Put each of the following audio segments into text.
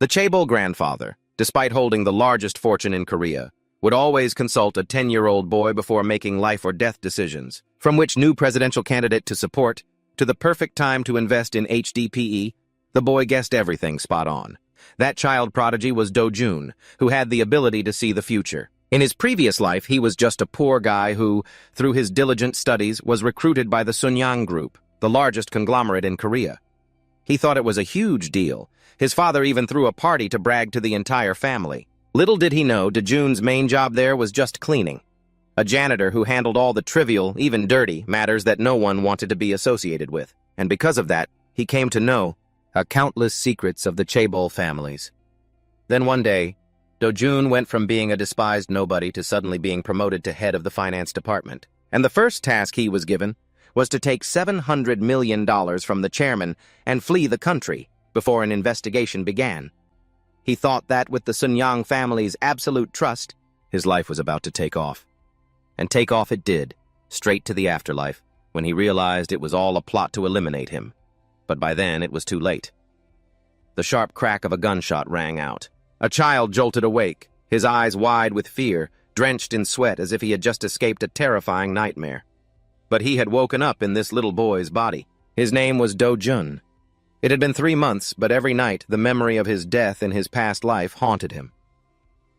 The chaebol grandfather, despite holding the largest fortune in Korea, would always consult a 10-year-old boy before making life-or-death decisions, from which new presidential candidate to support, to the perfect time to invest in HDPE, the boy guessed everything spot on. That child prodigy was Dojun, who had the ability to see the future. In his previous life, he was just a poor guy who, through his diligent studies, was recruited by the Sunyang Group, the largest conglomerate in Korea. He thought it was a huge deal. His father even threw a party to brag to the entire family. Little did he know Dojun's main job there was just cleaning. A janitor who handled all the trivial, even dirty, matters that no one wanted to be associated with. And because of that, he came to know countless secrets of the chaebol families. Then one day, Dojun went from being a despised nobody to suddenly being promoted to head of the finance department. And the first task he was given was to take $700 million from the chairman and flee the country before an investigation began. He thought that with the Sunyang family's absolute trust, his life was about to take off. And take off it did, straight to the afterlife, when he realized it was all a plot to eliminate him. But by then, it was too late. The sharp crack of a gunshot rang out. A child jolted awake, his eyes wide with fear, drenched in sweat as if he had just escaped a terrifying nightmare. But he had woken up in this little boy's body. His name was Dojun. It had been 3 months, but every night the memory of his death in his past life haunted him.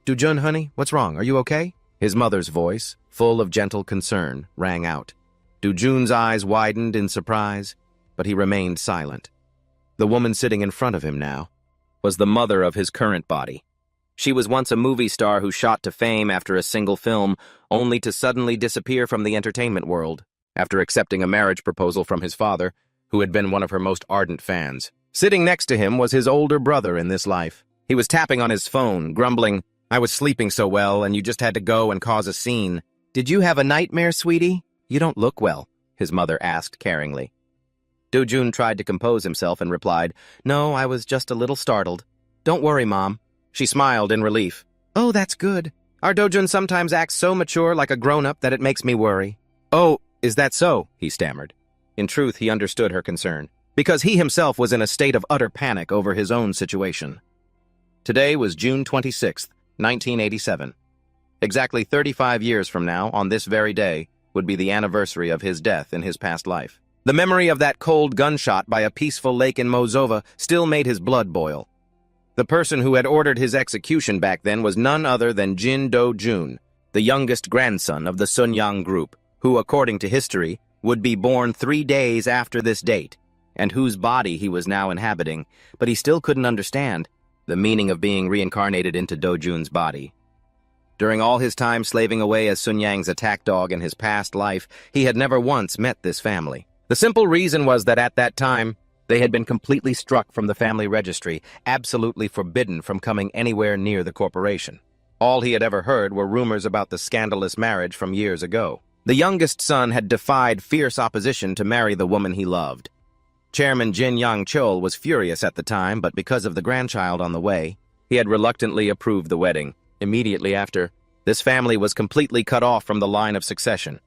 "Dojun, honey, what's wrong? Are you okay?" His mother's voice, full of gentle concern, rang out. Dojun's eyes widened in surprise, but he remained silent. The woman sitting in front of him now was the mother of his current body. She was once a movie star who shot to fame after a single film, only to suddenly disappear from the entertainment world after accepting a marriage proposal from his father, who had been one of her most ardent fans. Sitting next to him was his older brother in this life. He was tapping on his phone, grumbling, "I was sleeping so well, and you just had to go and cause a scene." "Did you have a nightmare, sweetie? You don't look well," his mother asked caringly. Dojun tried to compose himself and replied, "No, I was just a little startled." "Don't worry, Mom." She smiled in relief. "Oh, that's good. Our Dojun sometimes acts so mature like a grown-up that it makes me worry." "Oh, is that so?" he stammered. In truth, he understood her concern, because he himself was in a state of utter panic over his own situation. Today was June 26th, 1987. Exactly 35 years from now, on this very day, would be the anniversary of his death in his past life. The memory of that cold gunshot by a peaceful lake in Mozova still made his blood boil. The person who had ordered his execution back then was none other than Jin Dojun, the youngest grandson of the Sunyang Group, who, according to history, would be born 3 days after this date, and whose body he was now inhabiting, but he still couldn't understand the meaning of being reincarnated into Dojun's body. During all his time slaving away as Sunyang's attack dog in his past life, he had never once met this family. The simple reason was that at that time, they had been completely struck from the family registry, absolutely forbidden from coming anywhere near the corporation. All he had ever heard were rumors about the scandalous marriage from years ago. The youngest son had defied fierce opposition to marry the woman he loved. Chairman Jin Yang-chul was furious at the time, but because of the grandchild on the way, he had reluctantly approved the wedding. Immediately after, this family was completely cut off from the line of succession.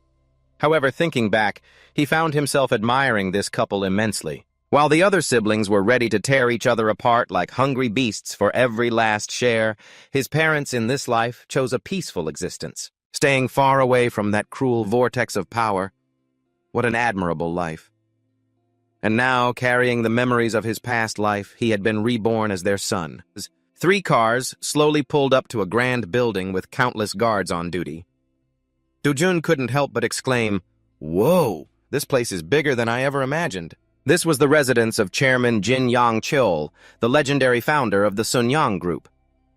However, thinking back, he found himself admiring this couple immensely. While the other siblings were ready to tear each other apart like hungry beasts for every last share, his parents in this life chose a peaceful existence, staying far away from that cruel vortex of power. What an admirable life. And now, carrying the memories of his past life, he had been reborn as their son. 3 cars slowly pulled up to a grand building with countless guards on duty. Dojun couldn't help but exclaim, "Whoa, this place is bigger than I ever imagined." This was the residence of Chairman Jin Yang-chul, the legendary founder of the Sunyang Group.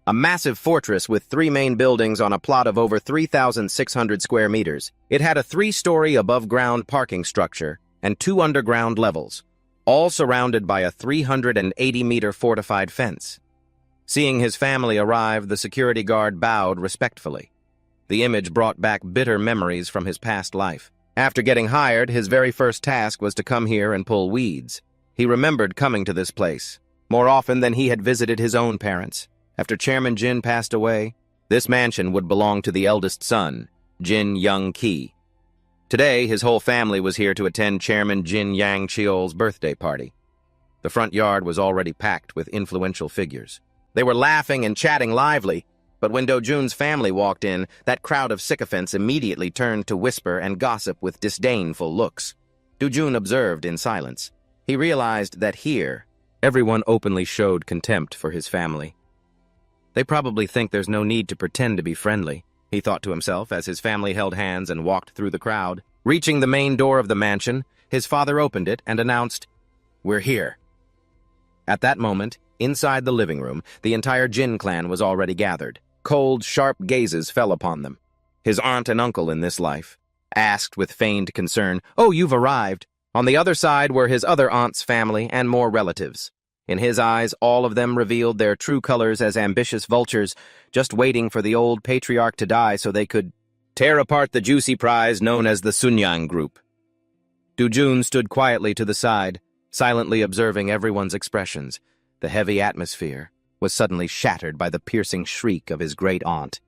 A massive fortress with 3 main buildings on a plot of over 3,600 square meters. It had a 3-story above-ground parking structure and 2 underground levels, all surrounded by a 380-meter fortified fence. Seeing his family arrive, the security guard bowed respectfully. The image brought back bitter memories from his past life. After getting hired, his very first task was to come here and pull weeds. He remembered coming to this place more often than he had visited his own parents. After Chairman Jin passed away, this mansion would belong to the eldest son, Jin Young-ki. Today, his whole family was here to attend Chairman Jin Yang-chul's birthday party. The front yard was already packed with influential figures. They were laughing and chatting lively, but when Dojun's family walked in, that crowd of sycophants immediately turned to whisper and gossip with disdainful looks. Dojun observed in silence. He realized that here, everyone openly showed contempt for his family. They probably think there's no need to pretend to be friendly, he thought to himself as his family held hands and walked through the crowd. Reaching the main door of the mansion, his father opened it and announced, "We're here." At that moment, inside the living room, the entire Jin clan was already gathered. Cold, sharp gazes fell upon them. His aunt and uncle in this life asked with feigned concern, "Oh, you've arrived." On the other side were his other aunt's family and more relatives. In his eyes, all of them revealed their true colors as ambitious vultures, just waiting for the old patriarch to die so they could tear apart the juicy prize known as the Sunyang Group. Dojun stood quietly to the side, silently observing everyone's expressions. The heavy atmosphere was suddenly shattered by the piercing shriek of his great aunt.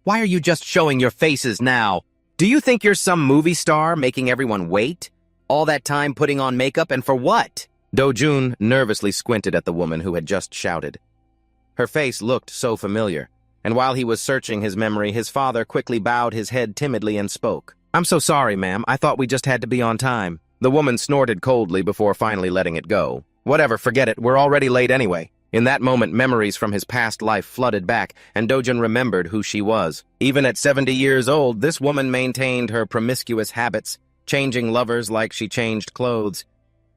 "Why are you just showing your faces now? Do you think you're some movie star making everyone wait? All that time putting on makeup, and for what?" Dojun nervously squinted at the woman who had just shouted. Her face looked so familiar, and while he was searching his memory, his father quickly bowed his head timidly and spoke. "I'm so sorry, ma'am. I thought we just had to be on time." The woman snorted coldly before finally letting it go. "Whatever, forget it. We're already late anyway." In that moment, memories from his past life flooded back, and Dojun remembered who she was. Even at 70 years old, this woman maintained her promiscuous habits, changing lovers like she changed clothes.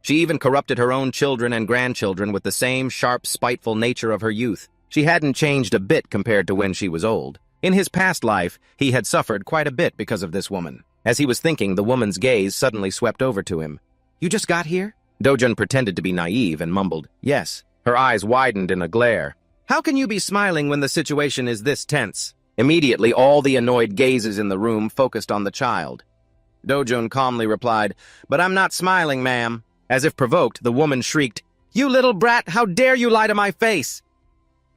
She even corrupted her own children and grandchildren with the same sharp, spiteful nature of her youth. She hadn't changed a bit compared to when she was old. In his past life, he had suffered quite a bit because of this woman. As he was thinking, the woman's gaze suddenly swept over to him. "You just got here?" Dojun pretended to be naive and mumbled, "Yes." Her eyes widened in a glare. "How can you be smiling when the situation is this tense?" Immediately, all the annoyed gazes in the room focused on the child. Dojun calmly replied, "But I'm not smiling, ma'am." As if provoked, the woman shrieked, "You little brat, how dare you lie to my face!"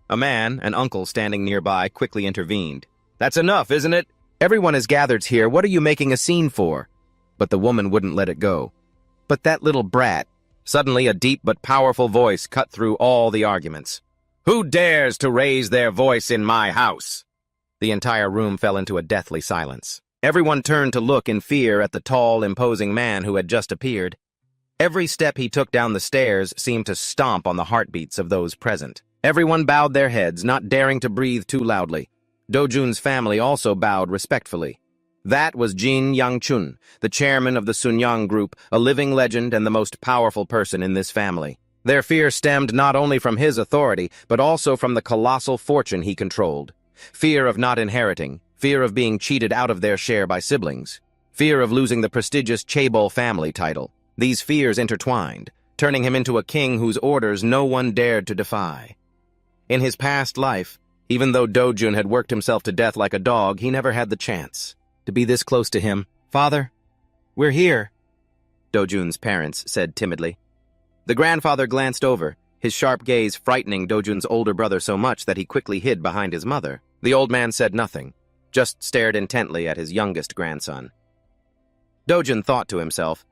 A man, an uncle standing nearby, quickly intervened. "That's enough, isn't it? Everyone is gathered here. What are you making a scene for?" But the woman wouldn't let it go. "But that little brat." Suddenly, a deep but powerful voice cut through all the arguments. "Who dares to raise their voice in my house?" The entire room fell into a deathly silence. Everyone turned to look in fear at the tall, imposing man who had just appeared. Every step he took down the stairs seemed to stomp on the heartbeats of those present. Everyone bowed their heads, not daring to breathe too loudly. Dojun's family also bowed respectfully. That was Jin Yangchun, the chairman of the Sunyang Group, a living legend and the most powerful person in this family. Their fear stemmed not only from his authority, but also from the colossal fortune he controlled. Fear of not inheriting, fear of being cheated out of their share by siblings, fear of losing the prestigious Chaebol family title. These fears intertwined, turning him into a king whose orders no one dared to defy. In his past life, even though Dojun had worked himself to death like a dog, he never had the chance to be this close to him. "Father, we're here," Dojun's parents said timidly. The grandfather glanced over, his sharp gaze frightening Dojun's older brother so much that he quickly hid behind his mother. The old man said nothing, just stared intently at his youngest grandson. Dojun thought to himself,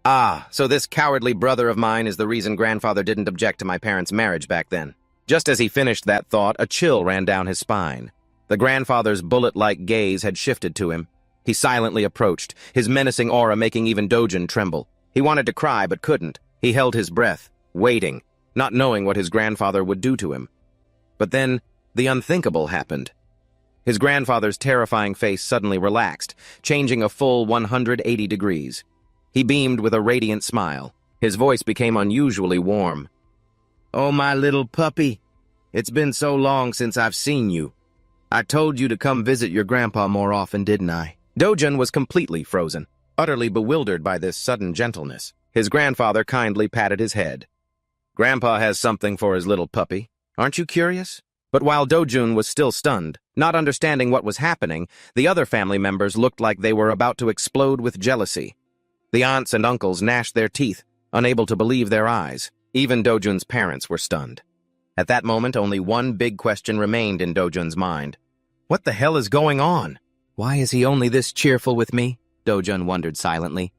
"Ah, so this cowardly brother of mine is the reason grandfather didn't object to my parents' marriage back then." Just as he finished that thought, a chill ran down his spine. The grandfather's bullet-like gaze had shifted to him. He silently approached, his menacing aura making even Dojun tremble. He wanted to cry, but couldn't. He held his breath, waiting, not knowing what his grandfather would do to him. But then, the unthinkable happened. His grandfather's terrifying face suddenly relaxed, changing a full 180 degrees. He beamed with a radiant smile. His voice became unusually warm. "Oh, my little puppy, it's been so long since I've seen you. I told you to come visit your grandpa more often, didn't I?" Dojun was completely frozen, utterly bewildered by this sudden gentleness. His grandfather kindly patted his head. "Grandpa has something for his little puppy. Aren't you curious?" But while Dojun was still stunned, not understanding what was happening, the other family members looked like they were about to explode with jealousy. The aunts and uncles gnashed their teeth, unable to believe their eyes. Even Dojun's parents were stunned. At that moment, only one big question remained in Dojun's mind. What the hell is going on? Why is he only this cheerful with me? Dojun wondered silently.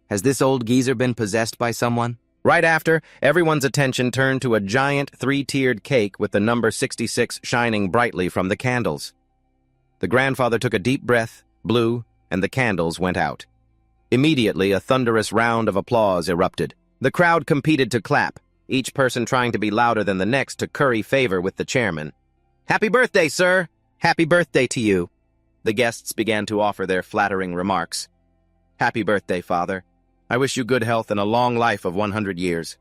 Has this old geezer been possessed by someone? Right after, everyone's attention turned to a giant three-tiered cake with the number 66 shining brightly from the candles. The grandfather took a deep breath, blew, and the candles went out. Immediately, a thunderous round of applause erupted. The crowd competed to clap, each person trying to be louder than the next to curry favor with the chairman. "Happy birthday, sir! Happy birthday to you!" The guests began to offer their flattering remarks. "Happy birthday, father. I wish you good health and a long life of 100 years.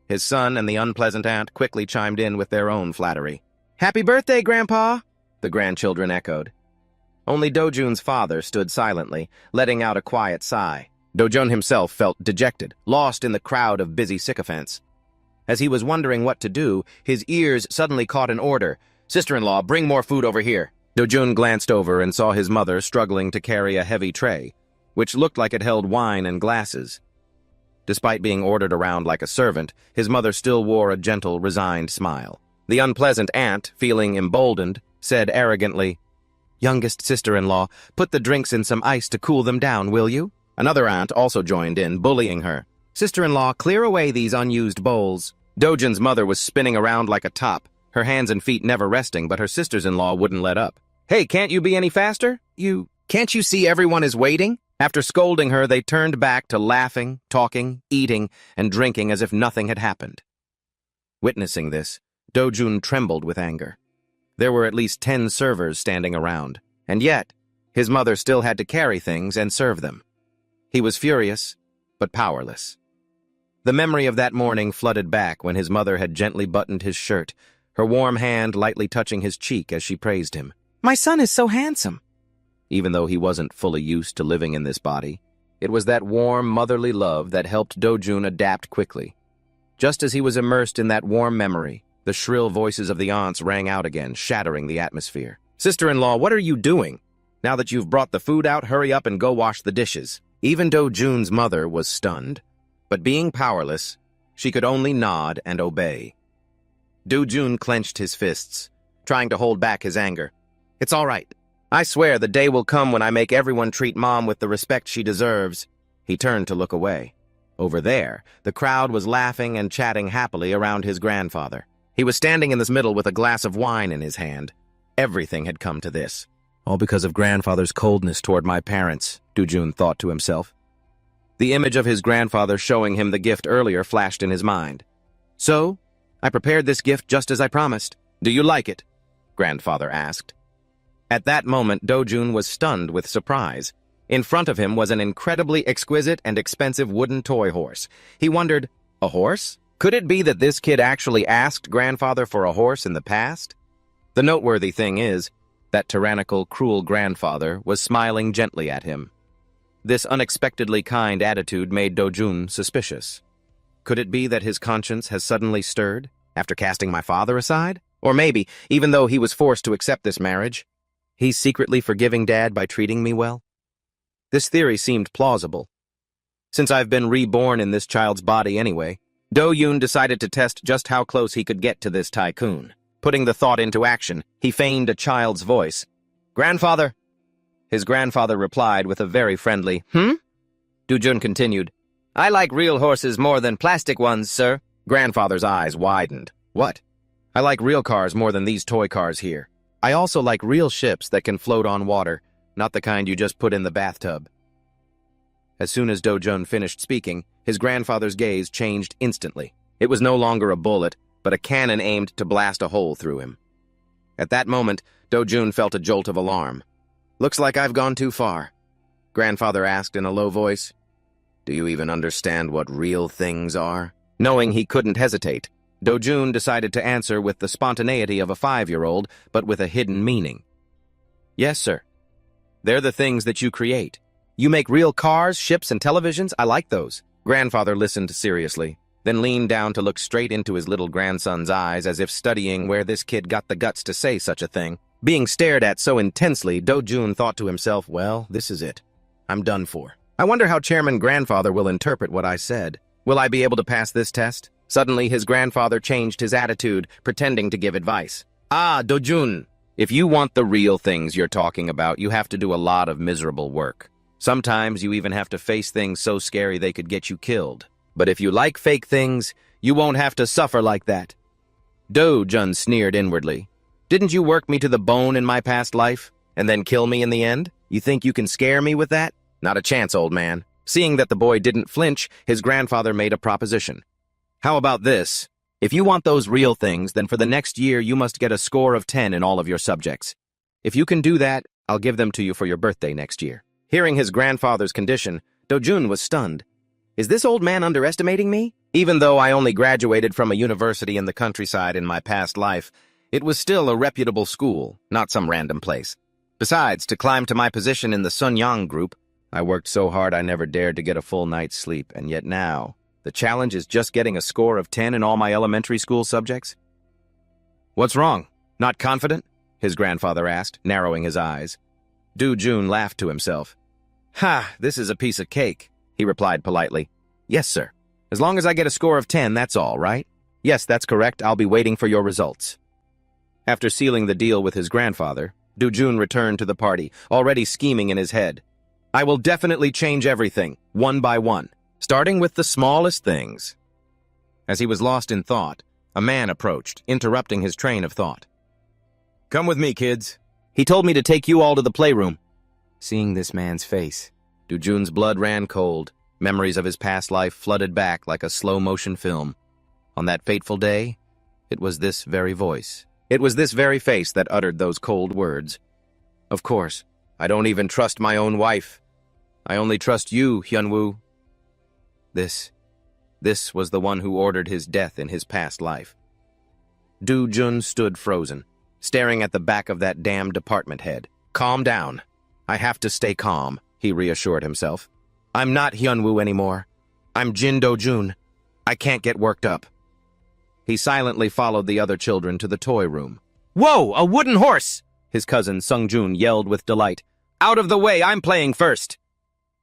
His son and the unpleasant aunt quickly chimed in with their own flattery. "Happy birthday, Grandpa!" the grandchildren echoed. Only Dojun's father stood silently, letting out a quiet sigh. Dojun himself felt dejected, lost in the crowd of busy sycophants. As he was wondering what to do, his ears suddenly caught an order. "Sister-in-law, bring more food over here." Dojun glanced over and saw his mother struggling to carry a heavy tray, which looked like it held wine and glasses. Despite being ordered around like a servant, his mother still wore a gentle, resigned smile. The unpleasant aunt, feeling emboldened, said arrogantly, "Youngest sister-in-law, put the drinks in some ice to cool them down, will you?" Another aunt also joined in, bullying her. "Sister-in-law, clear away these unused bowls." Dojun's mother was spinning around like a top, her hands and feet never resting, but her sisters-in-law wouldn't let up. "Hey, can't you be any faster? Can't you see everyone is waiting?" After scolding her, they turned back to laughing, talking, eating, and drinking as if nothing had happened. Witnessing this, Dojun trembled with anger. There were at least 10 servers standing around, and yet, his mother still had to carry things and serve them. He was furious, but powerless. The memory of that morning flooded back when his mother had gently buttoned his shirt, her warm hand lightly touching his cheek as she praised him. "My son is so handsome." Even though he wasn't fully used to living in this body, it was that warm, motherly love that helped Dojun adapt quickly. Just as he was immersed in that warm memory, the shrill voices of the aunts rang out again, shattering the atmosphere. "Sister-in-law, what are you doing? Now that you've brought the food out, hurry up and go wash the dishes." Even Dojun's mother was stunned, but being powerless, she could only nod and obey. Dojun clenched his fists, trying to hold back his anger. "It's all right. I swear the day will come when I make everyone treat Mom with the respect she deserves." He turned to look away. Over there, the crowd was laughing and chatting happily around his grandfather. He was standing in the middle with a glass of wine in his hand. Everything had come to this. All because of grandfather's coldness toward my parents, Dojun thought to himself. The image of his grandfather showing him the gift earlier flashed in his mind. "So, I prepared this gift just as I promised. Do you like it?" Grandfather asked. At that moment, Dojun was stunned with surprise. In front of him was an incredibly exquisite and expensive wooden toy horse. He wondered, a horse? Could it be that this kid actually asked grandfather for a horse in the past? The noteworthy thing is, that tyrannical, cruel grandfather was smiling gently at him. This unexpectedly kind attitude made Dojun suspicious. Could it be that his conscience has suddenly stirred, after casting my father aside? Or maybe, even though he was forced to accept this marriage, he's secretly forgiving Dad by treating me well? This theory seemed plausible. Since I've been reborn in this child's body anyway, Dojun decided to test just how close he could get to this tycoon. Putting the thought into action, he feigned a child's voice. "Grandfather!" His grandfather replied with a very friendly, Dojun continued, "I like real horses more than plastic ones, sir." Grandfather's eyes widened. "What?" "I like real cars more than these toy cars here. I also like real ships that can float on water, not the kind you just put in the bathtub." As soon as Dojun finished speaking, his grandfather's gaze changed instantly. It was no longer a bullet, but a cannon aimed to blast a hole through him. At that moment, Dojun felt a jolt of alarm. "Looks like I've gone too far," Grandfather asked in a low voice. "Do you even understand what real things are?" Knowing he couldn't hesitate, Dojun decided to answer with the spontaneity of a 5-year-old, but with a hidden meaning. "Yes, sir. They're the things that you create. You make real cars, ships, and televisions? I like those." Grandfather listened seriously, then leaned down to look straight into his little grandson's eyes as if studying where this kid got the guts to say such a thing. Being stared at so intensely, Dojun thought to himself, well, this is it. I'm done for. I wonder how Chairman Grandfather will interpret what I said. Will I be able to pass this test? Suddenly, his grandfather changed his attitude, pretending to give advice. "Ah, Dojun, if you want the real things you're talking about, you have to do a lot of miserable work. Sometimes you even have to face things so scary they could get you killed. But if you like fake things, you won't have to suffer like that. Dojun sneered inwardly. Didn't you work me to the bone in my past life, and then kill me in the end? You think you can scare me with that? Not a chance, old man. Seeing that the boy didn't flinch, his grandfather made a proposition. How about this? If you want those real things, then for the next year you must get a score of 10 in all of your subjects. If you can do that, I'll give them to you for your birthday next year. Hearing his grandfather's condition, Dojun was stunned. Is this old man underestimating me? Even though I only graduated from a university in the countryside in my past life, it was still a reputable school, not some random place. Besides, to climb to my position in the Sunyang group, I worked so hard I never dared to get a full night's sleep, and yet now, the challenge is just getting a score of 10 in all my elementary school subjects? What's wrong? Not confident? His grandfather asked, narrowing his eyes. Dojun laughed to himself. Ha, this is a piece of cake, he replied politely. Yes, sir. As long as I get a score of 10, that's all, right? Yes, that's correct. I'll be waiting for your results. After sealing the deal with his grandfather, Dojun returned to the party, already scheming in his head. I will definitely change everything, one by one, starting with the smallest things. As he was lost in thought, a man approached, interrupting his train of thought. Come with me, kids. He told me to take you all to the playroom. Seeing this man's face, Dojun's blood ran cold. Memories of his past life flooded back like a slow-motion film. On that fateful day, it was this very voice. It was this very face that uttered those cold words. Of course, I don't even trust my own wife. I only trust you, Hyunwoo. This was the one who ordered his death in his past life. Dojun stood frozen, staring at the back of that damn department head. Calm down. I have to stay calm, he reassured himself. I'm not Hyunwoo anymore. I'm Jin Dojun. I can't get worked up. He silently followed the other children to the toy room. Whoa, a wooden horse! His cousin Sungjun yelled with delight. Out of the way, I'm playing first!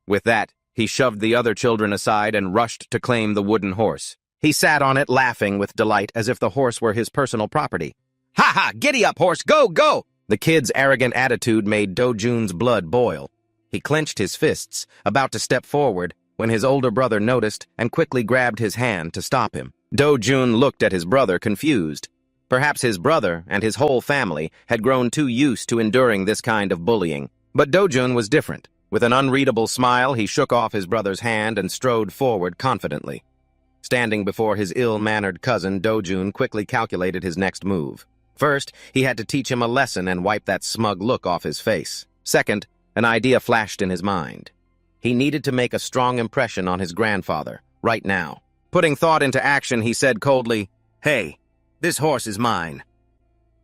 With that, he shoved the other children aside and rushed to claim the wooden horse. He sat on it laughing with delight as if the horse were his personal property. Ha ha! Giddy up, horse! Go, go! The kid's arrogant attitude made Dojun's blood boil. He clenched his fists, about to step forward, when his older brother noticed and quickly grabbed his hand to stop him. Dojun looked at his brother confused. Perhaps his brother and his whole family had grown too used to enduring this kind of bullying. But Dojun was different. With an unreadable smile, he shook off his brother's hand and strode forward confidently. Standing before his ill-mannered cousin, Dojun quickly calculated his next move. First, he had to teach him a lesson and wipe that smug look off his face. Second, an idea flashed in his mind. He needed to make a strong impression on his grandfather, right now. Putting thought into action, he said coldly, Hey, this horse is mine.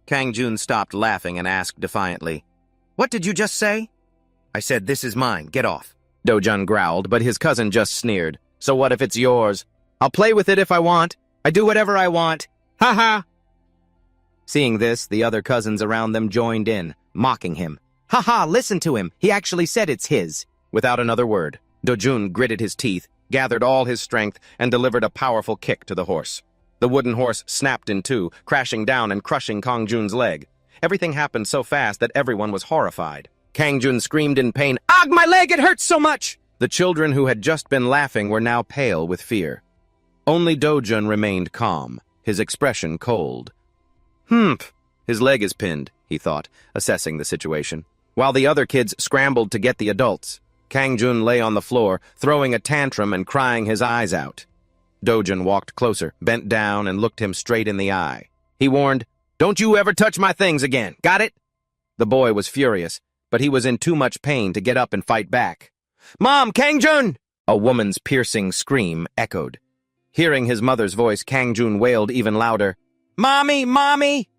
Kangjun stopped laughing and asked defiantly, What did you just say? I said, this is mine, get off. Dojun growled, but his cousin just sneered. So what if it's yours? I'll play with it if I want. I do whatever I want. Ha ha! Seeing this, the other cousins around them joined in, mocking him. Ha ha, listen to him. He actually said it's his. Without another word, Dojun gritted his teeth, gathered all his strength, and delivered a powerful kick to the horse. The wooden horse snapped in two, crashing down and crushing Kangjun's leg. Everything happened so fast that everyone was horrified. Kangjun screamed in pain, Ugh, my leg, it hurts so much! The children who had just been laughing were now pale with fear. Only Dojun remained calm, his expression cold. His leg is pinned, he thought, assessing the situation. While the other kids scrambled to get the adults, Kangjun lay on the floor, throwing a tantrum and crying his eyes out. Dojun walked closer, bent down, and looked him straight in the eye. He warned, Don't you ever touch my things again, got it? The boy was furious, but he was in too much pain to get up and fight back. Mom, Kangjun! A woman's piercing scream echoed. Hearing his mother's voice, Kangjun wailed even louder, Mommy, Mommy!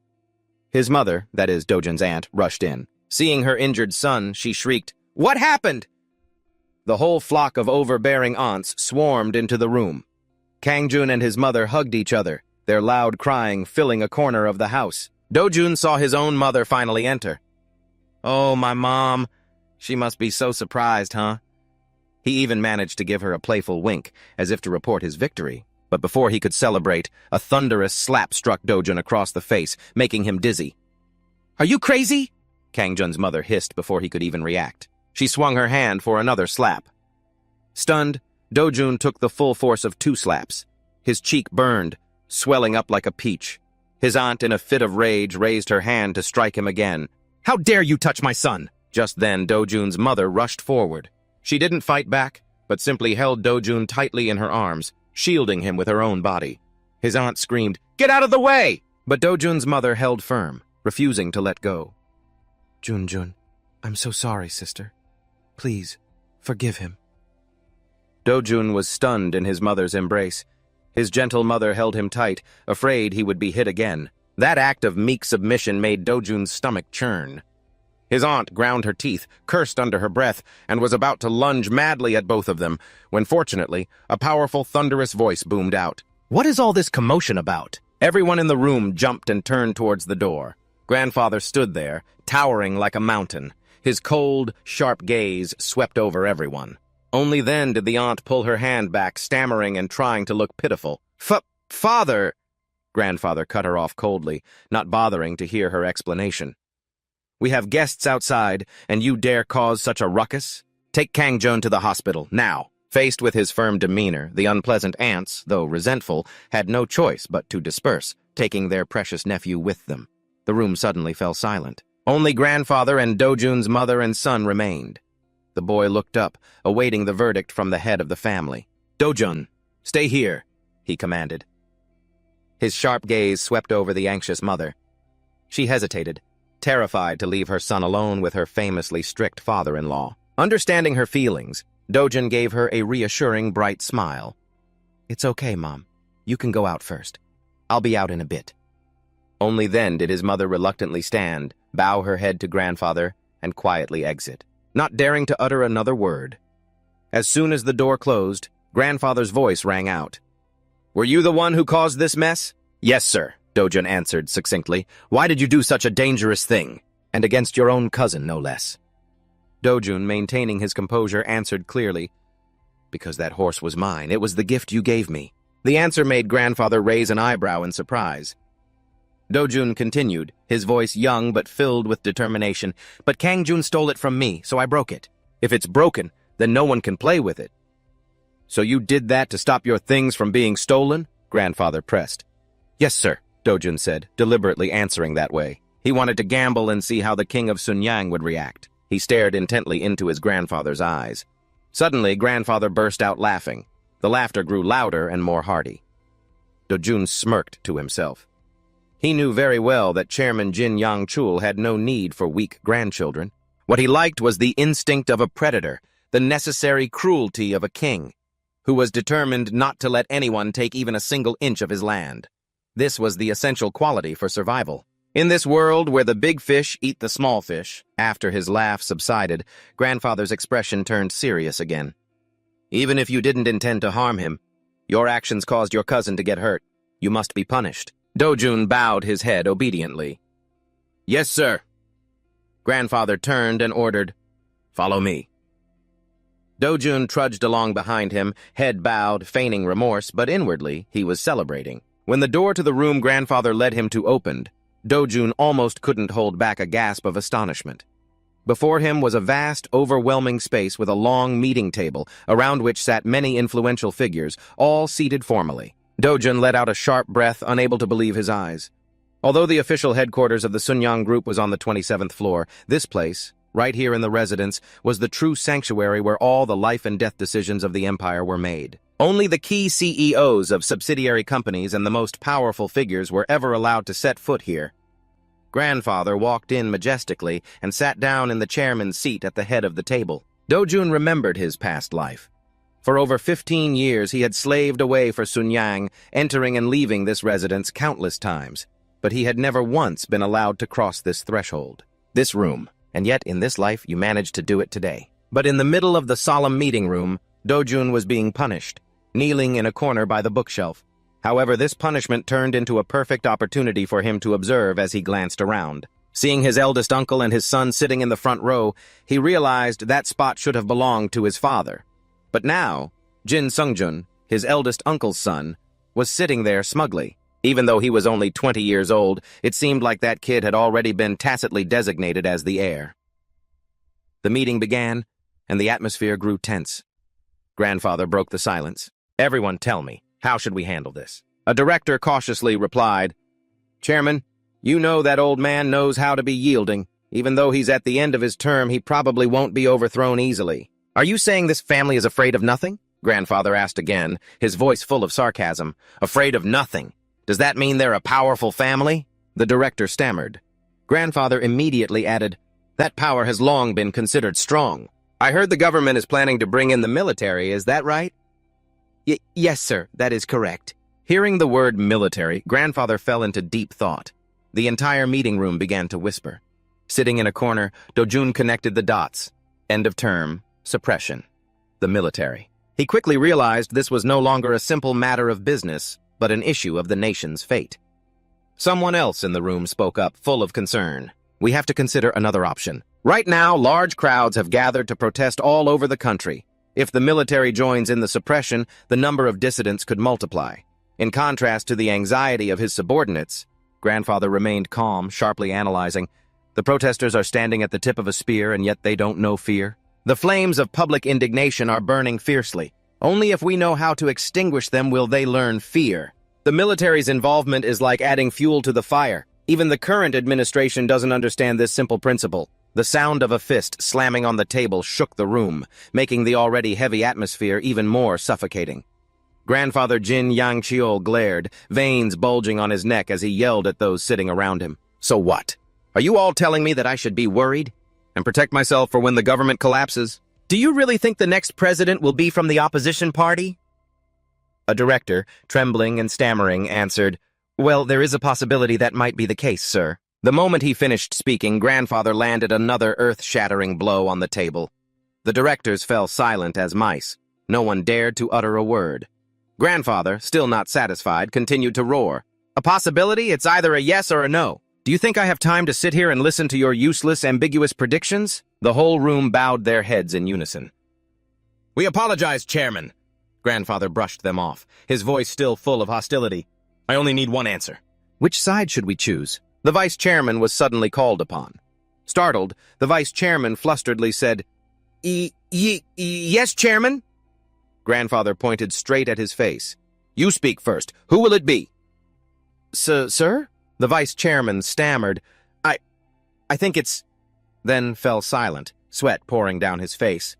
His mother, that is Dojun's aunt, rushed in. Seeing her injured son, she shrieked, What happened? The whole flock of overbearing aunts swarmed into the room. Kangjun and his mother hugged each other, their loud crying filling a corner of the house. Dojun saw his own mother finally enter. Oh, my mom. She must be so surprised, huh? He even managed to give her a playful wink, as if to report his victory. But before he could celebrate, a thunderous slap struck Dojun across the face, making him dizzy. Are you crazy? Kangjun's mother hissed before he could even react. She swung her hand for another slap. Stunned, Dojun took the full force of 2 slaps. His cheek burned, swelling up like a peach. His aunt, in a fit of rage, raised her hand to strike him again. "How dare you touch my son?" Just then, Dojun's mother rushed forward. She didn't fight back, but simply held Dojun tightly in her arms, shielding him with her own body. His aunt screamed, "Get out of the way!" But Dojun's mother held firm, refusing to let go. "Junjun, I'm so sorry, sister. Please, forgive him." Dojun was stunned in his mother's embrace. His gentle mother held him tight, afraid he would be hit again. That act of meek submission made Dojun's stomach churn. His aunt ground her teeth, cursed under her breath, and was about to lunge madly at both of them, when fortunately, a powerful, thunderous voice boomed out. "What is all this commotion about?" Everyone in the room jumped and turned towards the door. Grandfather stood there, towering like a mountain. His cold, sharp gaze swept over everyone. Only then did the aunt pull her hand back, stammering and trying to look pitiful. Father! Grandfather cut her off coldly, not bothering to hear her explanation. "We have guests outside, and you dare cause such a ruckus? Take Kangjun to the hospital, now." Faced with his firm demeanor, the unpleasant aunts, though resentful, had no choice but to disperse, taking their precious nephew with them. The room suddenly fell silent. Only Grandfather and Dojun's mother and son remained. The boy looked up, awaiting the verdict from the head of the family. "Dojun, stay here," he commanded. His sharp gaze swept over the anxious mother. She hesitated, terrified to leave her son alone with her famously strict father-in-law. Understanding her feelings, Dojun gave her a reassuring, bright smile. "It's okay, Mom. You can go out first. I'll be out in a bit." Only then did his mother reluctantly stand, bow her head to Grandfather, and quietly exit, not daring to utter another word. As soon as the door closed, Grandfather's voice rang out. "Were you the one who caused this mess?" "Yes, sir," Dojun answered succinctly. "Why did you do such a dangerous thing? And against your own cousin, no less." Dojun, maintaining his composure, answered clearly, "Because that horse was mine. It was the gift you gave me." The answer made Grandfather raise an eyebrow in surprise. Dojun continued, his voice young but filled with determination. "But Kangjun stole it from me, so I broke it. If it's broken, then no one can play with it." "So you did that to stop your things from being stolen?" Grandfather pressed. "Yes, sir," Dojun said, deliberately answering that way. He wanted to gamble and see how the king of Sunyang would react. He stared intently into his grandfather's eyes. Suddenly, Grandfather burst out laughing. The laughter grew louder and more hearty. Dojun smirked to himself. He knew very well that Chairman Jin Yangchul had no need for weak grandchildren. What he liked was the instinct of a predator, the necessary cruelty of a king, who was determined not to let anyone take even a single inch of his land. This was the essential quality for survival. In this world where the big fish eat the small fish, after his laugh subsided, Grandfather's expression turned serious again. "Even if you didn't intend to harm him, your actions caused your cousin to get hurt. You must be punished." Dojun bowed his head obediently. "Yes, sir." Grandfather turned and ordered, "Follow me." Dojun trudged along behind him, head bowed, feigning remorse, but inwardly he was celebrating. When the door to the room Grandfather led him to opened, Dojun almost couldn't hold back a gasp of astonishment. Before him was a vast, overwhelming space with a long meeting table, around which sat many influential figures, all seated formally. Dojun let out a sharp breath, unable to believe his eyes. Although the official headquarters of the Sunyang Group was on the 27th floor, this place, right here in the residence, was the true sanctuary where all the life and death decisions of the empire were made. Only the key CEOs of subsidiary companies and the most powerful figures were ever allowed to set foot here. Grandfather walked in majestically and sat down in the chairman's seat at the head of the table. Dojun remembered his past life. For over 15 years he had slaved away for Sunyang, entering and leaving this residence countless times, but he had never once been allowed to cross this threshold. This room, and yet in this life you managed to do it today. But in the middle of the solemn meeting room, Dojun was being punished, kneeling in a corner by the bookshelf. However, this punishment turned into a perfect opportunity for him to observe as he glanced around. Seeing his eldest uncle and his son sitting in the front row, he realized that spot should have belonged to his father. But now, Jin Sungjun, his eldest uncle's son, was sitting there smugly. Even though he was only 20 years old, it seemed like that kid had already been tacitly designated as the heir. The meeting began, and the atmosphere grew tense. Grandfather broke the silence. Everyone tell me, how should we handle this? A director cautiously replied, Chairman, you know that old man knows how to be yielding. Even though he's at the end of his term, he probably won't be overthrown easily. Are you saying this family is afraid of nothing? Grandfather asked again, his voice full of sarcasm. Afraid of nothing? Does that mean they're a powerful family? The director stammered. Grandfather immediately added, that power has long been considered strong. I heard the government is planning to bring in the military, is that right? Yes, sir, that is correct. Hearing the word military, Grandfather fell into deep thought. The entire meeting room began to whisper. Sitting in a corner, Dojun connected the dots. End of term, suppression, the military. He quickly realized this was no longer a simple matter of business, but an issue of the nation's fate. Someone else in the room spoke up, full of concern. We have to consider another option. Right now, large crowds have gathered to protest all over the country. If the military joins in the suppression, the number of dissidents could multiply. In contrast to the anxiety of his subordinates, Grandfather remained calm, sharply analyzing. The protesters are standing at the tip of a spear, and yet they don't know fear. The flames of public indignation are burning fiercely. Only if we know how to extinguish them will they learn fear. The military's involvement is like adding fuel to the fire. Even the current administration doesn't understand this simple principle. The sound of a fist slamming on the table shook the room, making the already heavy atmosphere even more suffocating. Grandfather Jin Yangcheol glared, veins bulging on his neck as he yelled at those sitting around him. So what? Are you all telling me that I should be worried and protect myself for when the government collapses? Do you really think the next president will be from the opposition party? A director, trembling and stammering, answered, Well, there is a possibility that might be the case, sir. The moment he finished speaking, Grandfather landed another earth-shattering blow on the table. The directors fell silent as mice. No one dared to utter a word. Grandfather, still not satisfied, continued to roar. A possibility? It's either a yes or a no. Do you think I have time to sit here and listen to your useless, ambiguous predictions? The whole room bowed their heads in unison. We apologize, Chairman. Grandfather brushed them off, his voice still full of hostility. I only need one answer. Which side should we choose? The vice chairman was suddenly called upon. Startled, the vice chairman flusteredly said, Yes, Chairman? Grandfather pointed straight at his face. You speak first. Who will it be? Sir? The vice chairman stammered. I think it's... Then fell silent, sweat pouring down his face.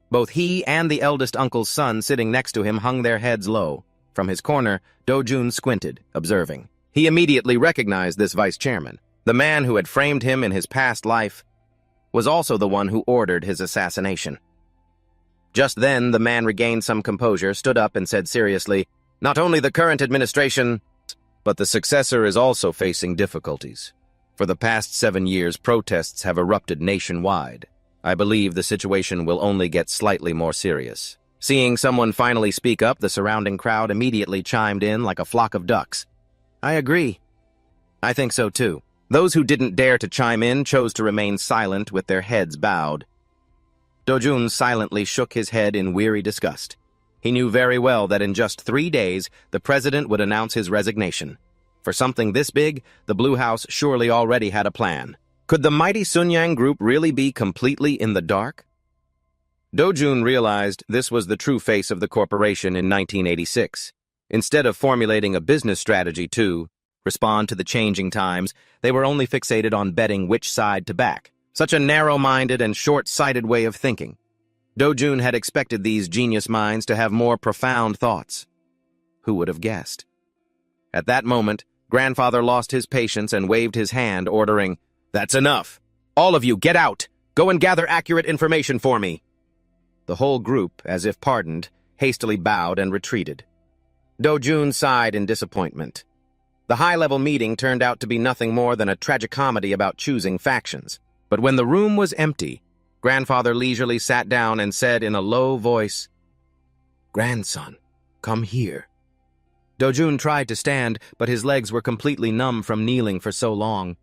Both he and the eldest uncle's son sitting next to him hung their heads low. From his corner, Dojun squinted, observing. He immediately recognized this vice chairman. The man who had framed him in his past life was also the one who ordered his assassination. Just then, the man regained some composure, stood up and said seriously, Not only the current administration, but the successor is also facing difficulties. For the past 7 years, protests have erupted nationwide. I believe the situation will only get slightly more serious. Seeing someone finally speak up, the surrounding crowd immediately chimed in like a flock of ducks. I agree. I think so too. Those who didn't dare to chime in chose to remain silent with their heads bowed. Dojun silently shook his head in weary disgust. He knew very well that in just 3 days, the president would announce his resignation. For something this big, the Blue House surely already had a plan. Could the mighty Sunyang group really be completely in the dark? Dojun realized this was the true face of the corporation in 1986. Instead of formulating a business strategy to respond to the changing times, they were only fixated on betting which side to back. Such a narrow-minded and short-sighted way of thinking. Dojun had expected these genius minds to have more profound thoughts. Who would have guessed? At that moment, Grandfather lost his patience and waved his hand, ordering, That's enough! All of you, get out! Go and gather accurate information for me! The whole group, as if pardoned, hastily bowed and retreated. Dojun sighed in disappointment. The high-level meeting turned out to be nothing more than a tragicomedy about choosing factions. But when the room was empty, Grandfather leisurely sat down and said in a low voice, Grandson, come here. Dojun tried to stand, but his legs were completely numb from kneeling for so long.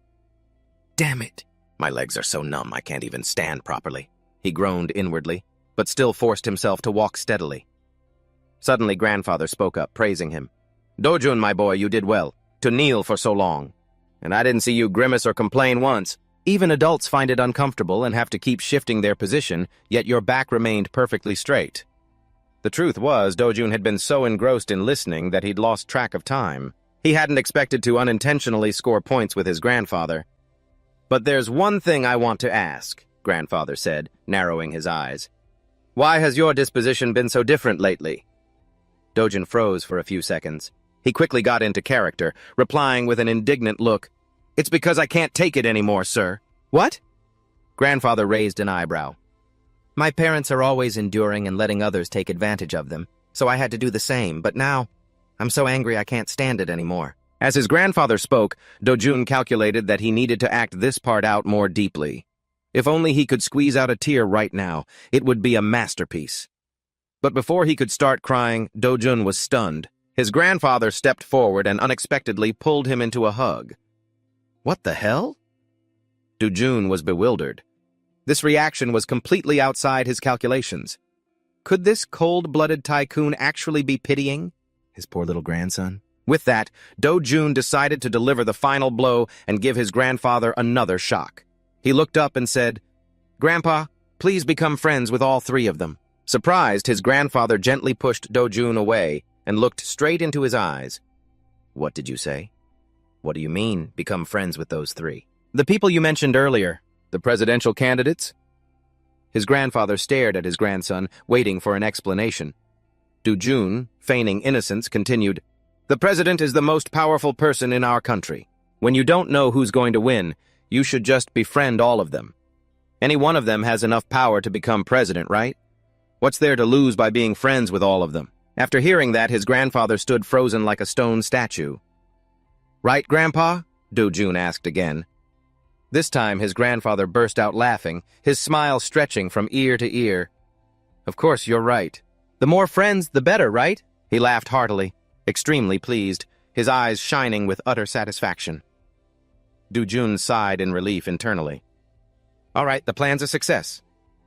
Damn it! My legs are so numb I can't even stand properly, he groaned inwardly, but still forced himself to walk steadily. Suddenly Grandfather spoke up, praising him. Dojun, my boy, you did well, to kneel for so long. And I didn't see you grimace or complain once. Even adults find it uncomfortable and have to keep shifting their position, yet your back remained perfectly straight. The truth was, Dojun had been so engrossed in listening that he'd lost track of time. He hadn't expected to unintentionally score points with his grandfather. "But there's one thing I want to ask," grandfather said, narrowing his eyes. "Why has your disposition been so different lately?" Dojun froze for a few seconds. He quickly got into character, replying with an indignant look. "It's because I can't take it anymore, sir." "What?" Grandfather raised an eyebrow. "My parents are always enduring and letting others take advantage of them, so I had to do the same, but now I'm so angry I can't stand it anymore." As his grandfather spoke, Dojun calculated that he needed to act this part out more deeply. If only he could squeeze out a tear right now, it would be a masterpiece. But before he could start crying, Dojun was stunned. His grandfather stepped forward and unexpectedly pulled him into a hug. What the hell? Dojun was bewildered. This reaction was completely outside his calculations. Could this cold-blooded tycoon actually be pitying his poor little grandson? With that, Dojun decided to deliver the final blow and give his grandfather another shock. He looked up and said, "Grandpa, please become friends with all three of them." Surprised, his grandfather gently pushed Dojun away and looked straight into his eyes. "What did you say?" "What do you mean, become friends with those three?" "The people you mentioned earlier, the presidential candidates?" His grandfather stared at his grandson, waiting for an explanation. Dojun, feigning innocence, continued, "The president is the most powerful person in our country. When you don't know who's going to win, you should just befriend all of them. Any one of them has enough power to become president, right? What's there to lose by being friends with all of them?" After hearing that, his grandfather stood frozen like a stone statue. "Right, Grandpa?" Dojun asked again. This time, his grandfather burst out laughing, his smile stretching from ear to ear. "Of course, you're right. The more friends, the better, right?" He laughed heartily, extremely pleased, his eyes shining with utter satisfaction. Dojun sighed in relief internally. "All right, the plan's a success.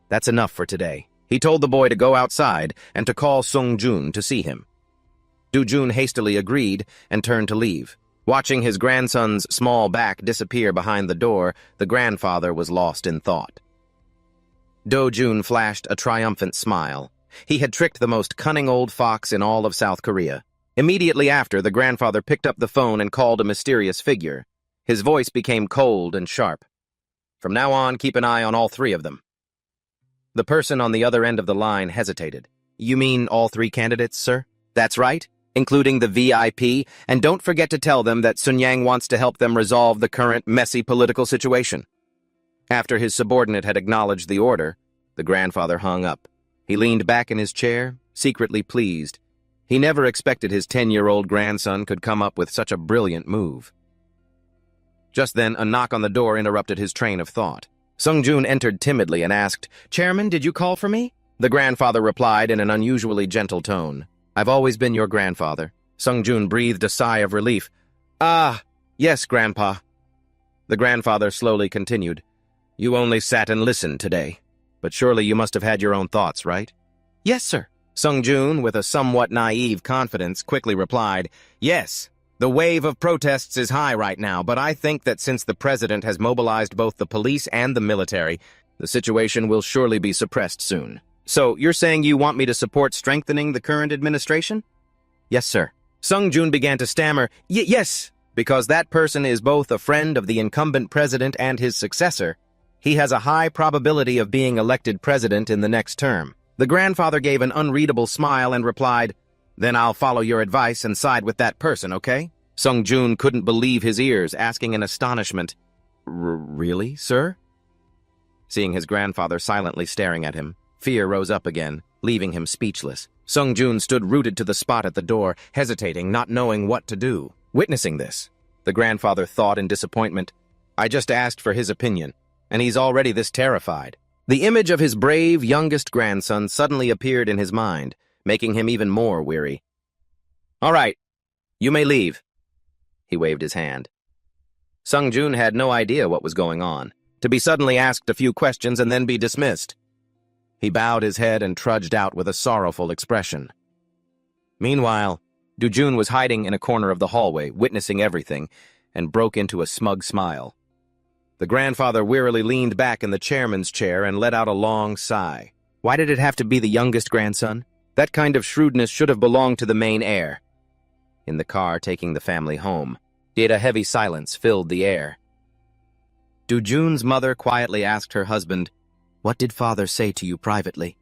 That's enough for today." He told the boy to go outside and to call Sung-jun to see him. Dojun hastily agreed and turned to leave. Watching his grandson's small back disappear behind the door, the grandfather was lost in thought. Dojun flashed a triumphant smile. He had tricked the most cunning old fox in all of South Korea. Immediately after, the grandfather picked up the phone and called a mysterious figure. His voice became cold and sharp. "From now on, keep an eye on all three of them." The person on the other end of the line hesitated. "You mean all three candidates, sir?" "That's right, including the VIP, and don't forget to tell them that Sun Yang wants to help them resolve the current messy political situation." After his subordinate had acknowledged the order, the grandfather hung up. He leaned back in his chair, secretly pleased. He never expected his 10-year-old grandson could come up with such a brilliant move. Just then, a knock on the door interrupted his train of thought. Sung-jun entered timidly and asked, "Chairman, did you call for me?" The grandfather replied in an unusually gentle tone, "I've always been your grandfather." Sung-jun breathed a sigh of relief. "Ah, yes, Grandpa." The grandfather slowly continued, "You only sat and listened today, but surely you must have had your own thoughts, right?" "Yes, sir." Sung-jun, with a somewhat naive confidence, quickly replied, "Yes. The wave of protests is high right now, but I think that since the president has mobilized both the police and the military, the situation will surely be suppressed soon." "So, you're saying you want me to support strengthening the current administration?" "Yes, sir." Sung-jun began to stammer, Yes, because that person is both a friend of the incumbent president and his successor. He has a high probability of being elected president in the next term." The grandfather gave an unreadable smile and replied, "Then I'll follow your advice and side with that person, okay?" Sung-jun couldn't believe his ears, asking in astonishment, Really, sir?" Seeing his grandfather silently staring at him, fear rose up again, leaving him speechless. Sung-jun stood rooted to the spot at the door, hesitating, not knowing what to do. Witnessing this, the grandfather thought in disappointment, "I just asked for his opinion, and he's already this terrified." The image of his brave, youngest grandson suddenly appeared in his mind, making him even more weary. "All right, you may leave." He waved his hand. Sung-jun had no idea what was going on, to be suddenly asked a few questions and then be dismissed. He bowed his head and trudged out with a sorrowful expression. Meanwhile, Dojun was hiding in a corner of the hallway, witnessing everything, and broke into a smug smile. The grandfather wearily leaned back in the chairman's chair and let out a long sigh. Why did it have to be the youngest grandson? That kind of shrewdness should have belonged to the main heir. In the car taking the family home, yet a heavy silence filled the air. Dojun's mother quietly asked her husband, "What did father say to you privately?"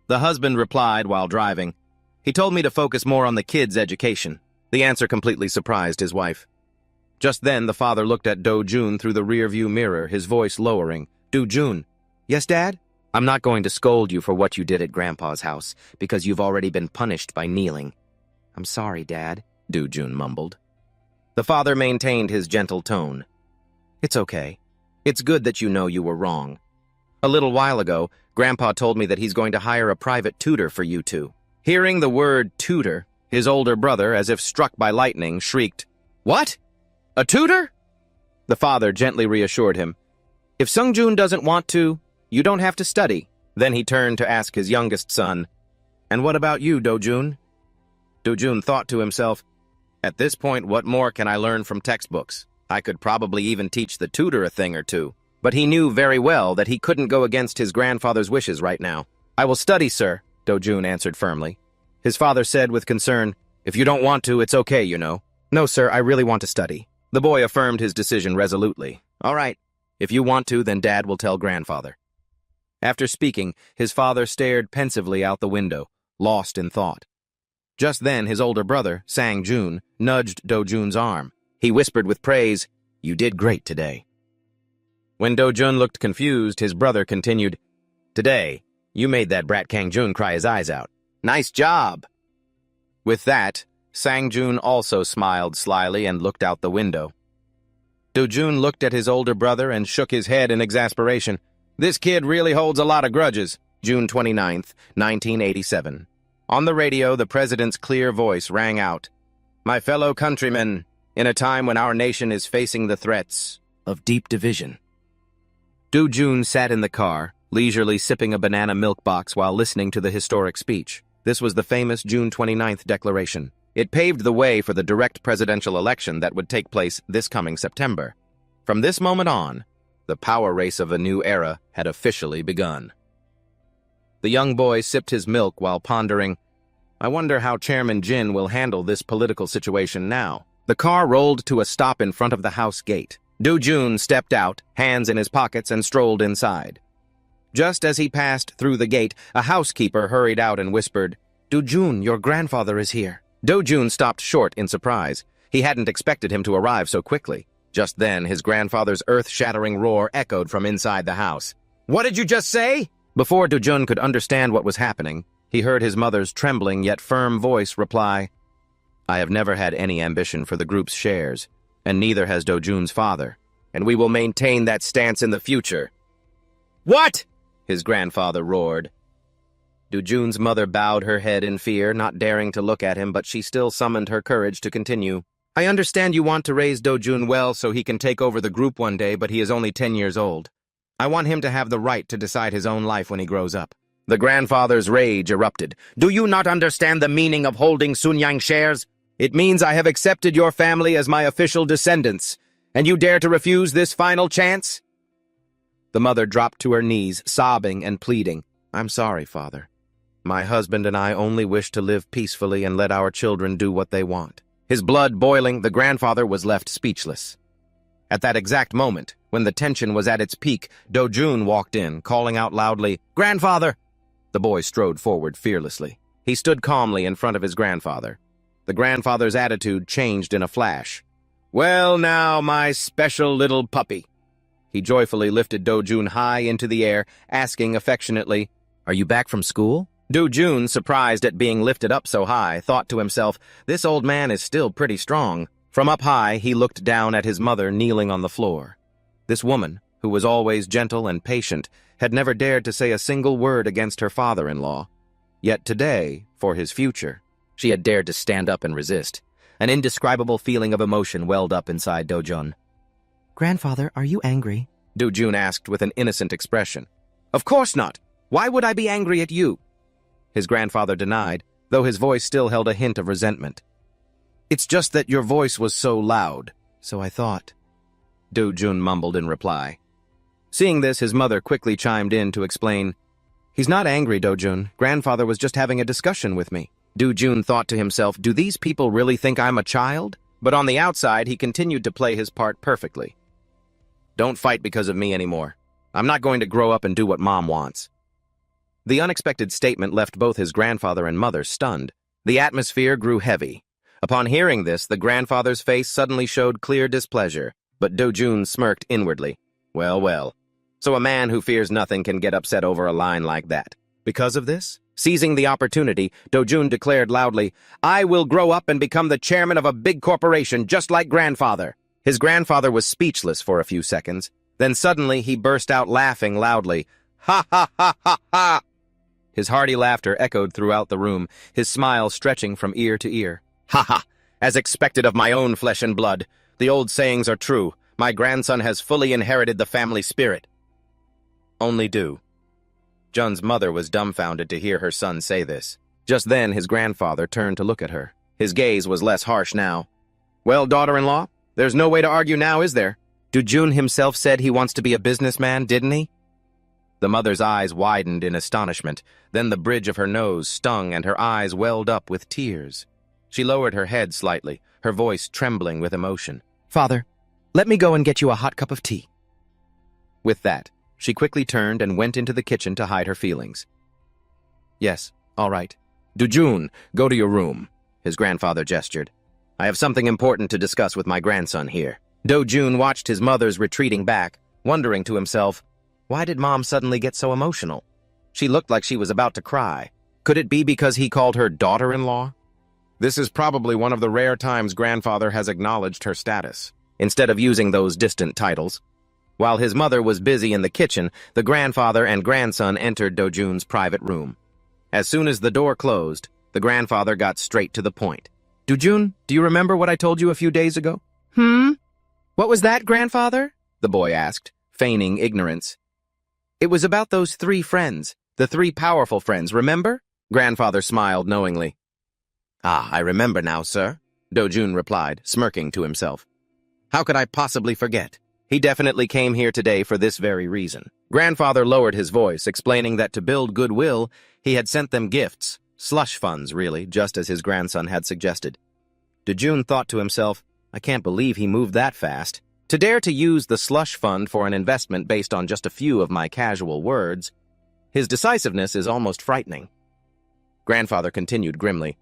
The husband replied while driving, "He told me to focus more on the kids' education." The answer completely surprised his wife. Just then, the father looked at Dojun through the rearview mirror, his voice lowering. "Dojun." "Yes, Dad?" "I'm not going to scold you for what you did at Grandpa's house, because you've already been punished by kneeling." "I'm sorry, Dad," Dojun mumbled. The father maintained his gentle tone. "It's okay. It's good that you know you were wrong. A little while ago, Grandpa told me that he's going to hire a private tutor for you two." Hearing the word tutor, his older brother, as if struck by lightning, shrieked, "What? A tutor?" The father gently reassured him, "If Sungjun doesn't want to, you don't have to study." Then he turned to ask his youngest son, "And what about you, Dojun?" Dojun thought to himself, "At this point, what more can I learn from textbooks? I could probably even teach the tutor a thing or two." But he knew very well that he couldn't go against his grandfather's wishes right now. "I will study, sir," Dojun answered firmly. His father said with concern, "If you don't want to, it's okay, you know." "No, sir, I really want to study." The boy affirmed his decision resolutely. "All right, if you want to, then Dad will tell grandfather." After speaking, his father stared pensively out the window, lost in thought. Just then, his older brother, Sangjun, nudged Dojun's arm. He whispered with praise, "You did great today." When Dojun looked confused, his brother continued, "Today, you made that brat Kangjun cry his eyes out. Nice job." With that, Sangjun also smiled slyly and looked out the window. Dojun looked at his older brother and shook his head in exasperation. "This kid really holds a lot of grudges." June 29th, 1987. On the radio, the president's clear voice rang out, "My fellow countrymen, in a time when our nation is facing the threats of deep division." Dojun sat in the car, leisurely sipping a banana milk box while listening to the historic speech. This was the famous June 29th declaration. It paved the way for the direct presidential election that would take place this coming September. From this moment on, the power race of a new era had officially begun. The young boy sipped his milk while pondering, "I wonder how Chairman Jin will handle this political situation now." The car rolled to a stop in front of the house gate. Dojun stepped out, hands in his pockets, and strolled inside. Just as he passed through the gate, a housekeeper hurried out and whispered, "Dojun, your grandfather is here." Dojun stopped short in surprise. He hadn't expected him to arrive so quickly. Just then, his grandfather's earth-shattering roar echoed from inside the house. "What did you just say?" Before Dojun could understand what was happening, he heard his mother's trembling yet firm voice reply, "I have never had any ambition for the group's shares, and neither has Dojun's father, and we will maintain that stance in the future." "What?" his grandfather roared. Dojun's mother bowed her head in fear, not daring to look at him, but she still summoned her courage to continue. "I understand you want to raise Dojun well so he can take over the group one day, but he is only 10 years old. I want him to have the right to decide his own life when he grows up." The grandfather's rage erupted. "Do you not understand the meaning of holding Sunyang shares? It means I have accepted your family as my official descendants, and you dare to refuse this final chance?" The mother dropped to her knees, sobbing and pleading. "I'm sorry, Father. My husband and I only wish to live peacefully and let our children do what they want." His blood boiling, the grandfather was left speechless. At that exact moment, when the tension was at its peak, Dojun walked in, calling out loudly, "Grandfather!" The boy strode forward fearlessly. He stood calmly in front of his grandfather. The grandfather's attitude changed in a flash. "Well now, my special little puppy." He joyfully lifted Dojun high into the air, asking affectionately, "Are you back from school?" Dojun, surprised at being lifted up so high, thought to himself, "This old man is still pretty strong." From up high, he looked down at his mother kneeling on the floor. This woman, who was always gentle and patient, had never dared to say a single word against her father-in-law. Yet today, for his future, she had dared to stand up and resist. An indescribable feeling of emotion welled up inside Dojun. "Grandfather, are you angry?" Dojun asked with an innocent expression. "Of course not. Why would I be angry at you?" His grandfather denied, though his voice still held a hint of resentment. "It's just that your voice was so loud, so I thought," Dojun mumbled in reply. Seeing this, his mother quickly chimed in to explain, He's not angry, Dojun. Grandfather was just having a discussion with me. Dojun thought to himself, do these people really think I'm a child? But on the outside, he continued to play his part perfectly. Don't fight because of me anymore. I'm not going to grow up and do what Mom wants. The unexpected statement left both his grandfather and mother stunned. The atmosphere grew heavy. Upon hearing this, the grandfather's face suddenly showed clear displeasure, but Dojun smirked inwardly. Well, well. So a man who fears nothing can get upset over a line like that. Because of this? Seizing the opportunity, Dojun declared loudly, I will grow up and become the chairman of a big corporation just like grandfather. His grandfather was speechless for a few seconds. Then suddenly he burst out laughing loudly. Ha ha ha ha ha! His hearty laughter echoed throughout the room, his smile stretching from ear to ear. Ha ha! As expected of my own flesh and blood. The old sayings are true. My grandson has fully inherited the family spirit. Only do. Jun's mother was dumbfounded to hear her son say this. Just then, his grandfather turned to look at her. His gaze was less harsh now. Well, daughter-in-law, there's no way to argue now, is there? Dojun himself said he wants to be a businessman, didn't he? The mother's eyes widened in astonishment. Then the bridge of her nose stung and her eyes welled up with tears. She lowered her head slightly, her voice trembling with emotion. Father, let me go and get you a hot cup of tea. With that, she quickly turned and went into the kitchen to hide her feelings. Yes, all right. Dojun, go to your room, his grandfather gestured. I have something important to discuss with my grandson here. Dojun watched his mother's retreating back, wondering to himself, why did Mom suddenly get so emotional? She looked like she was about to cry. Could it be because he called her daughter-in-law? This is probably one of the rare times grandfather has acknowledged her status, instead of using those distant titles. While his mother was busy in the kitchen, the grandfather and grandson entered Dojun's private room. As soon as the door closed, the grandfather got straight to the point. Dojun, do you remember what I told you a few days ago? What was that, grandfather? The boy asked, feigning ignorance. It was about those 3 friends, the 3 powerful friends, remember? Grandfather smiled knowingly. Ah, I remember now, sir, Dojun replied, smirking to himself. How could I possibly forget? He definitely came here today for this very reason. Grandfather lowered his voice, explaining that to build goodwill, he had sent them gifts, slush funds, really, just as his grandson had suggested. Dojun thought to himself, I can't believe he moved that fast. To dare to use the slush fund for an investment based on just a few of my casual words, his decisiveness is almost frightening. Grandfather continued grimly,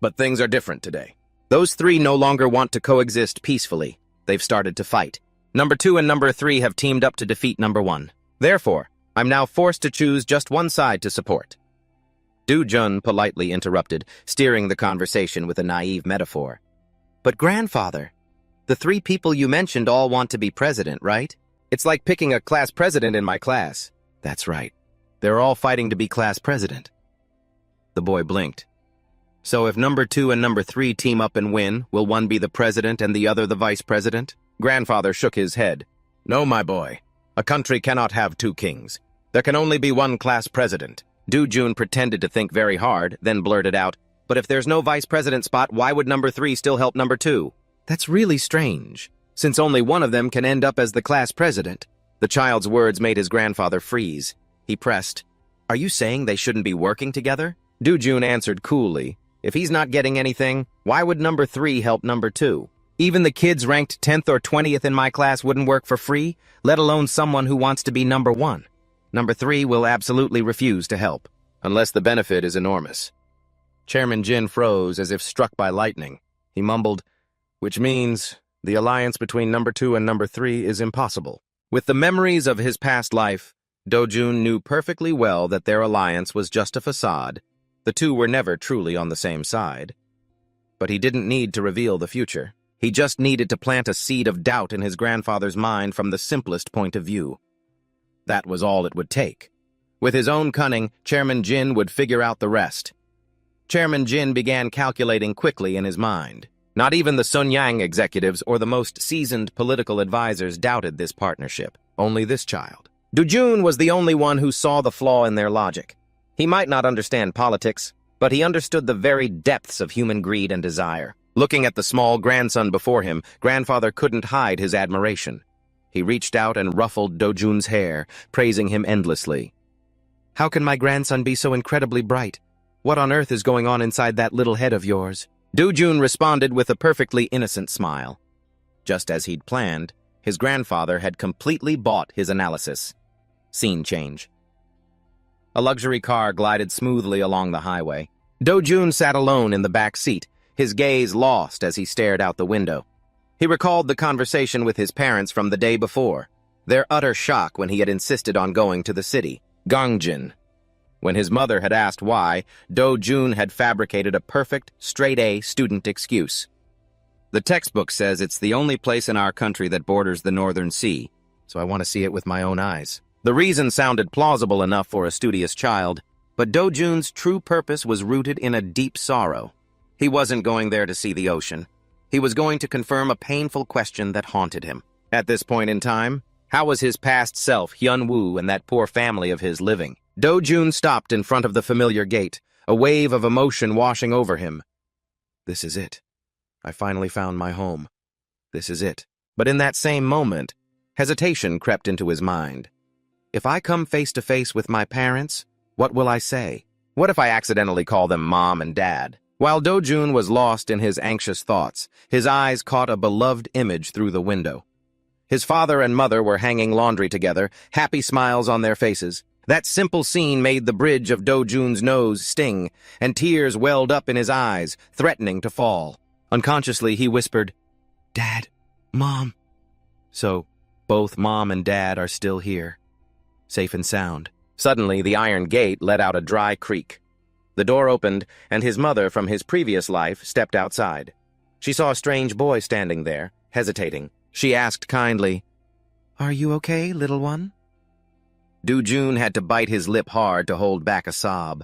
but things are different today. Those 3 no longer want to coexist peacefully. They've started to fight. Number 2 and number 3 have teamed up to defeat number 1. Therefore, I'm now forced to choose just one side to support. Dojun politely interrupted, steering the conversation with a naive metaphor. But grandfather, the 3 people you mentioned all want to be president, right? It's like picking a class president in my class. That's right. They're all fighting to be class president. The boy blinked. So if number 2 and number 3 team up and win, will one be the president and the other the vice president? Grandfather shook his head. No, my boy. A country cannot have 2 kings. There can only be one class president. Dojun pretended to think very hard, then blurted out, but if there's no vice president spot, why would number 3 still help number 2? That's really strange, since only one of them can end up as the class president. The child's words made his grandfather freeze. He pressed, Are you saying they shouldn't be working together? Dojun answered coolly, If he's not getting anything, why would number 3 help number 2? Even the kids ranked 10th or 20th in my class wouldn't work for free, let alone someone who wants to be number 1. Number 3 will absolutely refuse to help, unless the benefit is enormous. Chairman Jin froze as if struck by lightning. He mumbled, Which means the alliance between number 2 and number 3 is impossible. With the memories of his past life, Dojun knew perfectly well that their alliance was just a facade. The 2 were never truly on the same side. But he didn't need to reveal the future. He just needed to plant a seed of doubt in his grandfather's mind from the simplest point of view. That was all it would take. With his own cunning, Chairman Jin would figure out the rest. Chairman Jin began calculating quickly in his mind. Not even the Sun Yang executives or the most seasoned political advisors doubted this partnership. Only this child. Dojun was the only one who saw the flaw in their logic. He might not understand politics, but he understood the very depths of human greed and desire. Looking at the small grandson before him, grandfather couldn't hide his admiration. He reached out and ruffled Dojun's hair, praising him endlessly. How can my grandson be so incredibly bright? What on earth is going on inside that little head of yours? Dojun responded with a perfectly innocent smile. Just as he'd planned, his grandfather had completely bought his analysis. Scene change. A luxury car glided smoothly along the highway. Dojun sat alone in the back seat, his gaze lost as he stared out the window. He recalled the conversation with his parents from the day before, their utter shock when he had insisted on going to the city, Gangjin. When his mother had asked why, Dojun had fabricated a perfect, straight-A student excuse. The textbook says it's the only place in our country that borders the Northern Sea, so I want to see it with my own eyes. The reason sounded plausible enough for a studious child, but Dojun's true purpose was rooted in a deep sorrow. He wasn't going there to see the ocean. He was going to confirm a painful question that haunted him. At this point in time, how was his past self, Hyun-woo, and that poor family of his living? Dojun stopped in front of the familiar gate, a wave of emotion washing over him. This is it. I finally found my home. This is it. But in that same moment, hesitation crept into his mind. If I come face to face with my parents, what will I say? What if I accidentally call them Mom and Dad? While Dojun was lost in his anxious thoughts, his eyes caught a beloved image through the window. His father and mother were hanging laundry together, happy smiles on their faces. That simple scene made the bridge of Dojun's nose sting, and tears welled up in his eyes, threatening to fall. Unconsciously, he whispered, "Dad, Mom." So, both Mom and Dad are still here, safe and sound. Suddenly, the iron gate let out a dry creak. The door opened, and his mother from his previous life stepped outside. She saw a strange boy standing there, hesitating. She asked kindly, "Are you okay, little one?" Dojun had to bite his lip hard to hold back a sob.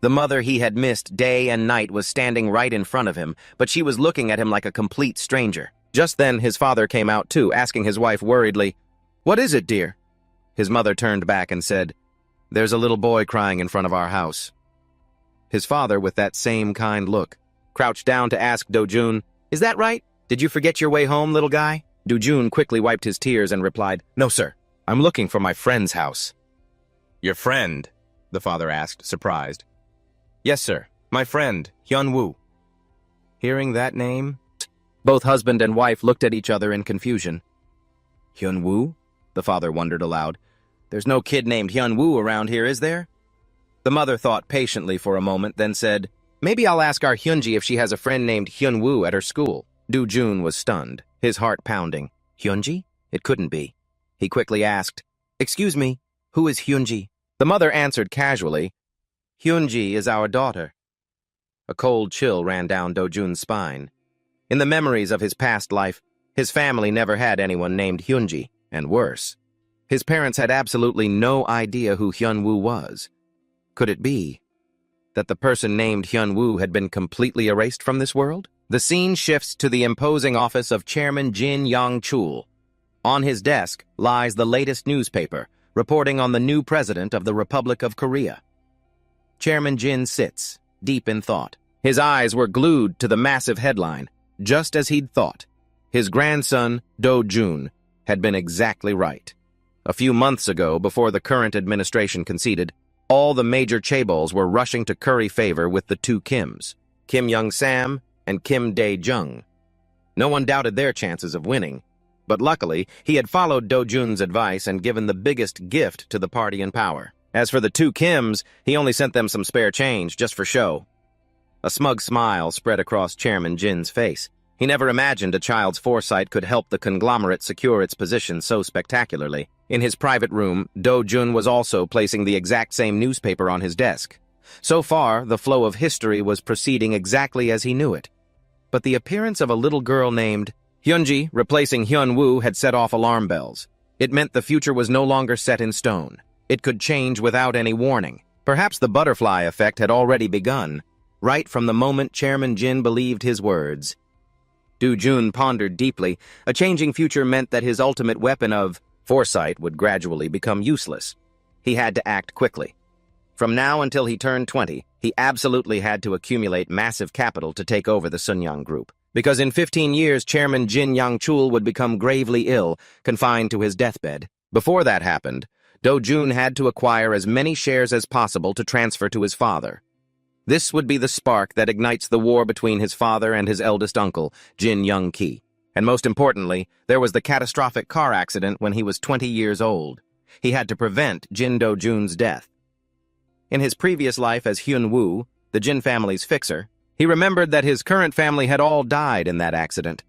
The mother he had missed day and night was standing right in front of him, but she was looking at him like a complete stranger. Just then, his father came out too, asking his wife worriedly, "What is it, dear?" His mother turned back and said, "There's a little boy crying in front of our house." His father, with that same kind look, crouched down to ask Dojun, "Is that right? Did you forget your way home, little guy?" Dojun quickly wiped his tears and replied, "No, sir. I'm looking for my friend's house." "Your friend?" the father asked, surprised. "Yes, sir. My friend, Hyun-woo." Hearing that name, both husband and wife looked at each other in confusion. "Hyun-woo?" the father wondered aloud. "There's no kid named Hyun-woo around here, is there?" The mother thought patiently for a moment, then said, "Maybe I'll ask our Hyunji if she has a friend named Hyun-woo at her school." Dojun was stunned, his heart pounding. Hyunji? It couldn't be. He quickly asked, "Excuse me, who is Hyunji?" The mother answered casually, "Hyunji is our daughter." A cold chill ran down Dojun's spine. In the memories of his past life, his family never had anyone named Hyunji, and worse, his parents had absolutely no idea who Hyun-woo was. Could it be that the person named Hyun-woo had been completely erased from this world? The scene shifts to the imposing office of Chairman Jin Yang-chul. On his desk lies the latest newspaper, reporting on the new president of the Republic of Korea. Chairman Jin sits, deep in thought. His eyes were glued to the massive headline, just as he'd thought. His grandson, Dojun, had been exactly right. A few months ago, before the current administration conceded, all the major chaebols were rushing to curry favor with the two Kims, Kim Young-sam and Kim Dae-jung. No one doubted their chances of winning, but luckily, he had followed Dojun's advice and given the biggest gift to the party in power. As for the two Kims, he only sent them some spare change, just for show. A smug smile spread across Chairman Jin's face. He never imagined a child's foresight could help the conglomerate secure its position so spectacularly. In his private room, Dojun was also placing the exact same newspaper on his desk. So far, the flow of history was proceeding exactly as he knew it. But the appearance of a little girl named Hyunji replacing Hyun-woo had set off alarm bells. It meant the future was no longer set in stone. It could change without any warning. Perhaps the butterfly effect had already begun, right from the moment Chairman Jin believed his words. Dojun pondered deeply. A changing future meant that his ultimate weapon of foresight would gradually become useless. He had to act quickly. From now until he turned 20, he absolutely had to accumulate massive capital to take over the Sunyang Group. Because in 15 years, Chairman Jin Yang-chul would become gravely ill, confined to his deathbed. Before that happened, Dojun had to acquire as many shares as possible to transfer to his father. This would be the spark that ignites the war between his father and his eldest uncle, Jin Young-ki. And most importantly, there was the catastrophic car accident when he was 20 years old. He had to prevent Jin Dojun's death. In his previous life as Hyun-woo, the Jin family's fixer, he remembered that his current family had all died in that accident.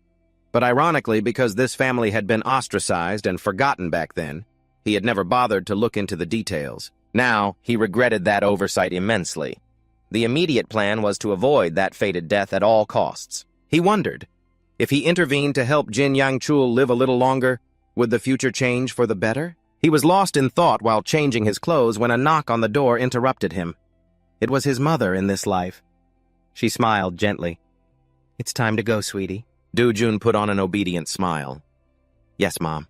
But ironically, because this family had been ostracized and forgotten back then, he had never bothered to look into the details. Now, he regretted that oversight immensely. The immediate plan was to avoid that fated death at all costs. He wondered, if he intervened to help Jin Yang-chul live a little longer, would the future change for the better? He was lost in thought while changing his clothes when a knock on the door interrupted him. It was his mother in this life. She smiled gently. "It's time to go, sweetie." Dojun put on an obedient smile. "Yes, Mom."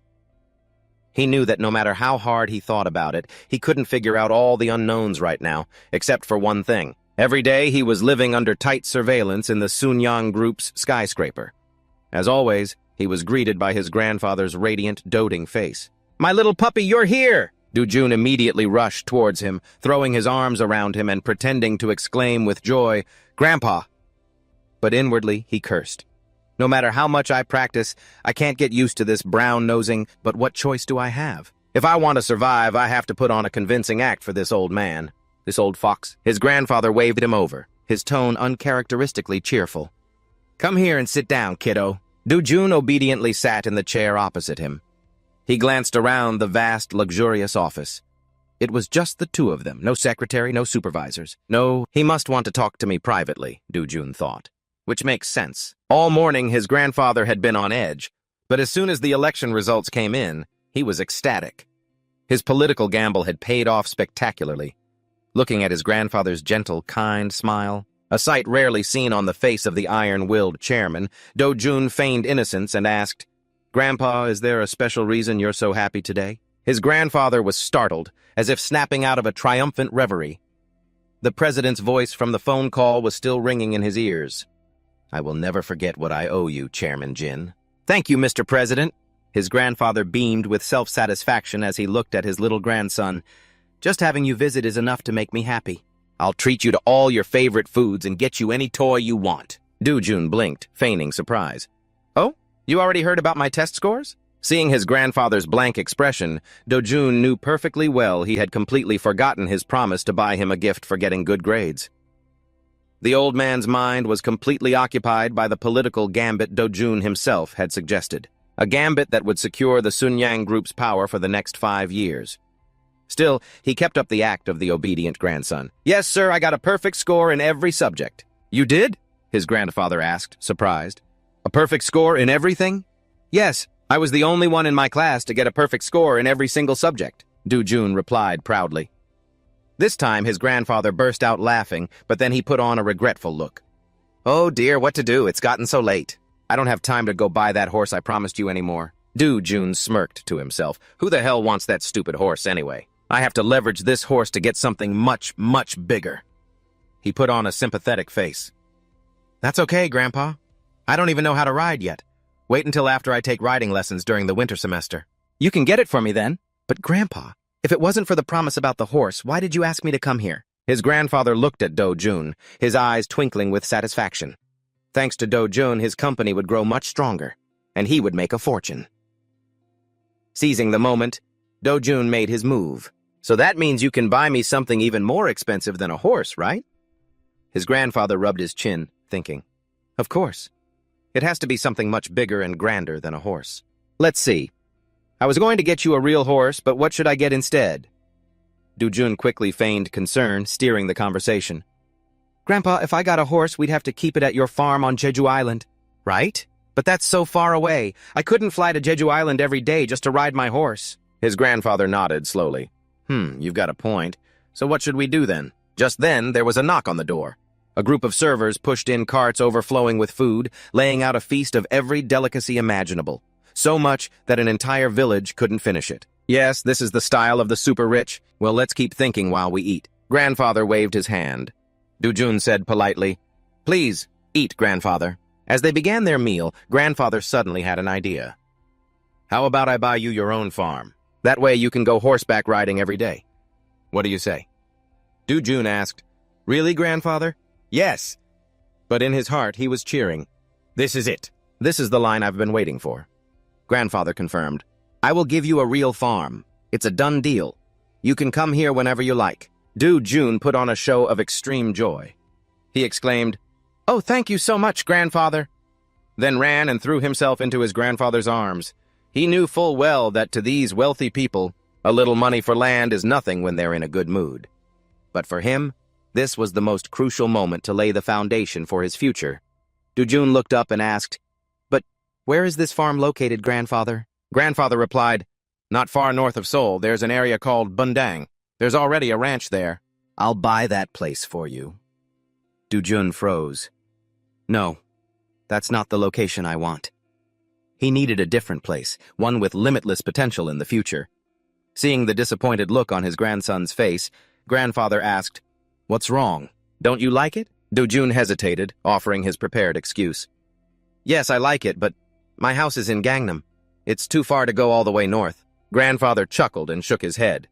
He knew that no matter how hard he thought about it, he couldn't figure out all the unknowns right now, except for one thing. Every day he was living under tight surveillance in the Sunyang Group's skyscraper. As always, he was greeted by his grandfather's radiant, doting face. "My little puppy, you're here!" Dojun immediately rushed towards him, throwing his arms around him and pretending to exclaim with joy, "Grandpa!" But inwardly, he cursed. "No matter how much I practice, I can't get used to this brown-nosing, but what choice do I have? If I want to survive, I have to put on a convincing act for this old man. This old fox." His grandfather waved him over, his tone uncharacteristically cheerful. "Come here and sit down, kiddo." Dojun obediently sat in the chair opposite him. He glanced around the vast, luxurious office. It was just the two of them, no secretary, no supervisors. No, he must want to talk to me privately, Dojun thought. Which makes sense. All morning his grandfather had been on edge, but as soon as the election results came in, he was ecstatic. His political gamble had paid off spectacularly. Looking at his grandfather's gentle, kind smile, a sight rarely seen on the face of the iron-willed chairman, Dojun feigned innocence and asked, "Grandpa, is there a special reason you're so happy today?" His grandfather was startled, as if snapping out of a triumphant reverie. The president's voice from the phone call was still ringing in his ears. "I will never forget what I owe you, Chairman Jin." "Thank you, Mr. President." His grandfather beamed with self-satisfaction as he looked at his little grandson. "Just having you visit is enough to make me happy. I'll treat you to all your favorite foods and get you any toy you want." Dojun blinked, feigning surprise. "Oh, you already heard about my test scores?" Seeing his grandfather's blank expression, Dojun knew perfectly well he had completely forgotten his promise to buy him a gift for getting good grades. The old man's mind was completely occupied by the political gambit Dojun himself had suggested, a gambit that would secure the Sunyang Group's power for the next 5 years. Still, he kept up the act of the obedient grandson. "Yes, sir, I got a perfect score in every subject." "You did?" his grandfather asked, surprised. "A perfect score in everything?" "Yes, I was the only one in my class to get a perfect score in every single subject," Dojun replied proudly. This time his grandfather burst out laughing, but then he put on a regretful look. "Oh dear, what to do? It's gotten so late. I don't have time to go buy that horse I promised you anymore." Dojun smirked to himself. Who the hell wants that stupid horse anyway? I have to leverage this horse to get something much, much bigger. He put on a sympathetic face. "That's okay, Grandpa. I don't even know how to ride yet. Wait until after I take riding lessons during the winter semester." "You can get it for me then." "But Grandpa, if it wasn't for the promise about the horse, why did you ask me to come here?" His grandfather looked at Dojun, his eyes twinkling with satisfaction. Thanks to Dojun, his company would grow much stronger, and he would make a fortune. Seizing the moment, Dojun made his move. "So that means you can buy me something even more expensive than a horse, right?" His grandfather rubbed his chin, thinking, "Of course. It has to be something much bigger and grander than a horse. Let's see. I was going to get you a real horse, but what should I get instead?" Dojun quickly feigned concern, steering the conversation. "Grandpa, if I got a horse, we'd have to keep it at your farm on Jeju Island." "Right? But that's so far away. I couldn't fly to Jeju Island every day just to ride my horse." His grandfather nodded slowly. You've got a point. So what should we do then?" Just then, there was a knock on the door. A group of servers pushed in carts overflowing with food, laying out a feast of every delicacy imaginable. So much that an entire village couldn't finish it. "Yes, this is the style of the super rich. Well, let's keep thinking while we eat." Grandfather waved his hand. Dojun said politely, "Please, eat, Grandfather." As they began their meal, Grandfather suddenly had an idea. "How about I buy you your own farm? That way you can go horseback riding every day. What do you say? Dojun asked, "Really, grandfather?" "Yes." But in his heart, he was cheering. "This is it. This is the line I've been waiting for." Grandfather confirmed, "I will give you a real farm. It's a done deal. You can come here whenever you like." Dojun put on a show of extreme joy. He exclaimed, "Oh, thank you so much, grandfather," then ran and threw himself into his grandfather's arms. He knew full well that to these wealthy people, a little money for land is nothing when they're in a good mood. But for him, this was the most crucial moment to lay the foundation for his future. Dojun looked up and asked, "But where is this farm located, grandfather?" Grandfather replied, "Not far north of Seoul, there's an area called Bundang. There's already a ranch there. I'll buy that place for you." Dojun froze. No, that's not the location I want. He needed a different place, one with limitless potential in the future. Seeing the disappointed look on his grandson's face, grandfather asked, "What's wrong? Don't you like it?" Dojun hesitated, offering his prepared excuse. "Yes, I like it, but my house is in Gangnam. It's too far to go all the way north." Grandfather chuckled and shook his head.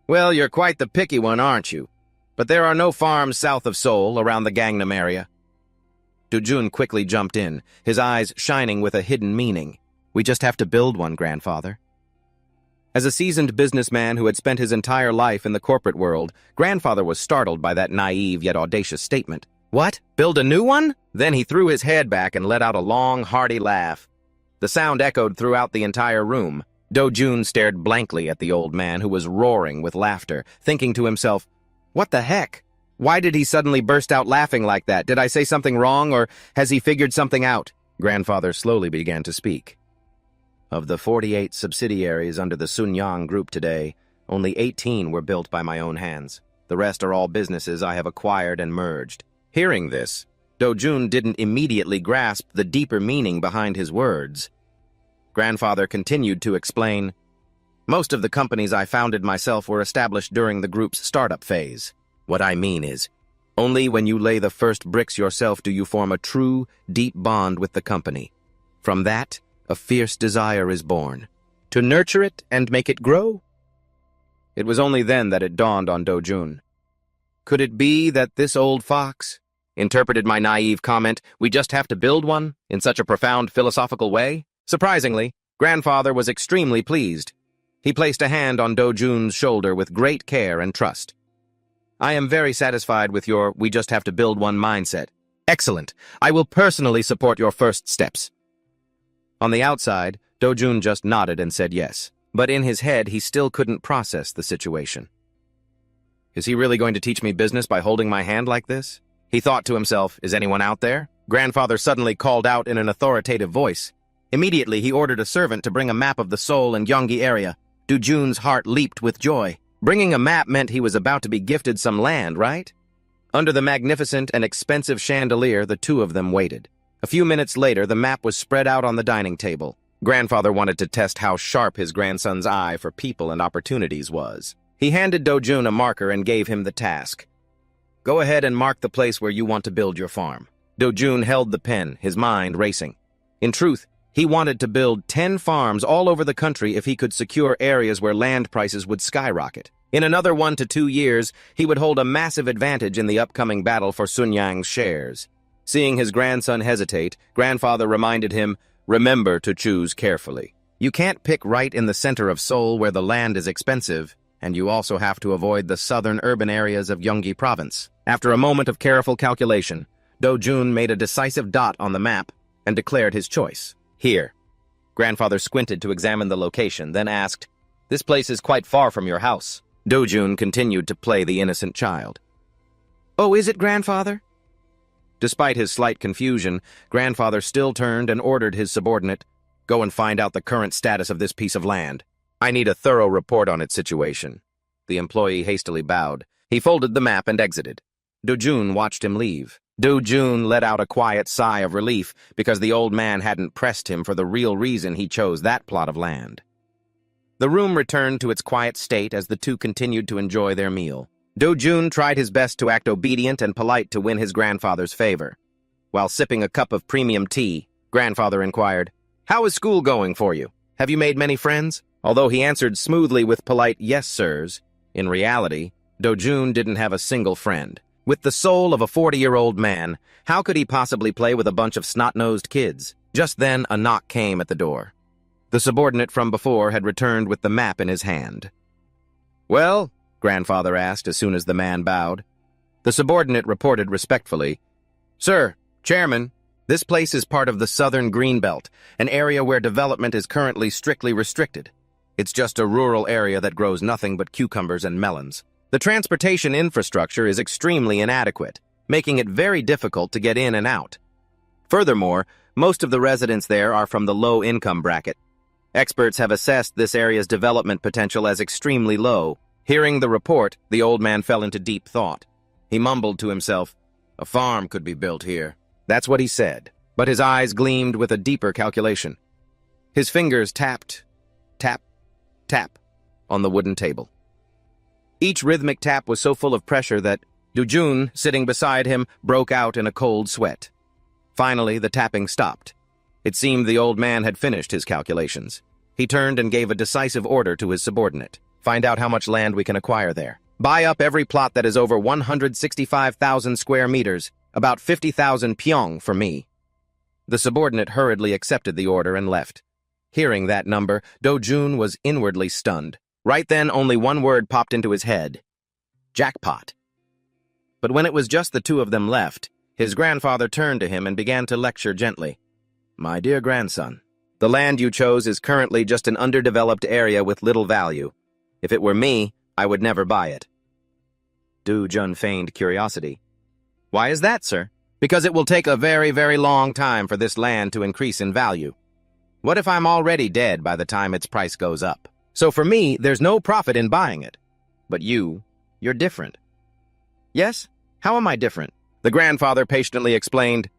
"Well, you're quite the picky one, aren't you? But there are no farms south of Seoul, around the Gangnam area." Dojun quickly jumped in, his eyes shining with a hidden meaning. "We just have to build one, grandfather." As a seasoned businessman who had spent his entire life in the corporate world, grandfather was startled by that naive yet audacious statement. "What? Build a new one?" Then he threw his head back and let out a long, hearty laugh. The sound echoed throughout the entire room. Dojun stared blankly at the old man, who was roaring with laughter, thinking to himself, "What the heck? Why did he suddenly burst out laughing like that? Did I say something wrong, or has he figured something out?" Grandfather slowly began to speak. "Of the 48 subsidiaries under the Sunyang Group today, only 18 were built by my own hands. The rest are all businesses I have acquired and merged." Hearing this, Dojun didn't immediately grasp the deeper meaning behind his words. Grandfather continued to explain, "Most of the companies I founded myself were established during the group's startup phase. What I mean is, only when you lay the first bricks yourself do you form a true, deep bond with the company. From that, a fierce desire is born. To nurture it and make it grow?" It was only then that it dawned on Dojun. Could it be that this old fox interpreted my naive comment, "We just have to build one," in such a profound philosophical way? Surprisingly, grandfather was extremely pleased. He placed a hand on Dojun's shoulder with great care and trust. "I am very satisfied with your 'we just have to build one' mindset. Excellent. I will personally support your first steps." On the outside, Dojun just nodded and said yes, but in his head he still couldn't process the situation. Is he really going to teach me business by holding my hand like this? He thought to himself, is anyone out there? Grandfather suddenly called out in an authoritative voice. Immediately he ordered a servant to bring a map of the Seoul and Gyeonggi area. Dojun's heart leaped with joy. Bringing a map meant he was about to be gifted some land, right? Under the magnificent and expensive chandelier, the two of them waited. A few minutes later, the map was spread out on the dining table. Grandfather wanted to test how sharp his grandson's eye for people and opportunities was. He handed Dojun a marker and gave him the task. "Go ahead and mark the place where you want to build your farm." Dojun held the pen, his mind racing. In truth, he wanted to build 10 farms all over the country if he could secure areas where land prices would skyrocket. In another 1 to 2 years, he would hold a massive advantage in the upcoming battle for Sunyang's shares. Seeing his grandson hesitate, grandfather reminded him, "Remember to choose carefully. You can't pick right in the center of Seoul where the land is expensive, and you also have to avoid the southern urban areas of Gyeonggi province." After a moment of careful calculation, Dojun made a decisive dot on the map and declared his choice. "Here." Grandfather squinted to examine the location, then asked, "This place is quite far from your house." Dojun continued to play the innocent child. "Oh, is it, grandfather?" Despite his slight confusion, grandfather still turned and ordered his subordinate, "Go and find out the current status of this piece of land. I need a thorough report on its situation." The employee hastily bowed. He folded the map and exited. Dojun watched him leave. Dojun let out a quiet sigh of relief because the old man hadn't pressed him for the real reason he chose that plot of land. The room returned to its quiet state as the two continued to enjoy their meal. Dojun tried his best to act obedient and polite to win his grandfather's favor. While sipping a cup of premium tea, grandfather inquired, "How is school going for you? Have you made many friends?" Although he answered smoothly with polite yes, sirs, in reality, Dojun didn't have a single friend. With the soul of a 40-year-old man, how could he possibly play with a bunch of snot-nosed kids? Just then, a knock came at the door. The subordinate from before had returned with the map in his hand. "Well?" Grandfather asked as soon as the man bowed. The subordinate reported respectfully, "Sir, Chairman, this place is part of the Southern Greenbelt, an area where development is currently strictly restricted. It's just a rural area that grows nothing but cucumbers and melons. The transportation infrastructure is extremely inadequate, making it very difficult to get in and out. Furthermore, most of the residents there are from the low-income bracket. Experts have assessed this area's development potential as extremely low." Hearing the report, the old man fell into deep thought. He mumbled to himself, "A farm could be built here." That's what he said, but his eyes gleamed with a deeper calculation. His fingers tapped, tap, tap, on the wooden table. Each rhythmic tap was so full of pressure that Dojun, sitting beside him, broke out in a cold sweat. Finally, the tapping stopped. It seemed the old man had finished his calculations. He turned and gave a decisive order to his subordinate. "Find out how much land we can acquire there. Buy up every plot that is over 165,000 square meters, about 50,000 pyong for me." The subordinate hurriedly accepted the order and left. Hearing that number, Dojun was inwardly stunned. Right then, only one word popped into his head: jackpot. But when it was just the two of them left, his grandfather turned to him and began to lecture gently. "My dear grandson, the land you chose is currently just an underdeveloped area with little value. If it were me, I would never buy it." Dojun feigned curiosity. "Why is that, sir?" "Because it will take a very, very long time for this land to increase in value. What if I'm already dead by the time its price goes up? So for me, there's no profit in buying it. But you're different." "Yes? How am I different?" The grandfather patiently explained.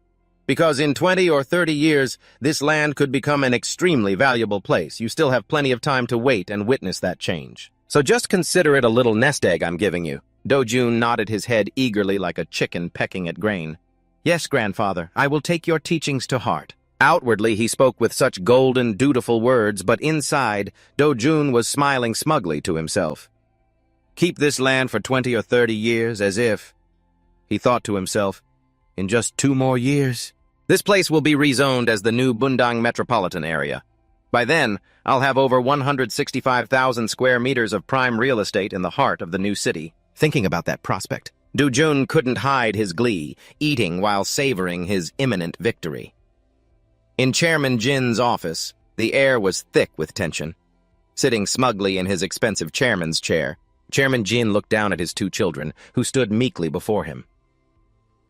"Because in 20 or 30 years, this land could become an extremely valuable place. You still have plenty of time to wait and witness that change. So just consider it a little nest egg I'm giving you." Dojun nodded his head eagerly like a chicken pecking at grain. "Yes, grandfather, I will take your teachings to heart." Outwardly, he spoke with such golden, dutiful words, but inside, Dojun was smiling smugly to himself. Keep this land for 20 or 30 years, as if, he thought to himself, in just 2 more years, this place will be rezoned as the new Bundang metropolitan area. By then, I'll have over 165,000 square meters of prime real estate in the heart of the new city. Thinking about that prospect, Dojun couldn't hide his glee, eating while savoring his imminent victory. In Chairman Jin's office, the air was thick with tension. Sitting smugly in his expensive chairman's chair, Chairman Jin looked down at his 2 children, who stood meekly before him.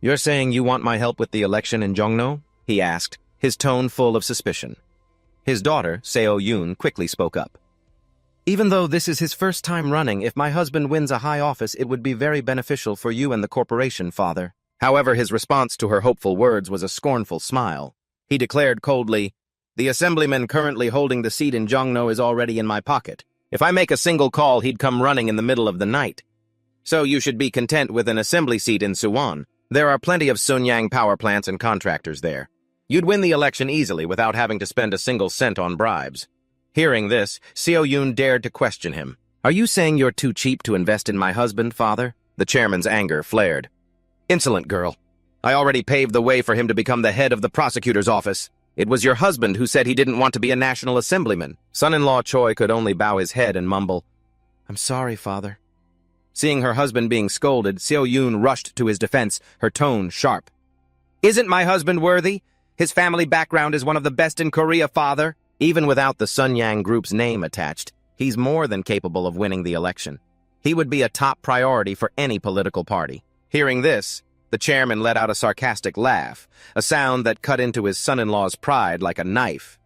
"You're saying you want my help with the election in Jongno?" he asked, his tone full of suspicion. His daughter, Seo-yoon, quickly spoke up. "Even though this is his first time running, if my husband wins a high office, it would be very beneficial for you and the corporation, father." However, his response to her hopeful words was a scornful smile. He declared coldly, "The assemblyman currently holding the seat in Jongno is already in my pocket. If I make a single call, he'd come running in the middle of the night. So you should be content with an assembly seat in Suwon. There are plenty of Sunyang power plants and contractors there. You'd win the election easily without having to spend a single cent on bribes." Hearing this, Seo-yoon dared to question him. "Are you saying you're too cheap to invest in my husband, father?" The chairman's anger flared. "Insolent girl. I already paved the way for him to become the head of the prosecutor's office. It was your husband who said he didn't want to be a national assemblyman." Son-in-law Choi could only bow his head and mumble, "I'm sorry, father." Seeing her husband being scolded, Seo-yoon rushed to his defense, her tone sharp. "Isn't my husband worthy? His family background is one of the best in Korea, father. Even without the Sunyang Group's name attached, he's more than capable of winning the election. He would be a top priority for any political party." Hearing this, the chairman let out a sarcastic laugh, a sound that cut into his son-in-law's pride like a knife.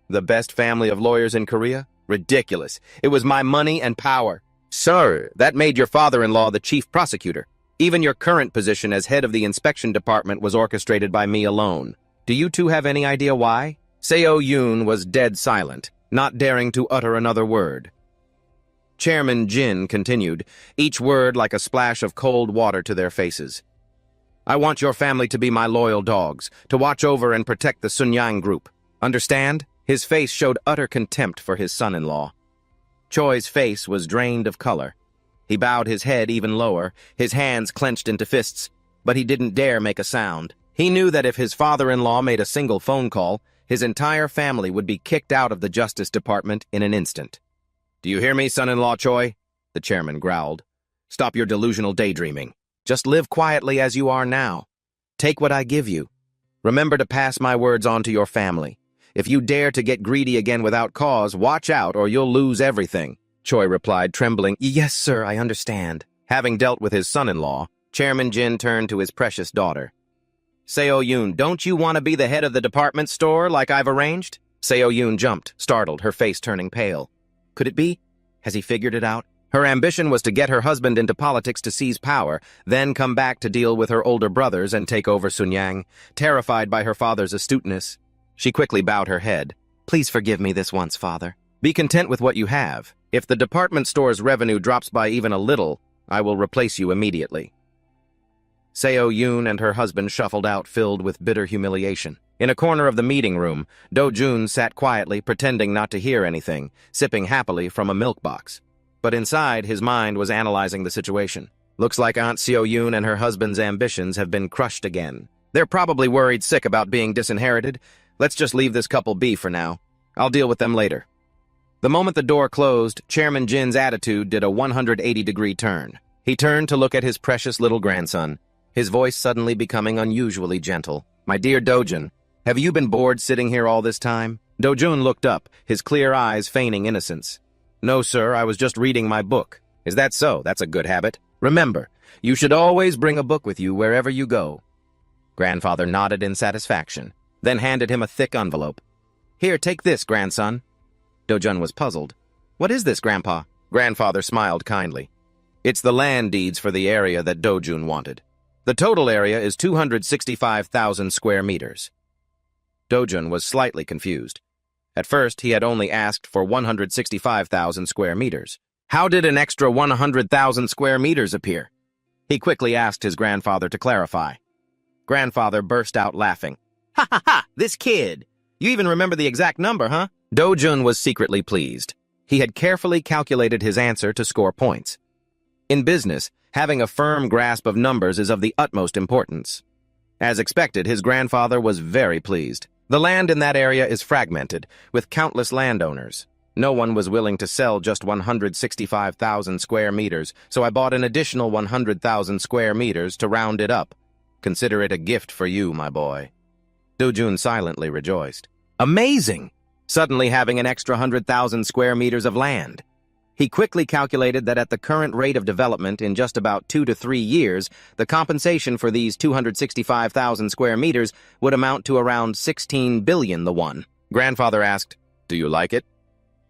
"The best family of lawyers in Korea? Ridiculous. It was my money and power. Sir, that made your father-in-law the chief prosecutor. Even your current position as head of the inspection department was orchestrated by me alone. Do you two have any idea why?" Seo-yoon was dead silent, not daring to utter another word. Chairman Jin continued, each word like a splash of cold water to their faces. "I want your family to be my loyal dogs, to watch over and protect the Sunyang Group. Understand?" His face showed utter contempt for his son-in-law. Choi's face was drained of color. He bowed his head even lower, his hands clenched into fists, but he didn't dare make a sound. He knew that if his father-in-law made a single phone call, his entire family would be kicked out of the Justice Department in an instant. "Do you hear me, son-in-law Choi?" the chairman growled. "Stop your delusional daydreaming. Just live quietly as you are now. Take what I give you. Remember to pass my words on to your family. If you dare to get greedy again without cause, watch out or you'll lose everything," Choi replied, trembling. "Yes, sir, I understand." Having dealt with his son-in-law, Chairman Jin turned to his precious daughter. "Seo-yoon, don't you want to be the head of the department store like I've arranged?" Seo-yoon jumped, startled, her face turning pale. Could it be? Has he figured it out? Her ambition was to get her husband into politics to seize power, then come back to deal with her older brothers and take over Sunyang, terrified by her father's astuteness. She quickly bowed her head. "Please forgive me this once, father. Be content with what you have. If the department store's revenue drops by even a little, I will replace you immediately." Seo-yoon and her husband shuffled out, filled with bitter humiliation. In a corner of the meeting room, Dojun sat quietly, pretending not to hear anything, sipping happily from a milk box. But inside, his mind was analyzing the situation. Looks like Aunt Seo-yoon and her husband's ambitions have been crushed again. They're probably worried sick about being disinherited. Let's just leave this couple be for now. I'll deal with them later. The moment the door closed, Chairman Jin's attitude did a 180-degree turn. He turned to look at his precious little grandson, his voice suddenly becoming unusually gentle. "My dear Dojun, have you been bored sitting here all this time?" Dojun looked up, his clear eyes feigning innocence. "No, sir, I was just reading my book." "Is that so? That's a good habit. Remember, you should always bring a book with you wherever you go." Grandfather nodded in satisfaction, then handed him a thick envelope. "Here, take this, grandson." Dojun was puzzled. "What is this, Grandpa?" Grandfather smiled kindly. "It's the land deeds for the area that Dojun wanted. The total area is 265,000 square meters. Dojun was slightly confused. At first, he had only asked for 165,000 square meters. How did an extra 100,000 square meters appear? He quickly asked his grandfather to clarify. Grandfather burst out laughing. "Ha ha ha! This kid! You even remember the exact number, huh?" Dojun was secretly pleased. He had carefully calculated his answer to score points. In business, having a firm grasp of numbers is of the utmost importance. As expected, his grandfather was very pleased. The land in that area is fragmented, with countless landowners. No one was willing to sell just 165,000 square meters, so I bought an additional 100,000 square meters to round it up. Consider it a gift for you, my boy. Dojun silently rejoiced. Amazing! Suddenly having an extra 100,000 square meters of land. He quickly calculated that at the current rate of development in just about 2 to 3 years, the compensation for these 265,000 square meters would amount to around 16 billion the one. Grandfather asked, "Do you like it?"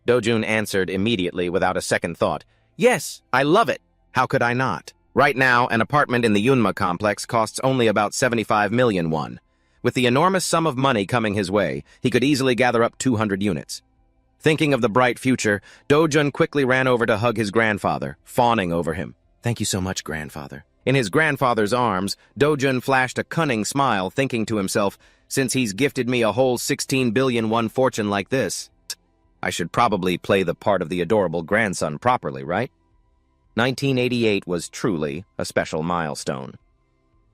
Dojun answered immediately without a second thought. "Yes, I love it. How could I not?" Right now, an apartment in the Yunma complex costs only about 75 million won. With the enormous sum of money coming his way, he could easily gather up 200 units. Thinking of the bright future, Dojun quickly ran over to hug his grandfather, fawning over him. "Thank you so much, grandfather." In his grandfather's arms, Dojun flashed a cunning smile, thinking to himself, "Since he's gifted me a whole 16 billion won fortune like this, I should probably play the part of the adorable grandson properly, right?" 1988 was truly a special milestone.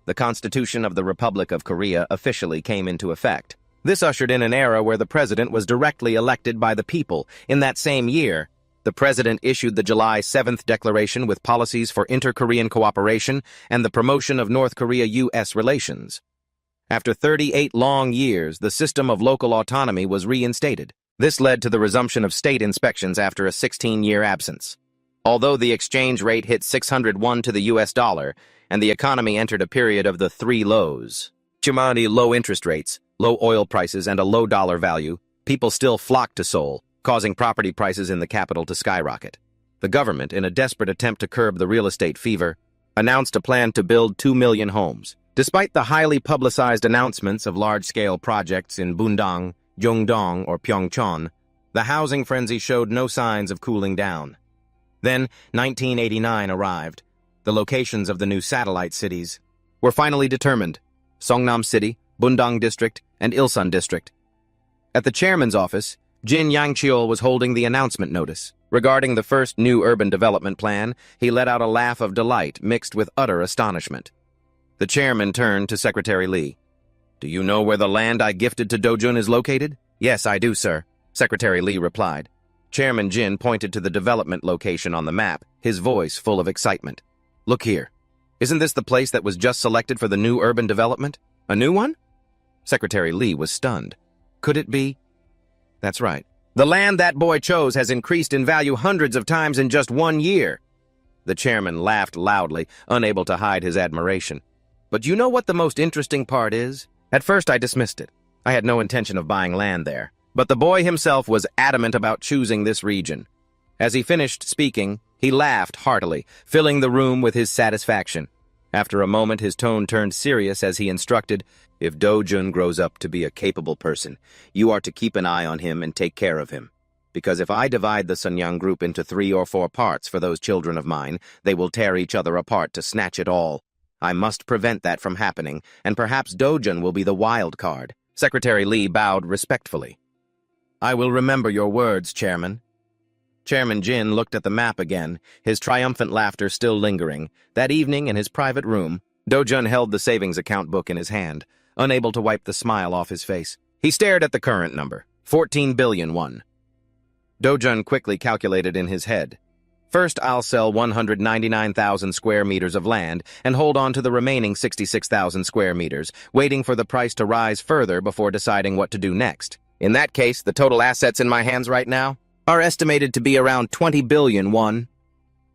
The Constitution of the Republic of Korea officially came into effect. This ushered in an era where the president was directly elected by the people. In that same year, the president issued the July 7th declaration with policies for inter-Korean cooperation and the promotion of North Korea-U.S. relations. After 38 long years, the system of local autonomy was reinstated. This led to the resumption of state inspections after a 16-year absence. Although the exchange rate hit 601 to the U.S. dollar, and the economy entered a period of the three lows. Chimani low interest rates, low oil prices, and a low dollar value, people still flocked to Seoul, causing property prices in the capital to skyrocket. The government, in a desperate attempt to curb the real estate fever, announced a plan to build 2 million homes. Despite the highly publicized announcements of large-scale projects in Bundang, Gyeongdong, or Pyeongchon, the housing frenzy showed no signs of cooling down. Then, 1989 arrived. The locations of the new satellite cities were finally determined: Songnam City, Bundang District, and Ilsan District. At the chairman's office, Jin Yangcheol was holding the announcement notice. Regarding the first new urban development plan, he let out a laugh of delight mixed with utter astonishment. The chairman turned to Secretary Lee. "Do you know where the land I gifted to Dojun is located?" "Yes, I do, sir," Secretary Lee replied. Chairman Jin pointed to the development location on the map, his voice full of excitement. "Look here. Isn't this the place that was just selected for the new urban development? A new one?" Secretary Lee was stunned. Could it be? That's right. The land that boy chose has increased in value hundreds of times in just 1 year. The chairman laughed loudly, unable to hide his admiration. But you know what the most interesting part is? At first I dismissed it. I had no intention of buying land there. But the boy himself was adamant about choosing this region. As he finished speaking, he laughed heartily, filling the room with his satisfaction. After a moment, his tone turned serious as he instructed, "If Dojun grows up to be a capable person, you are to keep an eye on him and take care of him. Because if I divide the Sunyang group into 3 or 4 parts for those children of mine, they will tear each other apart to snatch it all. I must prevent that from happening, and perhaps Dojun will be the wild card." Secretary Lee bowed respectfully. "I will remember your words, Chairman." Chairman Jin looked at the map again, his triumphant laughter still lingering. That evening, in his private room, Dojun held the savings account book in his hand, unable to wipe the smile off his face. He stared at the current number, 14 billion won. Dojun quickly calculated in his head. "First, I'll sell 199,000 square meters of land and hold on to the remaining 66,000 square meters, waiting for the price to rise further before deciding what to do next. In that case, the total assets in my hands right now are estimated to be around 20 billion won."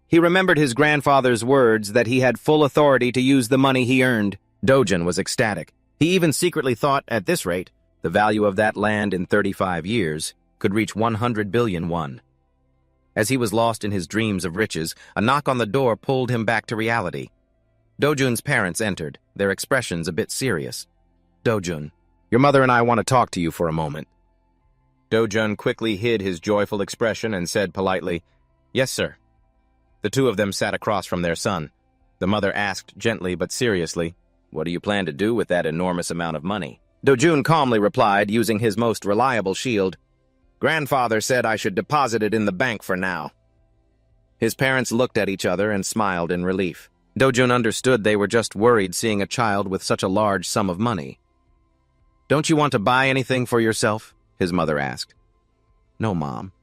He remembered his grandfather's words that he had full authority to use the money he earned. Dojun was ecstatic. He even secretly thought, at this rate, the value of that land in 35 years could reach 100 billion won. As he was lost in his dreams of riches, a knock on the door pulled him back to reality. Dojun's parents entered, their expressions a bit serious. "Dojun, your mother and I want to talk to you for a moment." Dojun quickly hid his joyful expression and said politely, "Yes, sir." The two of them sat across from their son. The mother asked gently but seriously, "What do you plan to do with that enormous amount of money?" Dojun calmly replied, using his most reliable shield, "Grandfather said I should deposit it in the bank for now." His parents looked at each other and smiled in relief. Dojun understood they were just worried seeing a child with such a large sum of money. "Don't you want to buy anything for yourself?" his mother asked. "No, Mom.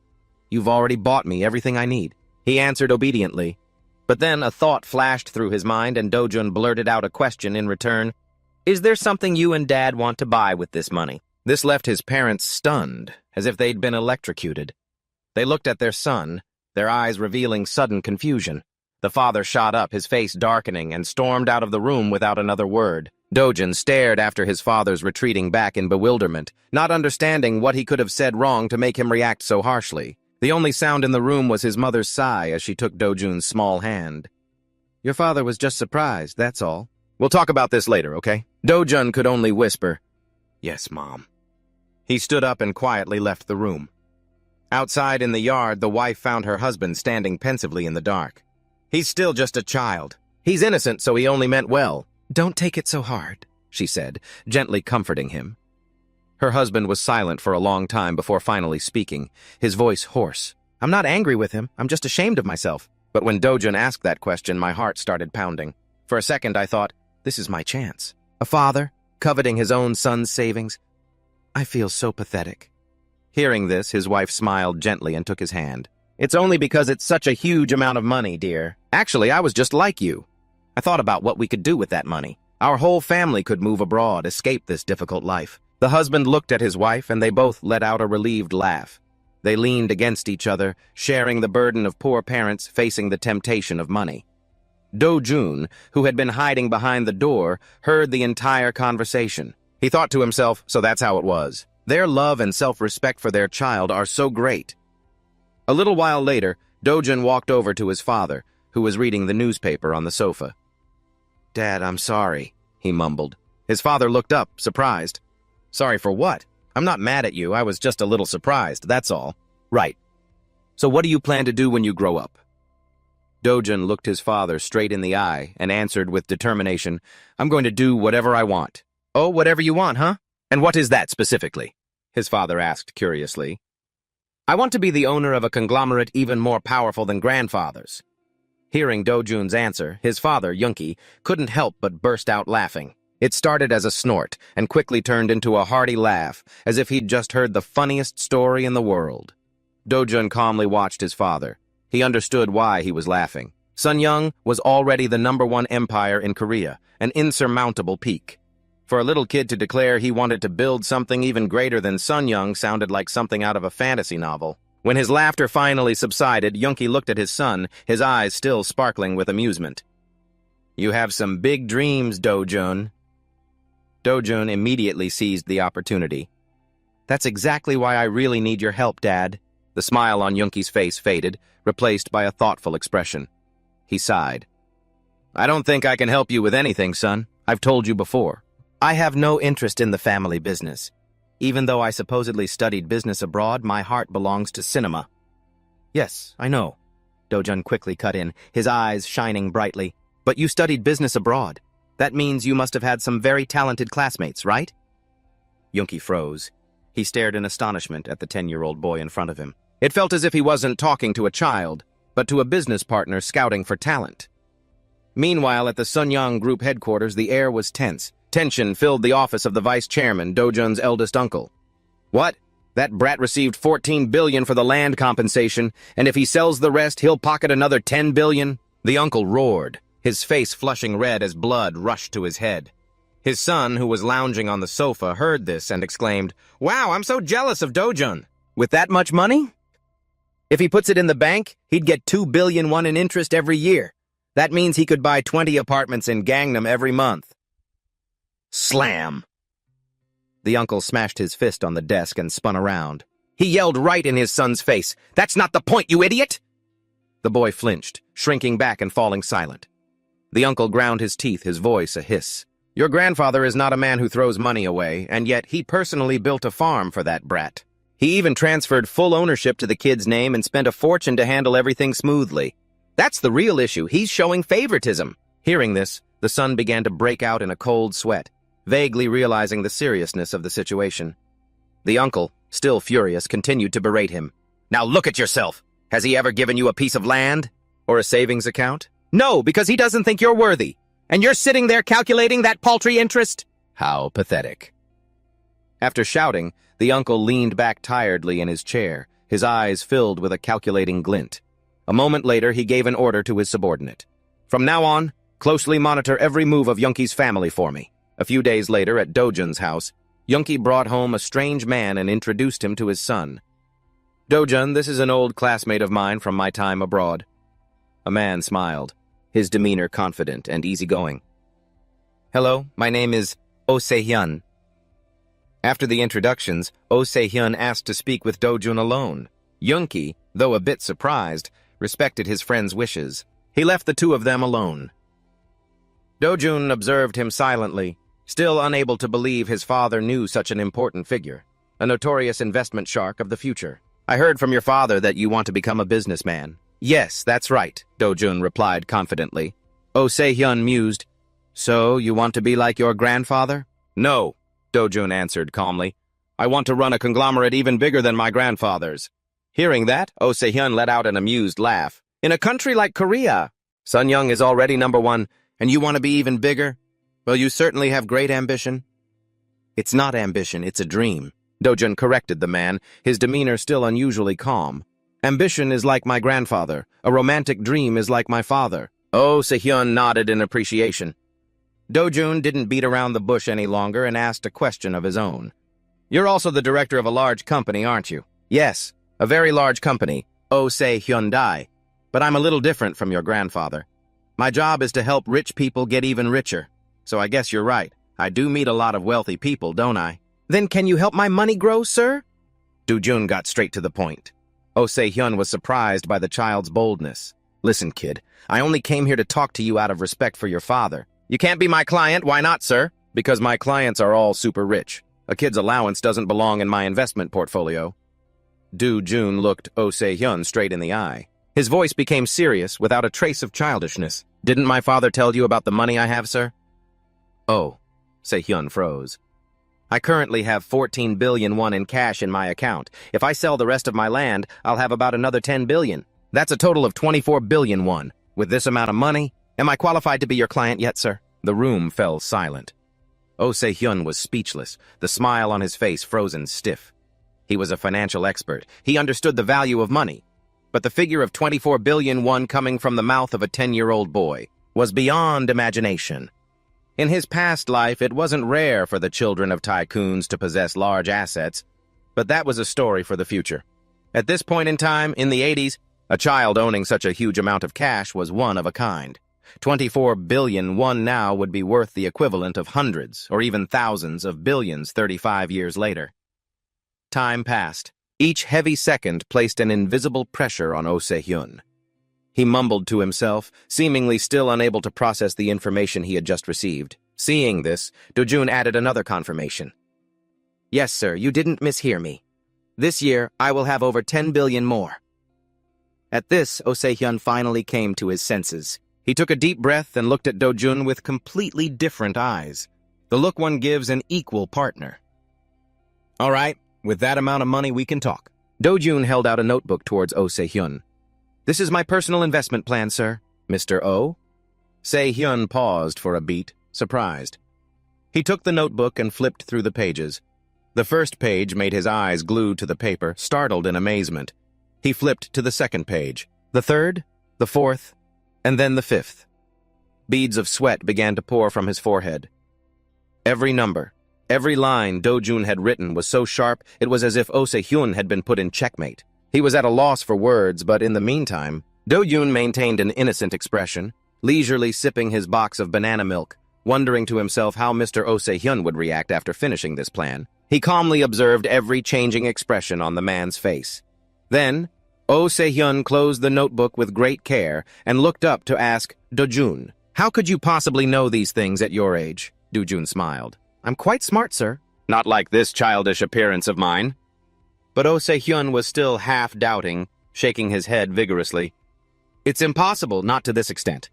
You've already bought me everything I need," he answered obediently. But then a thought flashed through his mind and Dojun blurted out a question in return. "Is there something you and Dad want to buy with this money?" This left his parents stunned, as if they'd been electrocuted. They looked at their son, their eyes revealing sudden confusion. The father shot up, his face darkening, and stormed out of the room without another word. Dojun stared after his father's retreating back in bewilderment, not understanding what he could have said wrong to make him react so harshly. The only sound in the room was his mother's sigh as she took Dojun's small hand. "Your father was just surprised, that's all. We'll talk about this later, okay?" Dojun could only whisper, "Yes, Mom." He stood up and quietly left the room. Outside in the yard, the wife found her husband standing pensively in the dark. "He's still just a child. He's innocent, so he only meant well." "Don't take it so hard," she said, gently comforting him. Her husband was silent for a long time before finally speaking, his voice hoarse. "I'm not angry with him, I'm just ashamed of myself." But when Dojun asked that question, my heart started pounding. For a second I thought, this is my chance. A father, coveting his own son's savings. I feel so pathetic. Hearing this, his wife smiled gently and took his hand. "It's only because it's such a huge amount of money, dear. Actually, I was just like you. I thought about what we could do with that money. Our whole family could move abroad, escape this difficult life." The husband looked at his wife, and they both let out a relieved laugh. They leaned against each other, sharing the burden of poor parents facing the temptation of money. Dojun, who had been hiding behind the door, heard the entire conversation. He thought to himself, so that's how it was. Their love and self-respect for their child are so great. A little while later, Dojun walked over to his father, who was reading the newspaper on the sofa. "Dad, I'm sorry," he mumbled. His father looked up, surprised. "Sorry for what? I'm not mad at you, I was just a little surprised, that's all." "Right. So what do you plan to do when you grow up?" Dojun looked his father straight in the eye and answered with determination, "I'm going to do whatever I want." "Oh, whatever you want, huh? And what is that specifically?" his father asked curiously. I want to be the owner of a conglomerate even more powerful than grandfather's. Hearing Dojun's answer, his father, Yunki, couldn't help but burst out laughing. It started as a snort and quickly turned into a hearty laugh, as if he'd just heard the funniest story in the world. Dojun calmly watched his father. He understood why he was laughing. Sunyoung was already the #1 empire in Korea, an insurmountable peak. For a little kid to declare he wanted to build something even greater than Sunyoung sounded like something out of a fantasy novel. When his laughter finally subsided, Yunki looked at his son, his eyes still sparkling with amusement. You have some big dreams, Dojun. Dojun immediately seized the opportunity. That's exactly why I really need your help, Dad. The smile on Yunki's face faded, replaced by a thoughtful expression. He sighed. I don't think I can help you with anything, son. I've told you before. I have no interest in the family business. Even though I supposedly studied business abroad, my heart belongs to cinema. Yes, I know. Dojun quickly cut in, his eyes shining brightly. But you studied business abroad. That means you must have had some very talented classmates, right? Yunki froze. He stared in astonishment at the 10-year-old boy in front of him. It felt as if he wasn't talking to a child, but to a business partner scouting for talent. Meanwhile, at the Sunyoung Group headquarters, the air was tense. Tension filled the office of the vice chairman, Dojun's eldest uncle. What? That brat received $14 billion for the land compensation, and if he sells the rest, he'll pocket another $10 billion? The uncle roared, his face flushing red as blood rushed to his head. His son, who was lounging on the sofa, heard this and exclaimed, Wow, I'm so jealous of Dojun. With that much money? If he puts it in the bank, he'd get $2 billion in interest every year. That means he could buy 20 apartments in Gangnam every month. Slam! The uncle smashed his fist on the desk and spun around. He yelled right in his son's face, That's not the point, you idiot! The boy flinched, shrinking back and falling silent. The uncle ground his teeth, his voice a hiss. Your grandfather is not a man who throws money away, and yet he personally built a farm for that brat. He even transferred full ownership to the kid's name and spent a fortune to handle everything smoothly. That's the real issue. He's showing favoritism. Hearing this, the son began to break out in a cold sweat, vaguely realizing the seriousness of the situation. The uncle, still furious, continued to berate him. Now look at yourself. Has he ever given you a piece of land? Or a savings account? No, because he doesn't think you're worthy. And you're sitting there calculating that paltry interest? How pathetic. After shouting, the uncle leaned back tiredly in his chair, his eyes filled with a calculating glint. A moment later, he gave an order to his subordinate. From now on, closely monitor every move of Yunki's family for me. A few days later, at Dojun's house, Yunki brought home a strange man and introduced him to his son. Dojun, this is an old classmate of mine from my time abroad. A man smiled, his demeanor confident and easygoing. Hello, my name is Oh Se-hyun. After the introductions, Oh Se-hyun asked to speak with Dojun alone. Yunki, though a bit surprised, respected his friend's wishes. He left the two of them alone. Dojun observed him silently, still unable to believe his father knew such an important figure, a notorious investment shark of the future. I heard from your father that you want to become a businessman. Yes, that's right, Dojun replied confidently. Oh Se-hyun mused. So, you want to be like your grandfather? No, Dojun answered calmly. I want to run a conglomerate even bigger than my grandfather's. Hearing that, Oh Se-hyun let out an amused laugh. In a country like Korea, Sunyoung is already #1, and you want to be even bigger? Well, you certainly have great ambition. It's not ambition, it's a dream. Dojun corrected the man, his demeanor still unusually calm. Ambition is like my grandfather. A romantic dream is like my father. Oh Se-hyun nodded in appreciation. Dojun didn't beat around the bush any longer and asked a question of his own. You're also the director of a large company, aren't you? Yes, a very large company, Oh Se-hyun. But I'm a little different from your grandfather. My job is to help rich people get even richer. So I guess you're right. I do meet a lot of wealthy people, don't I? Then can you help my money grow, sir? Dojun got straight to the point. Oh Se-hyun was surprised by the child's boldness. Listen, kid, I only came here to talk to you out of respect for your father. You can't be my client, why not, sir? Because my clients are all super rich. A kid's allowance doesn't belong in my investment portfolio. Dojun looked Oh Se-hyun straight in the eye. His voice became serious without a trace of childishness. Didn't my father tell you about the money I have, sir? Oh, Se-hyun froze. I currently have 14 billion won in cash in my account. If I sell the rest of my land, I'll have about another 10 billion. That's a total of 24 billion won. With this amount of money, am I qualified to be your client yet, sir? The room fell silent. Oh Se-hyun was speechless, the smile on his face frozen stiff. He was a financial expert. He understood the value of money. But the figure of 24 billion won coming from the mouth of a 10-year-old boy was beyond imagination. In his past life, it wasn't rare for the children of tycoons to possess large assets, but that was a story for the future. At this point in time, in the 80s, a child owning such a huge amount of cash was one of a kind. 24 billion won now would be worth the equivalent of hundreds or even thousands of billions 35 years later. Time passed. Each heavy second placed an invisible pressure on Oh Se-hyun. He mumbled to himself, seemingly still unable to process the information he had just received. Seeing this, Dojun added another confirmation. Yes, sir, you didn't mishear me. This year, I will have over 10 billion more. At this, Oh Se-hyun finally came to his senses. He took a deep breath and looked at Dojun with completely different eyes. The look one gives an equal partner. All right, with that amount of money, we can talk. Dojun held out a notebook towards Oh Se-hyun. This is my personal investment plan, sir. Mr. Oh? Se-hyun paused for a beat, surprised. He took the notebook and flipped through the pages. The first page made his eyes glued to the paper, startled in amazement. He flipped to the second page, the third, the fourth, and then the fifth. Beads of sweat began to pour from his forehead. Every number, every line Dojun had written was so sharp it was as if Oh Se-hyun had been put in checkmate. He was at a loss for words, but in the meantime, Dojun maintained an innocent expression, leisurely sipping his box of banana milk, wondering to himself how Mr. Oh Se-hyun would react after finishing this plan. He calmly observed every changing expression on the man's face. Then, Oh Se-hyun closed the notebook with great care and looked up to ask, Dojun, how could you possibly know these things at your age? Dojun smiled. I'm quite smart, sir. Not like this childish appearance of mine. But Oh Se-hyun was still half-doubting, shaking his head vigorously. It's impossible, not to this extent.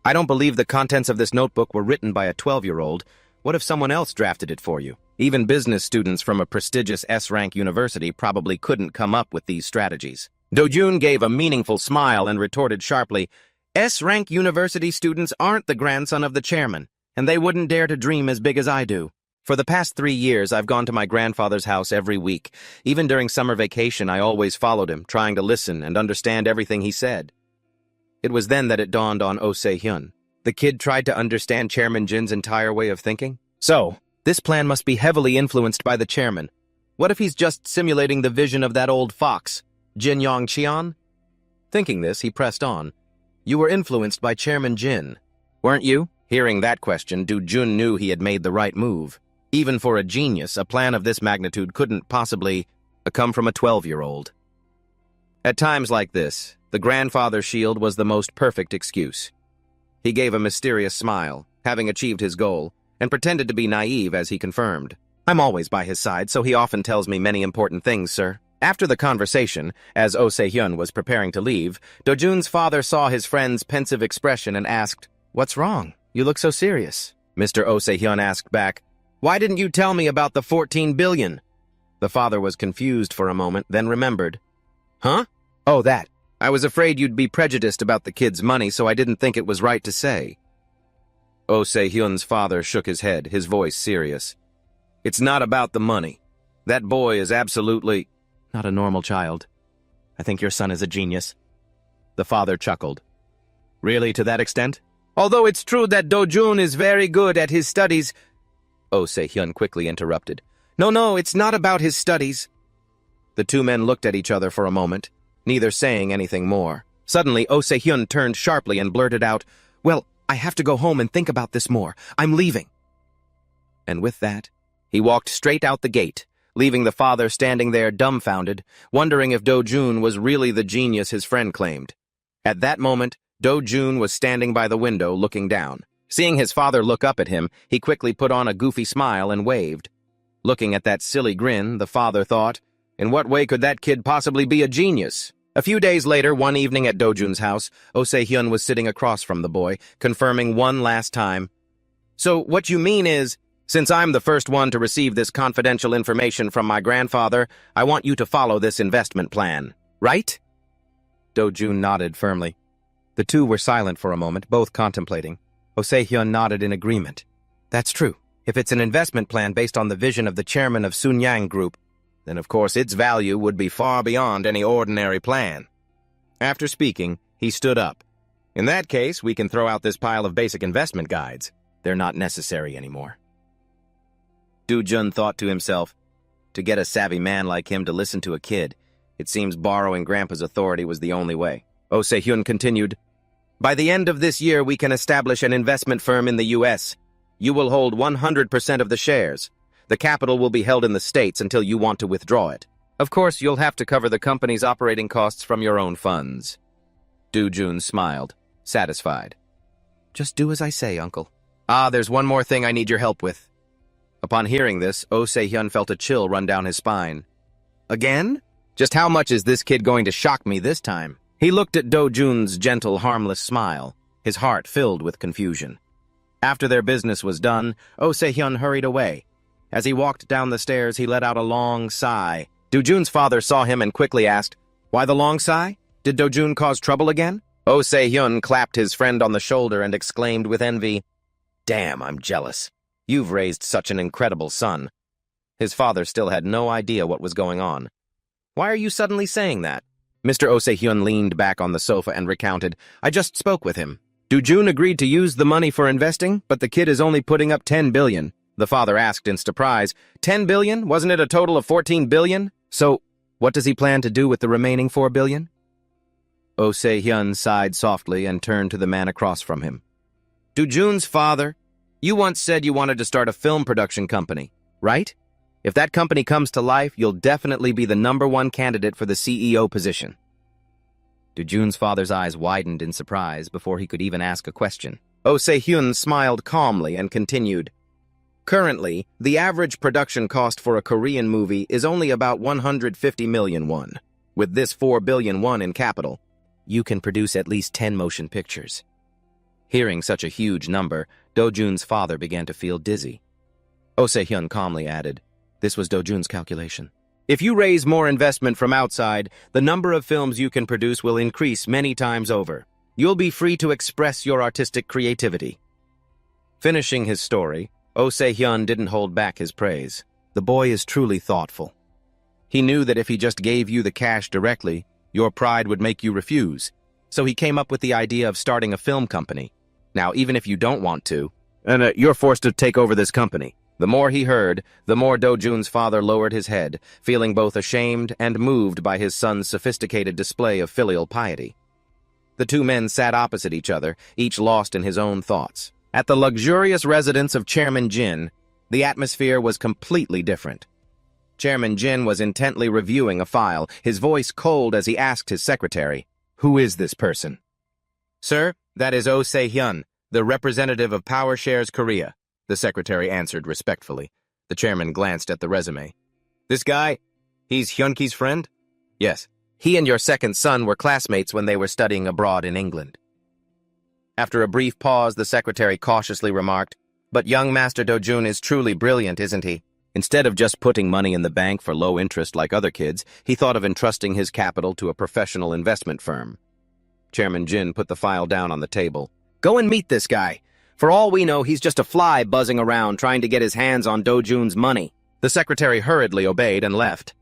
I don't believe the contents of this notebook were written by a 12-year-old. What if someone else drafted it for you? Even business students from a prestigious S-rank university probably couldn't come up with these strategies. Dojun gave a meaningful smile and retorted sharply, S-rank university students aren't the grandson of the chairman, and they wouldn't dare to dream as big as I do. For the past 3 years, I've gone to my grandfather's house every week. Even during summer vacation, I always followed him, trying to listen and understand everything he said. It was then that it dawned on Oh Se-hyun. The kid tried to understand Chairman Jin's entire way of thinking. So, this plan must be heavily influenced by the chairman. What if he's just simulating the vision of that old fox, Jin Yongqian? Thinking this, he pressed on. You were influenced by Chairman Jin, weren't you? Hearing that question, Dojun knew he had made the right move. Even for a genius, a plan of this magnitude couldn't possibly come from a 12-year-old. At times like this, the grandfather shield was the most perfect excuse. He gave a mysterious smile, having achieved his goal, and pretended to be naive as he confirmed. I'm always by his side, so he often tells me many important things, sir. After the conversation, as Oh Se-hyun was preparing to leave, Dojun's father saw his friend's pensive expression and asked, What's wrong? You look so serious. Mr. Oh Se-hyun asked back, Why didn't you tell me about the 14 billion? The father was confused for a moment, then remembered. Huh? Oh, that. I was afraid you'd be prejudiced about the kid's money, so I didn't think it was right to say. Oh Se-hyun's father shook his head, his voice serious. It's not about the money. That boy is absolutely not a normal child. I think your son is a genius. The father chuckled. Really, to that extent? Although it's true that Dojun is very good at his studies, Oh Se-hyun quickly interrupted. No, it's not about his studies. The two men looked at each other for a moment, neither saying anything more. Suddenly, Oh Se-hyun turned sharply and blurted out, Well, I have to go home and think about this more. I'm leaving. And with that, he walked straight out the gate, leaving the father standing there dumbfounded, wondering if Dojun was really the genius his friend claimed. At that moment, Dojun was standing by the window looking down. Seeing his father look up at him, he quickly put on a goofy smile and waved. Looking at that silly grin, the father thought, in what way could that kid possibly be a genius? A few days later, one evening at Dojun's house, Oh Se-hyun was sitting across from the boy, confirming one last time. So what you mean is, Since I'm the first one to receive this confidential information from my grandfather, I want you to follow this investment plan. Right? Dojun nodded firmly. The two were silent for a moment, both contemplating. Oh-se-hyun nodded in agreement. That's true. If it's an investment plan based on the vision of the chairman of Sunyang Group, then of course its value would be far beyond any ordinary plan. After speaking, he stood up. In that case, we can throw out this pile of basic investment guides. They're not necessary anymore. Dojun thought to himself, to get a savvy man like him to listen to a kid, it seems borrowing Grandpa's authority was the only way. Oh-se-hyun continued, by the end of this year, we can establish an investment firm in the U.S. You will hold 100% of the shares. The capital will be held in the States until you want to withdraw it. Of course, you'll have to cover the company's operating costs from your own funds. Dojun smiled, satisfied. Just do as I say, Uncle. There's one more thing I need your help with. Upon hearing this, Oh-se-hyun felt a chill run down his spine. Again? Just how much is this kid going to shock me this time? He looked at Dojun's gentle, harmless smile, his heart filled with confusion. After their business was done, Oh-se-hyun hurried away. As he walked down the stairs, he let out a long sigh. Dojun's father saw him and quickly asked, why the long sigh? Did Dojun cause trouble again? Oh-se-hyun clapped his friend on the shoulder and exclaimed with envy, damn, I'm jealous. You've raised such an incredible son. His father still had no idea what was going on. Why are you suddenly saying that? Mr. Oh-se-hyun leaned back on the sofa and recounted, I just spoke with him. Dojun agreed to use the money for investing, but the kid is only putting up 10 billion. The father asked in surprise, 10 billion? Wasn't it a total of 14 billion? So, what does he plan to do with the remaining 4 billion? Oh-se-hyun sighed softly and turned to the man across from him. Dojun's father, you once said you wanted to start a film production company, right? If that company comes to life, you'll definitely be the #1 candidate for the CEO position. Dojun's father's eyes widened in surprise before he could even ask a question. Oh-se-hyun smiled calmly and continued, currently, the average production cost for a Korean movie is only about 150 million won. With this 4 billion won in capital, you can produce at least 10 motion pictures. Hearing such a huge number, Dojun's father began to feel dizzy. Oh-se-hyun calmly added, this was Dojun's calculation. If you raise more investment from outside, the number of films you can produce will increase many times over. You'll be free to express your artistic creativity. Finishing his story, Oh-se-hyun didn't hold back his praise. The boy is truly thoughtful. He knew that if he just gave you the cash directly, your pride would make you refuse. So he came up with the idea of starting a film company. Now, even if you don't want to, you're forced to take over this company. The more he heard, the more Dojun's father lowered his head, feeling both ashamed and moved by his son's sophisticated display of filial piety. The two men sat opposite each other, each lost in his own thoughts. At the luxurious residence of Chairman Jin, the atmosphere was completely different. Chairman Jin was intently reviewing a file, his voice cold as he asked his secretary, who is this person? Sir, that is Oh-se-hyun, the representative of Power Shares Korea. The secretary answered respectfully. The chairman glanced at the resume. This guy, he's Hyunki's friend? Yes. He and your second son were classmates when they were studying abroad in England. After a brief pause, the secretary cautiously remarked, but young Master Dojun is truly brilliant, isn't he? Instead of just putting money in the bank for low interest like other kids, he thought of entrusting his capital to a professional investment firm. Chairman Jin put the file down on the table. Go and meet this guy. For all we know, he's just a fly buzzing around trying to get his hands on Dojun's money. The secretary hurriedly obeyed and left.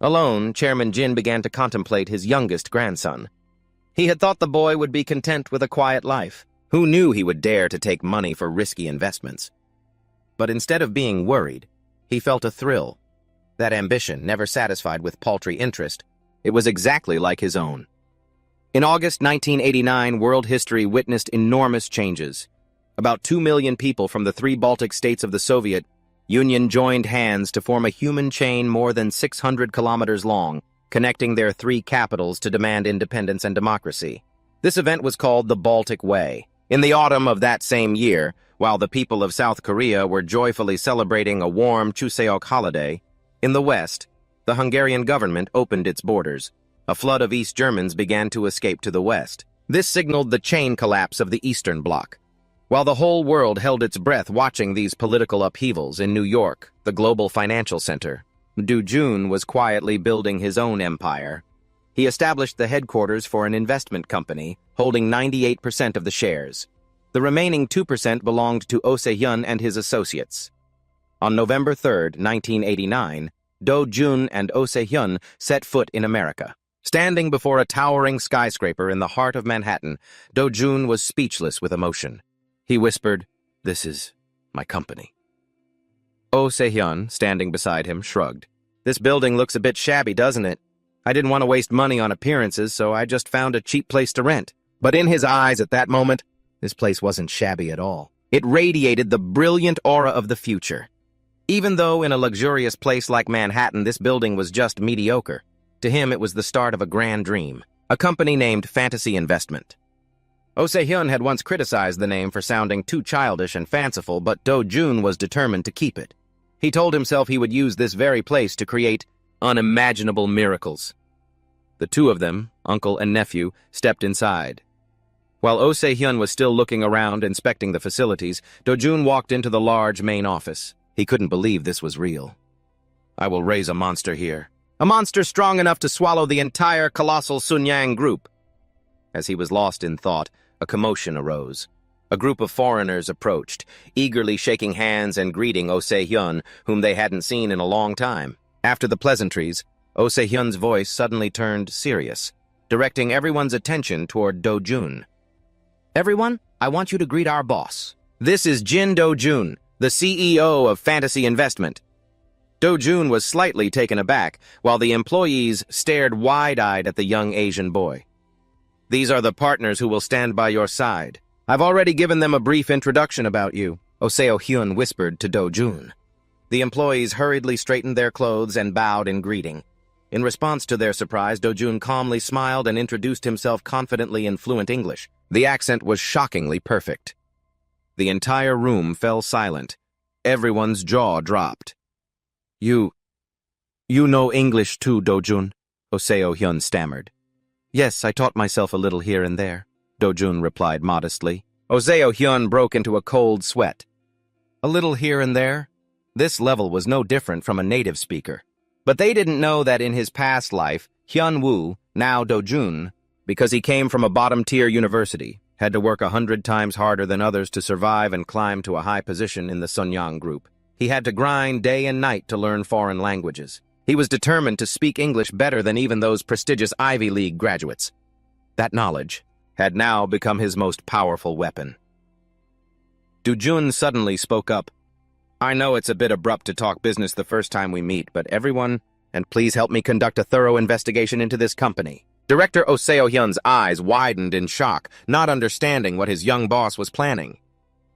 Alone, Chairman Jin began to contemplate his youngest grandson. He had thought the boy would be content with a quiet life. Who knew he would dare to take money for risky investments? But instead of being worried, he felt a thrill. That ambition, never satisfied with paltry interest, it was exactly like his own. In August 1989, world history witnessed enormous changes. About 2 million people from the 3 Baltic states of the Soviet Union joined hands to form a human chain more than 600 kilometers long, connecting their 3 capitals to demand independence and democracy. This event was called the Baltic Way. In the autumn of that same year, while the people of South Korea were joyfully celebrating a warm Chuseok holiday, in the west, the Hungarian government opened its borders. A flood of East Germans began to escape to the west. This signaled the chain collapse of the Eastern Bloc. While the whole world held its breath watching these political upheavals in New York, the global financial center, Dojun was quietly building his own empire. He established the headquarters for an investment company, holding 98% of the shares. The remaining 2% belonged to Oh Se-hyun and his associates. On November 3, 1989, Dojun and Oh Se-hyun set foot in America. Standing before a towering skyscraper in the heart of Manhattan, Dojun was speechless with emotion. He whispered, "This is my company." Oh Se-hyun, standing beside him, shrugged. "This building looks a bit shabby, doesn't it? I didn't want to waste money on appearances, so I just found a cheap place to rent." But in his eyes at that moment, this place wasn't shabby at all. It radiated the brilliant aura of the future. Even though in a luxurious place like Manhattan, this building was just mediocre, to him it was the start of a grand dream, a company named Fantasy Investment. Oh Se-hyun had once criticized the name for sounding too childish and fanciful, but Dojun was determined to keep it. He told himself he would use this very place to create unimaginable miracles. The two of them, uncle and nephew, stepped inside. While Oh Se-hyun was still looking around, inspecting the facilities, Dojun walked into the large main office. He couldn't believe this was real. "I will raise a monster here. A monster strong enough to swallow the entire colossal Sunyang group." As he was lost in thought, a commotion arose. A group of foreigners approached, eagerly shaking hands and greeting Oh Se-hyun, whom they hadn't seen in a long time. After the pleasantries, Oh Se-hyun's voice suddenly turned serious, directing everyone's attention toward Dojun. "Everyone, I want you to greet our boss. This is Jin Dojun, the CEO of Fantasy Investment." Dojun was slightly taken aback, while the employees stared wide-eyed at the young Asian boy. "These are the partners who will stand by your side. I've already given them a brief introduction about you," Oh Se-hyun whispered to Dojun. The employees hurriedly straightened their clothes and bowed in greeting. In response to their surprise, Dojun calmly smiled and introduced himself confidently in fluent English. The accent was shockingly perfect. The entire room fell silent. Everyone's jaw dropped. You know English too, Dojun?" Oh Se-hyun stammered. "Yes, I taught myself a little here and there," Dojun replied modestly. Oh Se-hyun broke into a cold sweat. A little here and there? This level was no different from a native speaker. But they didn't know that in his past life, Hyun-woo, now Dojun, because he came from a bottom-tier university, had to work 100 times harder than others to survive and climb to a high position in the Sunyang group. He had to grind day and night to learn foreign languages. He was determined to speak English better than even those prestigious Ivy League graduates. That knowledge had now become his most powerful weapon. Dojun suddenly spoke up. "I know it's a bit abrupt to talk business the first time we meet, but everyone, and please help me conduct a thorough investigation into this company." Director Oh Se-hyun's eyes widened in shock, not understanding what his young boss was planning.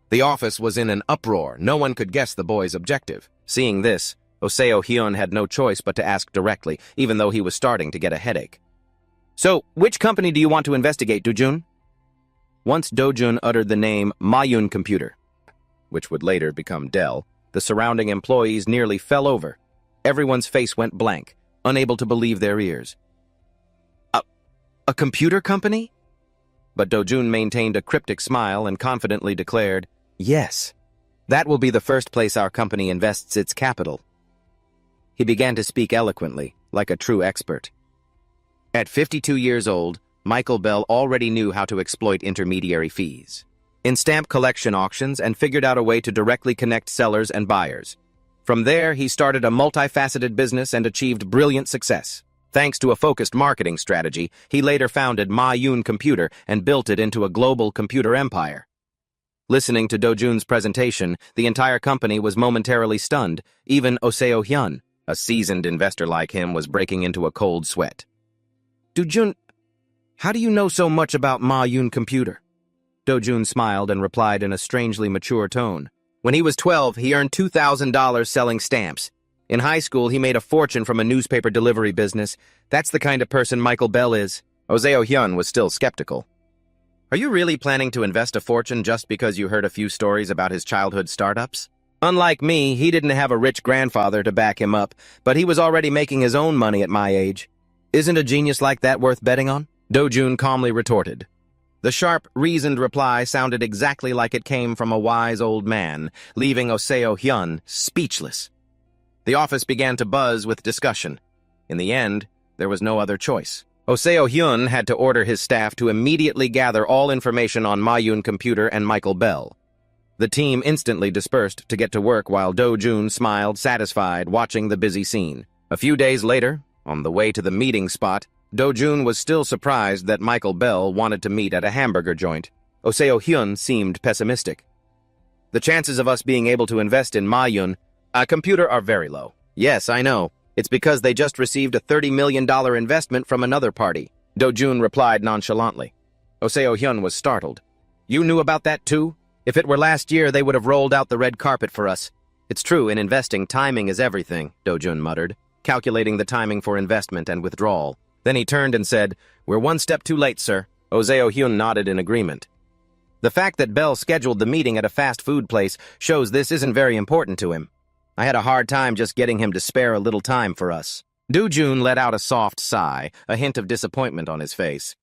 The office was in an uproar. No one could guess the boy's objective. Seeing this, Oh Se-hyun had no choice but to ask directly, even though he was starting to get a headache. "So, which company do you want to investigate, Dojun?" Once Dojun uttered the name Mayun Computer, which would later become Dell, the surrounding employees nearly fell over. Everyone's face went blank, unable to believe their ears. A computer company?" But Dojun maintained a cryptic smile and confidently declared, "Yes, that will be the first place our company invests its capital." He began to speak eloquently, like a true expert. At 52 years old, Michael Bell already knew how to exploit intermediary fees in stamp collection auctions and figured out a way to directly connect sellers and buyers. From there, he started a multifaceted business and achieved brilliant success. Thanks to a focused marketing strategy, he later founded Mayun Computer and built it into a global computer empire. Listening to Dojun's presentation, the entire company was momentarily stunned. Even Oh Se-hyun, a seasoned investor like him, was breaking into a cold sweat. "Dojun, how do you know so much about Mayun Computer?" Dojun smiled and replied in a strangely mature tone. "When he was 12, he earned $2,000 selling stamps. In high school, he made a fortune from a newspaper delivery business. That's the kind of person Michael Bell is." Oh Se-hyun was still skeptical. "Are you really planning to invest a fortune just because you heard a few stories about his childhood startups?" Unlike me, he didn't have a rich grandfather to back him up, but he was already making his own money at my age. "Isn't a genius like that worth betting on?" Dojun calmly retorted. The sharp, reasoned reply sounded exactly like it came from a wise old man, leaving Oseo-hyun speechless. The office began to buzz with discussion. In the end, there was no other choice. Oseo-hyun had to order his staff to immediately gather all information on Ma-yun computer and Michael Bell. The team instantly dispersed to get to work while Dojun smiled, satisfied, watching the busy scene. A few days later, on the way to the meeting spot, Dojun was still surprised that Michael Bell wanted to meet at a hamburger joint. Oseo-hyun seemed pessimistic. The chances of us being able to invest in Ma-yun, a computer, are very low. Yes, I know. It's because they just received a $30 million investment from another party, Dojun replied nonchalantly. Oseo-hyun was startled. You knew about that too? If it were last year, they would have rolled out the red carpet for us. It's true, in investing, timing is everything, Dojun muttered, calculating the timing for investment and withdrawal. Then he turned and said, We're one step too late, sir. Oseo-hyun nodded in agreement. The fact that Bell scheduled the meeting at a fast food place shows this isn't very important to him. I had a hard time just getting him to spare a little time for us. Dojun let out a soft sigh, a hint of disappointment on his face.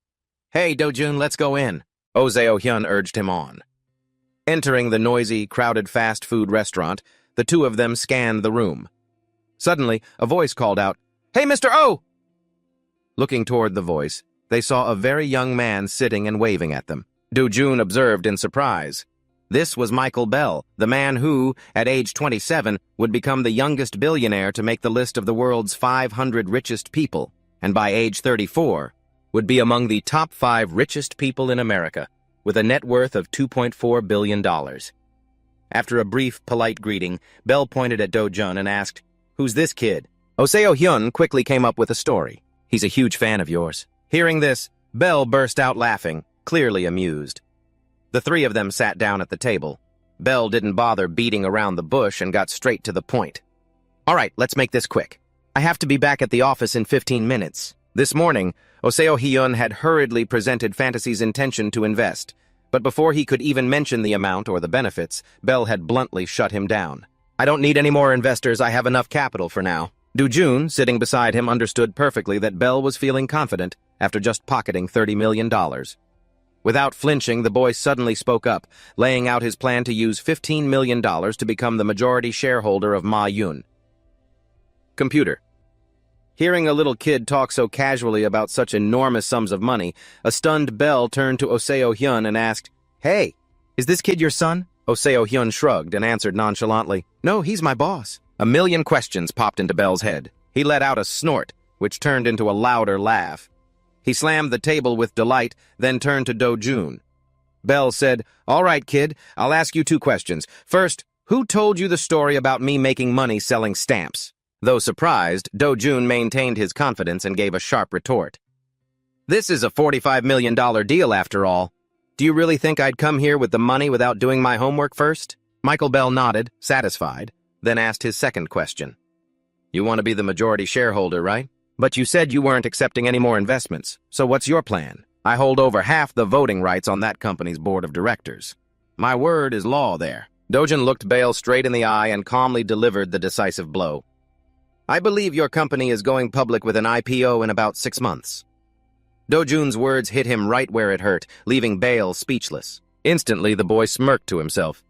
Hey, Dojun, let's go in. Oseo-hyun urged him on. Entering the noisy, crowded fast food restaurant, the two of them scanned the room. Suddenly, a voice called out, Hey, Mr. O! Looking toward the voice, they saw a very young man sitting and waving at them. Dojun observed in surprise. This was Michael Bell, the man who, at age 27, would become the youngest billionaire to make the list of the world's 500 richest people, and by age 34, would be among the top 5 richest people in America, with a net worth of $2.4 billion. After a brief, polite greeting, Bell pointed at Dojun and asked, Who's this kid? Oseo-hyun quickly came up with a story. He's a huge fan of yours. Hearing this, Bell burst out laughing, clearly amused. The three of them sat down at the table. Bell didn't bother beating around the bush and got straight to the point. All right, let's make this quick. I have to be back at the office in 15 minutes. This morning, Oseo-hyun had hurriedly presented Fantasy's intention to invest, but before he could even mention the amount or the benefits, Bell had bluntly shut him down. I don't need any more investors, I have enough capital for now. Dojun, sitting beside him, understood perfectly that Bell was feeling confident after just pocketing $30 million. Without flinching, the boy suddenly spoke up, laying out his plan to use $15 million to become the majority shareholder of Ma-yun. Computer. Hearing a little kid talk so casually about such enormous sums of money, a stunned Bell turned to Oseo-hyun and asked, Hey, is this kid your son? Oseo-hyun shrugged and answered nonchalantly, No, he's my boss. A million questions popped into Bell's head. He let out a snort, which turned into a louder laugh. He slammed the table with delight, then turned to Dojun. Bell said, All right, kid, I'll ask you 2 questions. First, who told you the story about me making money selling stamps? Though surprised, Dojun maintained his confidence and gave a sharp retort. This is a $45 million deal after all. Do you really think I'd come here with the money without doing my homework first? Michael Bell nodded, satisfied, then asked his second question. You want to be the majority shareholder, right? But you said you weren't accepting any more investments, so what's your plan? I hold over half the voting rights on that company's board of directors. My word is law there. Dojun looked Bale straight in the eye and calmly delivered the decisive blow. I believe your company is going public with an IPO in about 6 months. Dojun's words hit him right where it hurt, leaving Bale speechless. Instantly, the boy smirked to himself.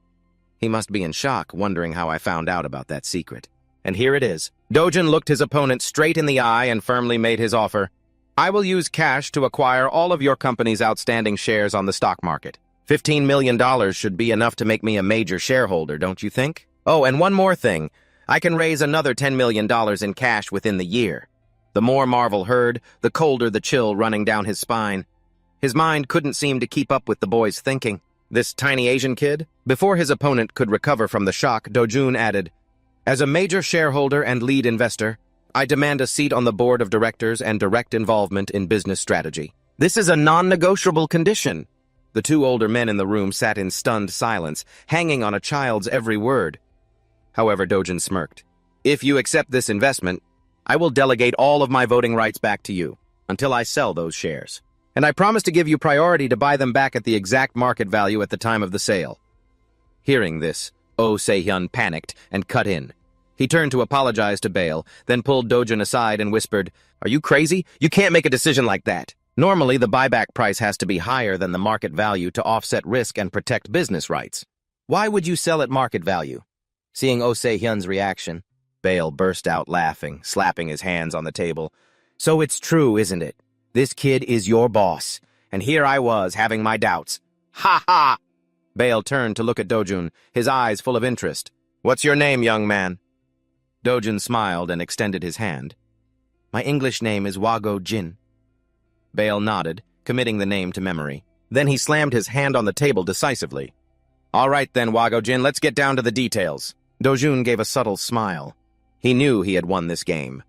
He must be in shock, wondering how I found out about that secret. And here it is. Dojun looked his opponent straight in the eye and firmly made his offer. I will use cash to acquire all of your company's outstanding shares on the stock market. $15 million should be enough to make me a major shareholder, don't you think? Oh, and one more thing. I can raise another $10 million in cash within the year. The more Marvel heard, the colder the chill running down his spine. His mind couldn't seem to keep up with the boy's thinking. This tiny Asian kid? Before his opponent could recover from the shock, Dojun added, As a major shareholder and lead investor, I demand a seat on the board of directors and direct involvement in business strategy. This is a non-negotiable condition. The 2 older men in the room sat in stunned silence, hanging on a child's every word. However, Dojun smirked. If you accept this investment, I will delegate all of my voting rights back to you, until I sell those shares. And I promise to give you priority to buy them back at the exact market value at the time of the sale. Hearing this, Oh Se-hyun panicked and cut in. He turned to apologize to Bale, then pulled Dojun aside and whispered, Are you crazy? You can't make a decision like that. Normally, the buyback price has to be higher than the market value to offset risk and protect business rights. Why would you sell at market value? Seeing Oh Se-hyun's reaction, Bale burst out laughing, slapping his hands on the table. So it's true, isn't it? This kid is your boss, and here I was having my doubts. Ha ha! Bale turned to look at Dojun, his eyes full of interest. What's your name, young man? Dojun smiled and extended his hand. My English name is Wago Jin. Bale nodded, committing the name to memory. Then he slammed his hand on the table decisively. All right then, Wago Jin, let's get down to the details. Dojun gave a subtle smile. He knew he had won this game.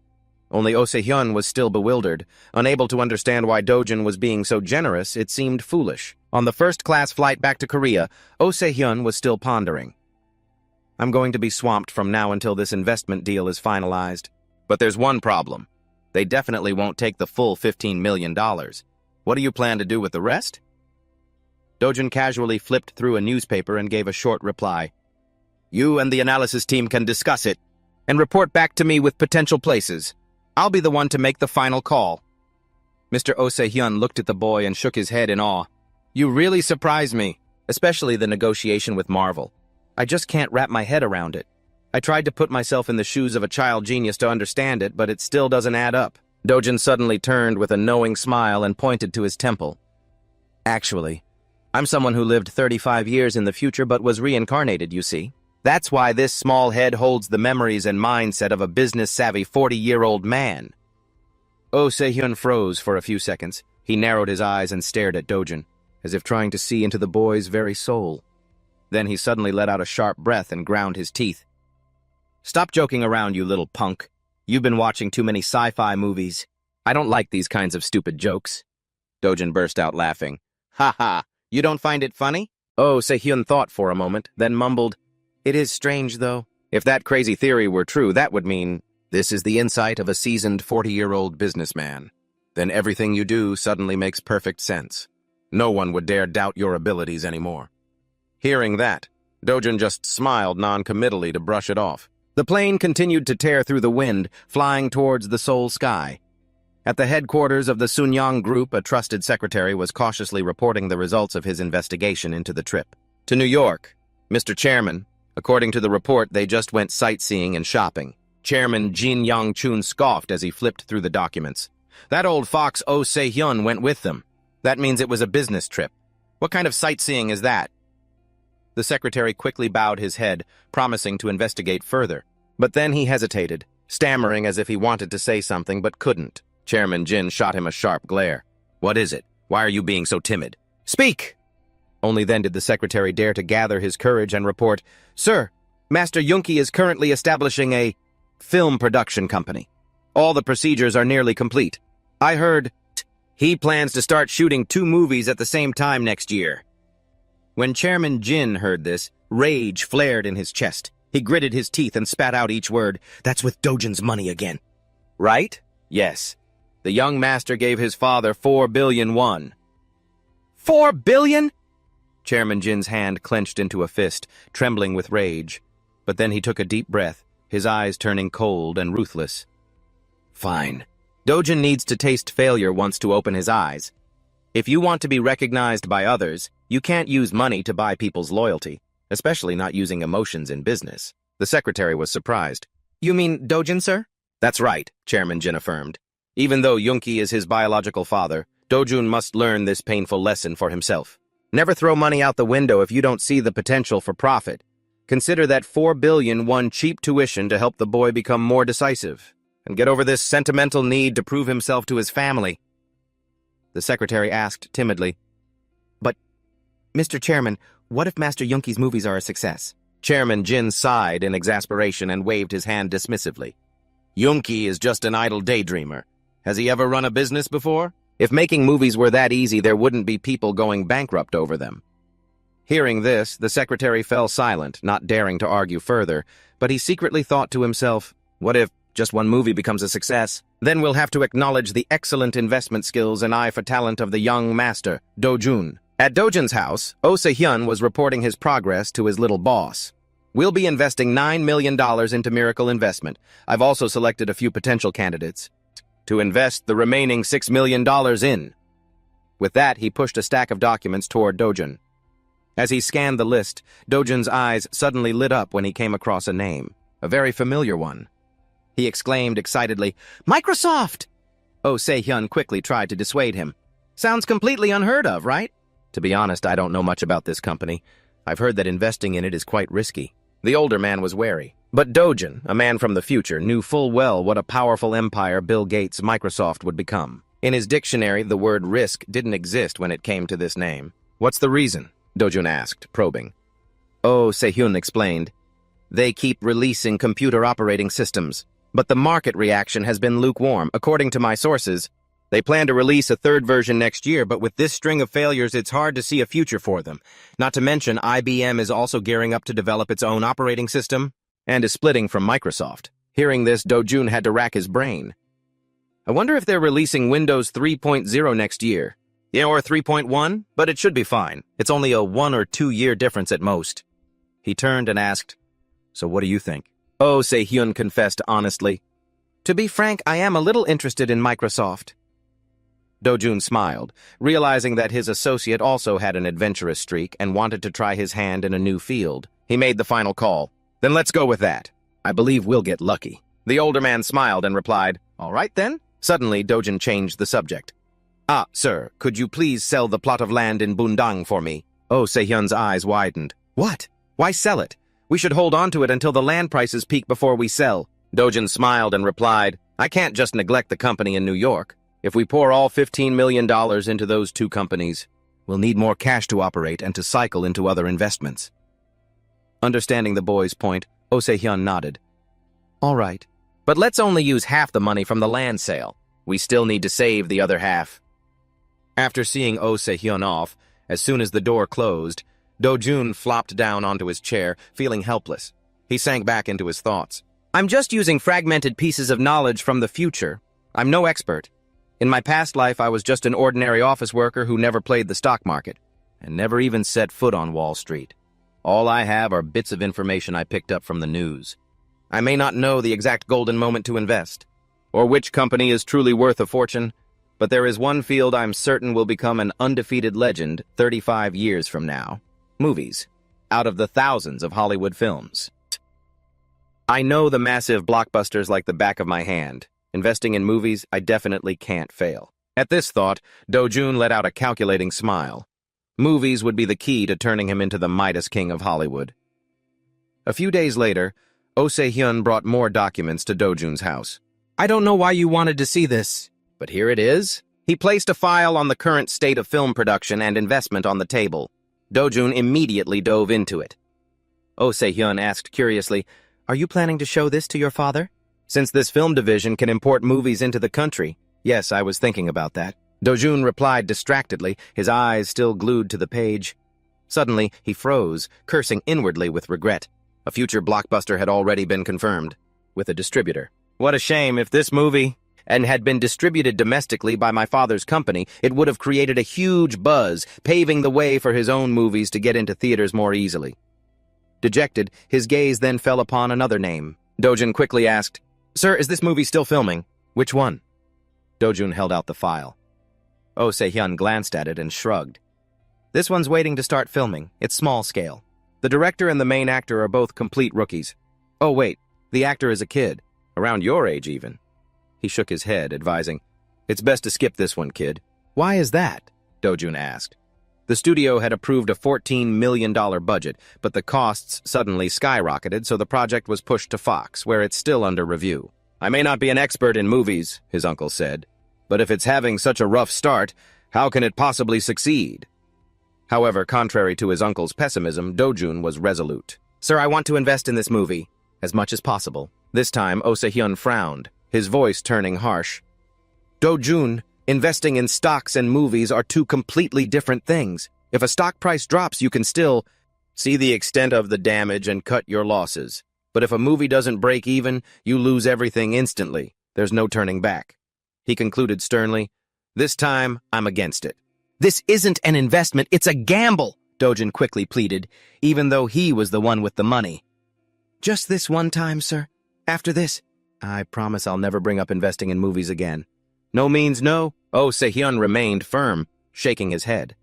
Only Oh Se-hyun was still bewildered. Unable to understand why Dojun was being so generous, it seemed foolish. On the first-class flight back to Korea, Oh Se-hyun was still pondering. I'm going to be swamped from now until this investment deal is finalized. But there's one problem. They definitely won't take the full $15 million. What do you plan to do with the rest? Dojun casually flipped through a newspaper and gave a short reply. You and the analysis team can discuss it, and report back to me with potential places. I'll be the one to make the final call. Mr. Oh Se-hyun looked at the boy and shook his head in awe. You really surprised me, especially the negotiation with Marvel. I just can't wrap my head around it. I tried to put myself in the shoes of a child genius to understand it, but it still doesn't add up. Dojun suddenly turned with a knowing smile and pointed to his temple. Actually, I'm someone who lived 35 years in the future but was reincarnated, you see. That's why this small head holds the memories and mindset of a business-savvy 40-year-old man. Oh Se-hyun froze for a few seconds. He narrowed his eyes and stared at Dojun, as if trying to see into the boy's very soul. Then he suddenly let out a sharp breath and ground his teeth. Stop joking around, you little punk. You've been watching too many sci-fi movies. I don't like these kinds of stupid jokes. Dojun burst out laughing. Ha ha, you don't find it funny? Oh Se-hyun thought for a moment, then mumbled, It is strange, though. If that crazy theory were true, that would mean this is the insight of a seasoned 40-year-old businessman. Then everything you do suddenly makes perfect sense. No one would dare doubt your abilities anymore. Hearing that, Dojun just smiled non-committally to brush it off. The plane continued to tear through the wind, flying towards the Seoul sky. At the headquarters of the Sunyang Group, a trusted secretary was cautiously reporting the results of his investigation into the trip. To New York, Mr. Chairman, according to the report, they just went sightseeing and shopping. Chairman Jin Young-chun scoffed as he flipped through the documents. That old fox Oh Se-hyun went with them. That means it was a business trip. What kind of sightseeing is that? The secretary quickly bowed his head, promising to investigate further. But then he hesitated, stammering as if he wanted to say something but couldn't. Chairman Jin shot him a sharp glare. What is it? Why are you being so timid? Speak! Only then did the secretary dare to gather his courage and report, Sir, Master Yunki is currently establishing a film production company. All the procedures are nearly complete. I heard he plans to start shooting 2 movies at the same time next year. When Chairman Jin heard this, rage flared in his chest. He gritted his teeth and spat out each word. That's with Dojun's money again. Right? Yes. The young master gave his father 4 billion won. 4 billion? Chairman Jin's hand clenched into a fist, trembling with rage. But then he took a deep breath, his eyes turning cold and ruthless. Fine. Dojun needs to taste failure once to open his eyes. If you want to be recognized by others, you can't use money to buy people's loyalty, especially not using emotions in business. The secretary was surprised. You mean Dojun, sir? That's right, Chairman Jin affirmed. Even though Yunki is his biological father, Dojun must learn this painful lesson for himself. Never throw money out the window if you don't see the potential for profit. Consider that 4 billion won cheap tuition to help the boy become more decisive, and get over this sentimental need to prove himself to his family. The secretary asked timidly, But, Mr. Chairman, what if Master Yunki's movies are a success? Chairman Jin sighed in exasperation and waved his hand dismissively. Yunki is just an idle daydreamer. Has he ever run a business before? If making movies were that easy, there wouldn't be people going bankrupt over them. Hearing this, the secretary fell silent, not daring to argue further, but he secretly thought to himself, what if just one movie becomes a success? Then we'll have to acknowledge the excellent investment skills and eye for talent of the young master, Dojun. At Dojun's house, Oh Se-hyun was reporting his progress to his little boss. We'll be investing $9 million into Miracle Investment. I've also selected a few potential candidates to invest the remaining $6 million in. With that, he pushed a stack of documents toward Dojun. As he scanned the list, Dojun's eyes suddenly lit up when he came across a name, a very familiar one. He exclaimed excitedly, "Microsoft!" Oh Se-hyun quickly tried to dissuade him. "Sounds completely unheard of, right?" "To be honest, I don't know much about this company. I've heard that investing in it is quite risky." The older man was wary. But Dojun, a man from the future, knew full well what a powerful empire Bill Gates' Microsoft would become. In his dictionary, the word risk didn't exist when it came to this name. "What's the reason?" Dojun asked, probing. Oh Se-hyun explained. "They keep releasing computer operating systems, but the market reaction has been lukewarm, according to my sources. They plan to release a third version next year, but with this string of failures, it's hard to see a future for them. Not to mention, IBM is also gearing up to develop its own operating system and is splitting from Microsoft." Hearing this, Dojun had to rack his brain. "I wonder if they're releasing Windows 3.0 next year. Yeah, or 3.1, but it should be fine. It's only a 1 or 2 year difference at most." He turned and asked, "So what do you think?" Oh Se-hyun confessed honestly. "To be frank, I am a little interested in Microsoft." Dojun smiled, realizing that his associate also had an adventurous streak and wanted to try his hand in a new field. He made the final call. "Then let's go with that. I believe we'll get lucky." The older man smiled and replied, "All right then." Suddenly, Dojun changed the subject. "Ah, sir, could you please sell the plot of land in Bundang for me?" Oh Se-hyun's eyes widened. "What? Why sell it? We should hold on to it until the land prices peak before we sell." Dojun smiled and replied, "I can't just neglect the company in New York. If we pour all $15 million into those 2 companies, we'll need more cash to operate and to cycle into other investments." Understanding the boy's point, Oh Se-hyun nodded. "All right, but let's only use half the money from the land sale. We still need to save the other half." After seeing Oh Se-hyun off, as soon as the door closed, Dojun flopped down onto his chair, feeling helpless. He sank back into his thoughts. "I'm just using fragmented pieces of knowledge from the future. I'm no expert. In my past life, I was just an ordinary office worker who never played the stock market and never even set foot on Wall Street. All I have are bits of information I picked up from the news. I may not know the exact golden moment to invest, or which company is truly worth a fortune, but there is one field I'm certain will become an undefeated legend 35 years from now. Movies, out of the thousands of Hollywood films. I know the massive blockbusters like the back of my hand. Investing in movies, I definitely can't fail." At this thought, Dojun let out a calculating smile. Movies would be the key to turning him into the Midas King of Hollywood. A few days later, Oh Se-hyun brought more documents to Dojun's house. "I don't know why you wanted to see this, but here it is." He placed a file on the current state of film production and investment on the table. Dojun immediately dove into it. Oh Se-hyun asked curiously, "Are you planning to show this to your father?" "Since this film division can import movies into the country, yes, I was thinking about that." Dojun replied distractedly, his eyes still glued to the page. Suddenly, he froze, cursing inwardly with regret. A future blockbuster had already been confirmed, with a distributor. What a shame. If this movie had been distributed domestically by my father's company, it would have created a huge buzz, paving the way for his own movies to get into theaters more easily. Dejected, his gaze then fell upon another name. Dojun quickly asked, "Sir, is this movie still filming?" "Which one?" Dojun held out the file. Oh Se-hyun glanced at it and shrugged. "This one's waiting to start filming. It's small scale. The director and the main actor are both complete rookies. Oh wait, the actor is a kid, around your age even." He shook his head, advising, "It's best to skip this one, kid." "Why is that?" Dojun asked. The studio had approved a $14 million budget, but the costs suddenly skyrocketed, so the project was pushed to Fox, where it's still under review. "I may not be an expert in movies," his uncle said, "but if it's having such a rough start, how can it possibly succeed?" However, contrary to his uncle's pessimism, Dojun was resolute. "Sir, I want to invest in this movie, as much as possible." This time, Oh Se-hyun frowned, his voice turning harsh. "Dojun, investing in stocks and movies are 2 completely different things. If a stock price drops, you can still see the extent of the damage and cut your losses. But if a movie doesn't break even, you lose everything instantly. There's no turning back." He concluded sternly, "This time, I'm against it." "This isn't an investment, it's a gamble," Dojun quickly pleaded, even though he was the one with the money. "Just this one time, sir. After this, I promise I'll never bring up investing in movies again." "No means no." Oh Se-hyun remained firm. shaking his head.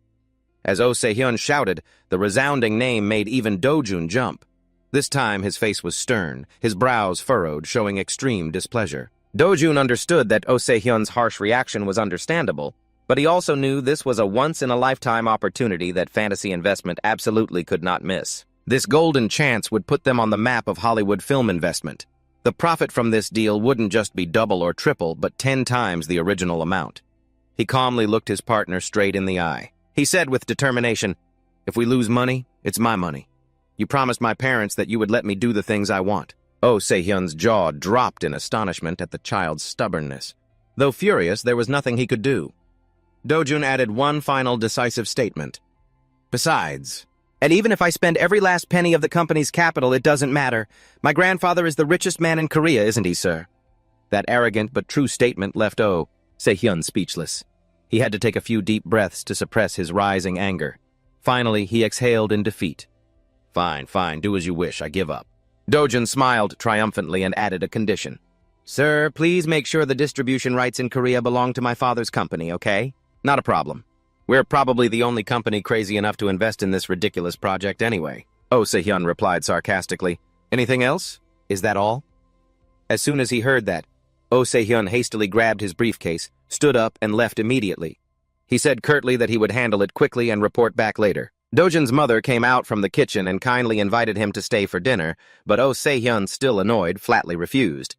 As Oh Se-hyun shouted, the resounding name made even Dojun jump. This time his face was stern, his brows furrowed, showing extreme displeasure. Dojun understood that Oh Se-hyun's harsh reaction was understandable, but he also knew this was a once-in-a-lifetime opportunity that fantasy investment absolutely could not miss. This golden chance would put them on the map of Hollywood film investment. The profit from this deal wouldn't just be double or triple, but 10 times the original amount. He calmly looked his partner straight in the eye. He said with determination, "If we lose money, it's my money. You promised my parents that you would let me do the things I want." Oh Se-hyun's jaw dropped in astonishment at the child's stubbornness. Though furious, there was nothing he could do. Dojun added one final decisive statement. "Besides, and even if I spend every last penny of the company's capital, it doesn't matter. My grandfather is the richest man in Korea, isn't he, sir?" That arrogant but true statement left Oh Se-hyun speechless. He had to take a few deep breaths to suppress his rising anger. Finally, he exhaled in defeat. Fine, do as you wish, I give up." Dojun smiled triumphantly and added a condition. "Sir, please make sure the distribution rights in Korea belong to my father's company, okay?" "Not a problem. We're probably the only company crazy enough to invest in this ridiculous project anyway," Oh Se-hyun replied sarcastically. "Anything else? Is that all?" As soon as he heard that, Oh Se-hyun hastily grabbed his briefcase, stood up, and left immediately. He said curtly that he would handle it quickly and report back later. Dojun's mother came out from the kitchen and kindly invited him to stay for dinner, but Oh Se-hyun, still annoyed, flatly refused.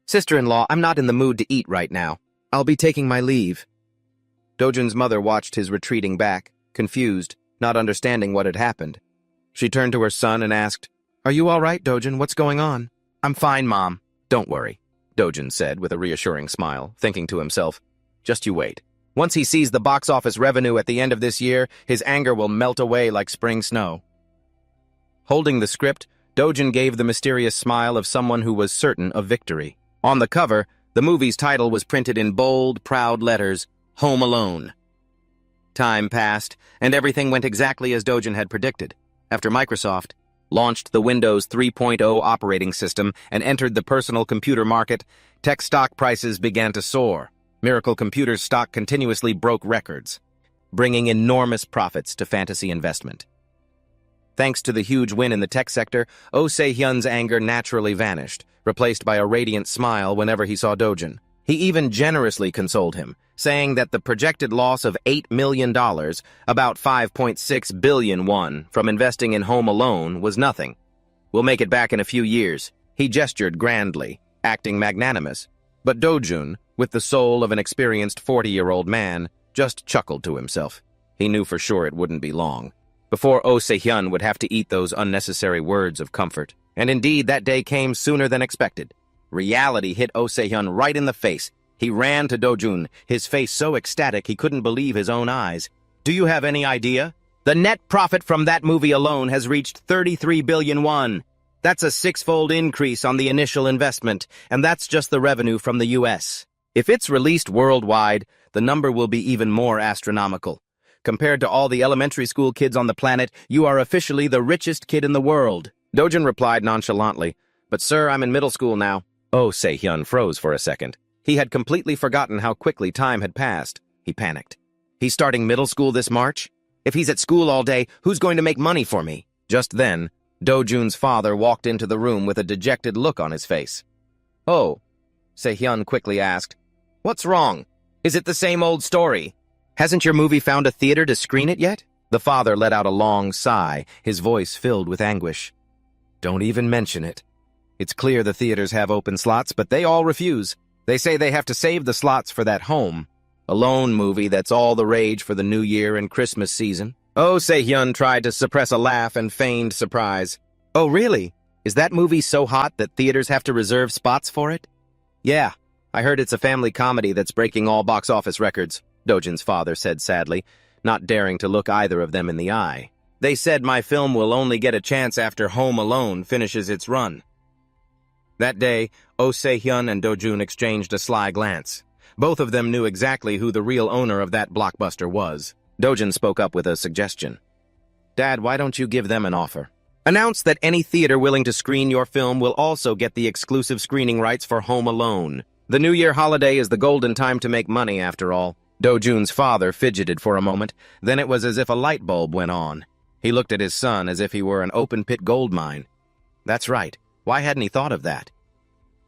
"Sister-in-law, I'm not in the mood to eat right now. I'll be taking my leave." Dojun's mother watched his retreating back, confused, not understanding what had happened. She turned to her son and asked, "Are you all right, Dojun? What's going on?" "I'm fine, Mom. Don't worry," Dojun said with a reassuring smile, thinking to himself, "Just you wait. Once he sees the box office revenue at the end of this year, his anger will melt away like spring snow." Holding the script, Dojun gave the mysterious smile of someone who was certain of victory. On the cover, the movie's title was printed in bold, proud letters, Home Alone. Time passed, and everything went exactly as Dojun had predicted. After Microsoft launched the Windows 3.0 operating system and entered the personal computer market, tech stock prices began to soar. Miracle Computer's stock continuously broke records, bringing enormous profits to fantasy investment. Thanks to the huge win in the tech sector, Oh Se-hyun's anger naturally vanished, replaced by a radiant smile whenever he saw Dojun. He even generously consoled him, saying that the projected loss of $8 million, about 5.6 billion won, from investing in Home Alone was nothing. "We'll make it back in a few years," he gestured grandly, acting magnanimous. But Dojun, with the soul of an experienced 40-year-old man, just chuckled to himself. He knew for sure it wouldn't be long before Oh Se-hyun would have to eat those unnecessary words of comfort. And indeed, that day came sooner than expected. Reality hit Oh Se-hyun right in the face. He ran to Dojun, his face so ecstatic he couldn't believe his own eyes. "Do you have any idea? The net profit from that movie alone has reached 33 billion won. That's a 6-fold increase on the initial investment, and that's just the revenue from the US. If it's released worldwide, the number will be even more astronomical. Compared to all the elementary school kids on the planet, you are officially the richest kid in the world." Dojun replied nonchalantly, "But sir, I'm in middle school now." Oh Se-hyun froze for a second. He had completely forgotten how quickly time had passed. He panicked. "He's starting middle school this March? If he's at school all day, who's going to make money for me?" Just then, Dojun's father walked into the room with a dejected look on his face. "Oh," Se-hyun quickly asked, "what's wrong? Is it the same old story? Hasn't your movie found a theater to screen it yet?" The father let out a long sigh, his voice filled with anguish. "Don't even mention it. It's clear the theaters have open slots, but they all refuse. They say they have to save the slots for that Home Alone movie that's all the rage for the New Year and Christmas season." Oh Se-hyun tried to suppress a laugh and feigned surprise. "Oh really? Is that movie so hot that theaters have to reserve spots for it?" "Yeah, I heard it's a family comedy that's breaking all box office records," Dojun's father said sadly, not daring to look either of them in the eye. "They said my film will only get a chance after Home Alone finishes its run." That day, Oh Se-hyun and Dojun exchanged a sly glance. Both of them knew exactly who the real owner of that blockbuster was. Dojun spoke up with a suggestion. "Dad, why don't you give them an offer? Announce that any theater willing to screen your film will also get the exclusive screening rights for Home Alone. The New Year holiday is the golden time to make money, after all. Dojun's father fidgeted for a moment, then it was as if a light bulb went on. He looked at his son as if he were an open-pit gold mine. That's right. Why hadn't he thought of that?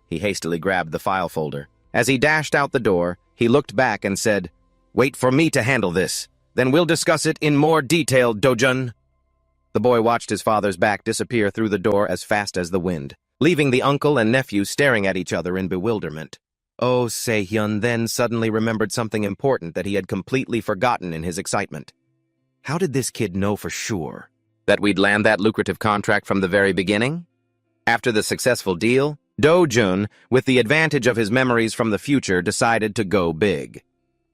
He hastily grabbed the file folder. As he dashed out the door, he looked back and said, "Wait for me to handle this. Then we'll discuss it in more detail, Dojun." The boy watched his father's back disappear through the door as fast as the wind, leaving the uncle and nephew staring at each other in bewilderment. Oh, Se-hyun then suddenly remembered something important that he had completely forgotten in his excitement. How did this kid know for sure that we'd land that lucrative contract from the very beginning? After the successful deal, Dojun, with the advantage of his memories from the future, decided to go big.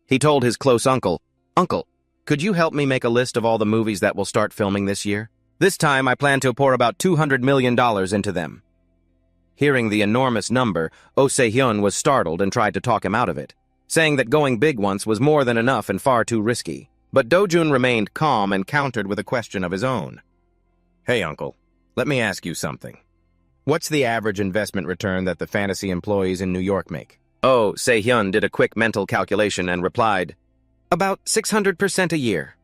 He told his close uncle, "Uncle, could you help me make a list of all the movies that will start filming this year? This time I plan to pour about $200 million into them." Hearing the enormous number, Oh Se-hyun was startled and tried to talk him out of it, saying that going big once was more than enough and far too risky. But Dojun remained calm and countered with a question of his own. "Hey, uncle, let me ask you something. What's the average investment return that the fantasy employees in New York make?" Oh Se-hyun did a quick mental calculation and replied, "About 600% a year.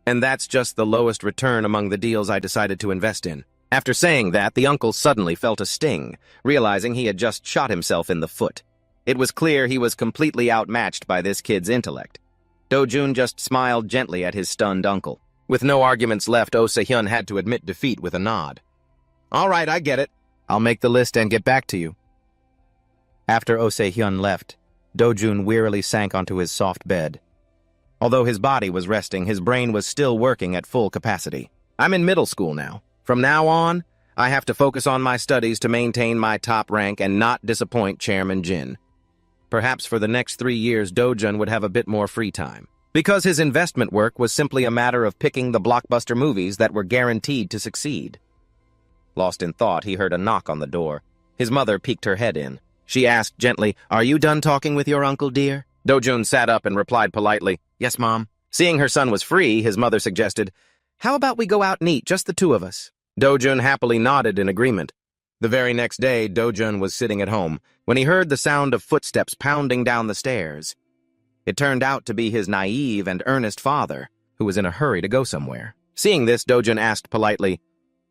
And that's just the lowest return among the deals I decided to invest in." After saying that, the uncle suddenly felt a sting, realizing he had just shot himself in the foot. It was clear he was completely outmatched by this kid's intellect. Dojun just smiled gently at his stunned uncle. With no arguments left, Oh Se-hyun had to admit defeat with a nod. "All right, I get it. I'll make the list and get back to you." After Oh Se-hyun left, Dojun wearily sank onto his soft bed. Although his body was resting, his brain was still working at full capacity. "I'm in middle school now. From now on, I have to focus on my studies to maintain my top rank and not disappoint Chairman Jin. Perhaps for the next 3 years, Dojun would have a bit more free time, because his investment work was simply a matter of picking the blockbuster movies that were guaranteed to succeed." Lost in thought, he heard a knock on the door. His mother peeked her head in. She asked gently, "Are you done talking with your uncle, dear?" Dojun sat up and replied politely, "Yes, Mom." Seeing her son was free, his mother suggested, "How about we go out and eat, just the two of us?" Dojun happily nodded in agreement. The very next day, Dojun was sitting at home when he heard the sound of footsteps pounding down the stairs. It turned out to be his naive and earnest father, who was in a hurry to go somewhere. Seeing this, Dojun asked politely,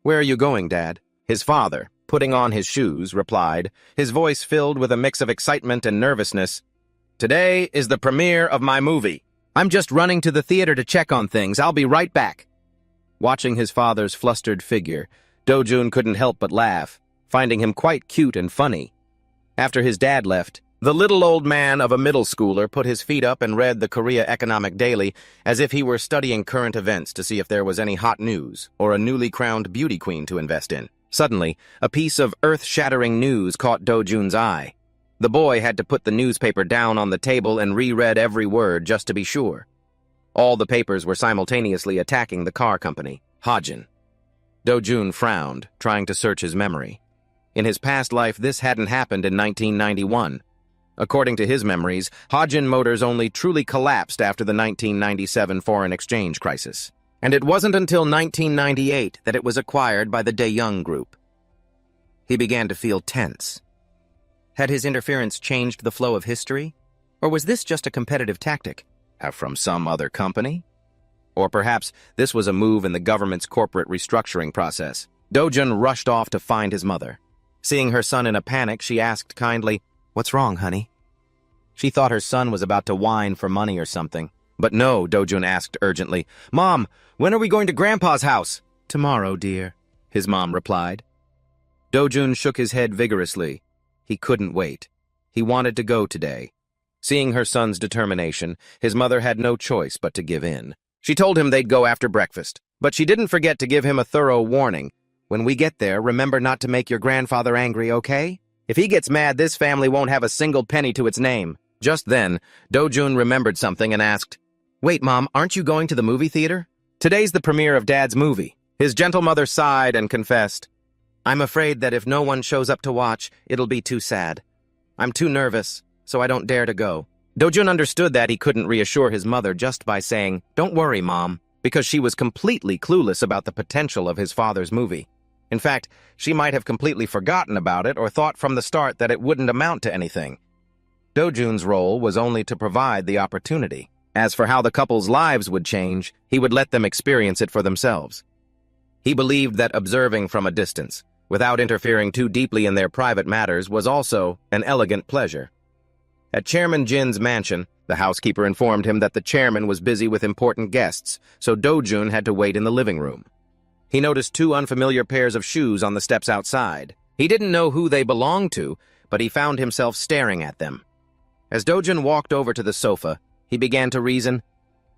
"Where are you going, Dad?" His father, putting on his shoes, replied, his voice filled with a mix of excitement and nervousness, "Today is the premiere of my movie. I'm just running to the theater to check on things. I'll be right back." Watching his father's flustered figure, Dojun couldn't help but laugh, finding him quite cute and funny. After his dad left, the little old man of a middle schooler put his feet up and read the Korea Economic Daily as if he were studying current events to see if there was any hot news or a newly crowned beauty queen to invest in. Suddenly, a piece of earth-shattering news caught Dojun's eye. The boy had to put the newspaper down on the table and reread every word just to be sure. All the papers were simultaneously attacking the car company, Hanjin. Dojun frowned, trying to search his memory. In his past life, this hadn't happened in 1991. According to his memories, Hanjin Motors only truly collapsed after the 1997 foreign exchange crisis. And it wasn't until 1998 that it was acquired by the Daeyoung Group. He began to feel tense. Had his interference changed the flow of history? Or was this just a competitive tactic? From some other company? Or perhaps this was a move in the government's corporate restructuring process. Dojun rushed off to find his mother. Seeing her son in a panic, she asked kindly, "What's wrong, honey?" She thought her son was about to whine for money or something. But no, Dojun asked urgently, "Mom, when are we going to Grandpa's house?" "Tomorrow, dear," his mom replied. Dojun shook his head vigorously. He couldn't wait. He wanted to go today. Seeing her son's determination, his mother had no choice but to give in. She told him they'd go after breakfast, but she didn't forget to give him a thorough warning. "When we get there, remember not to make your grandfather angry, okay? If he gets mad, this family won't have a single penny to its name." Just then, Dojun remembered something and asked, "Wait, Mom, aren't you going to the movie theater?" "Today's the premiere of Dad's movie." His gentle mother sighed and confessed, "I'm afraid that if no one shows up to watch, it'll be too sad. I'm too nervous, so I don't dare to go." Dojun understood that he couldn't reassure his mother just by saying, "Don't worry, Mom," because she was completely clueless about the potential of his father's movie. In fact, she might have completely forgotten about it or thought from the start that it wouldn't amount to anything. Dojun's role was only to provide the opportunity. As for how the couple's lives would change, he would let them experience it for themselves. He believed that observing from a distance, without interfering too deeply in their private matters, was also an elegant pleasure. At Chairman Jin's mansion, the housekeeper informed him that the chairman was busy with important guests, so Dojun had to wait in the living room. He noticed two unfamiliar pairs of shoes on the steps outside. He didn't know who they belonged to, but he found himself staring at them. As Dojun walked over to the sofa, he began to reason.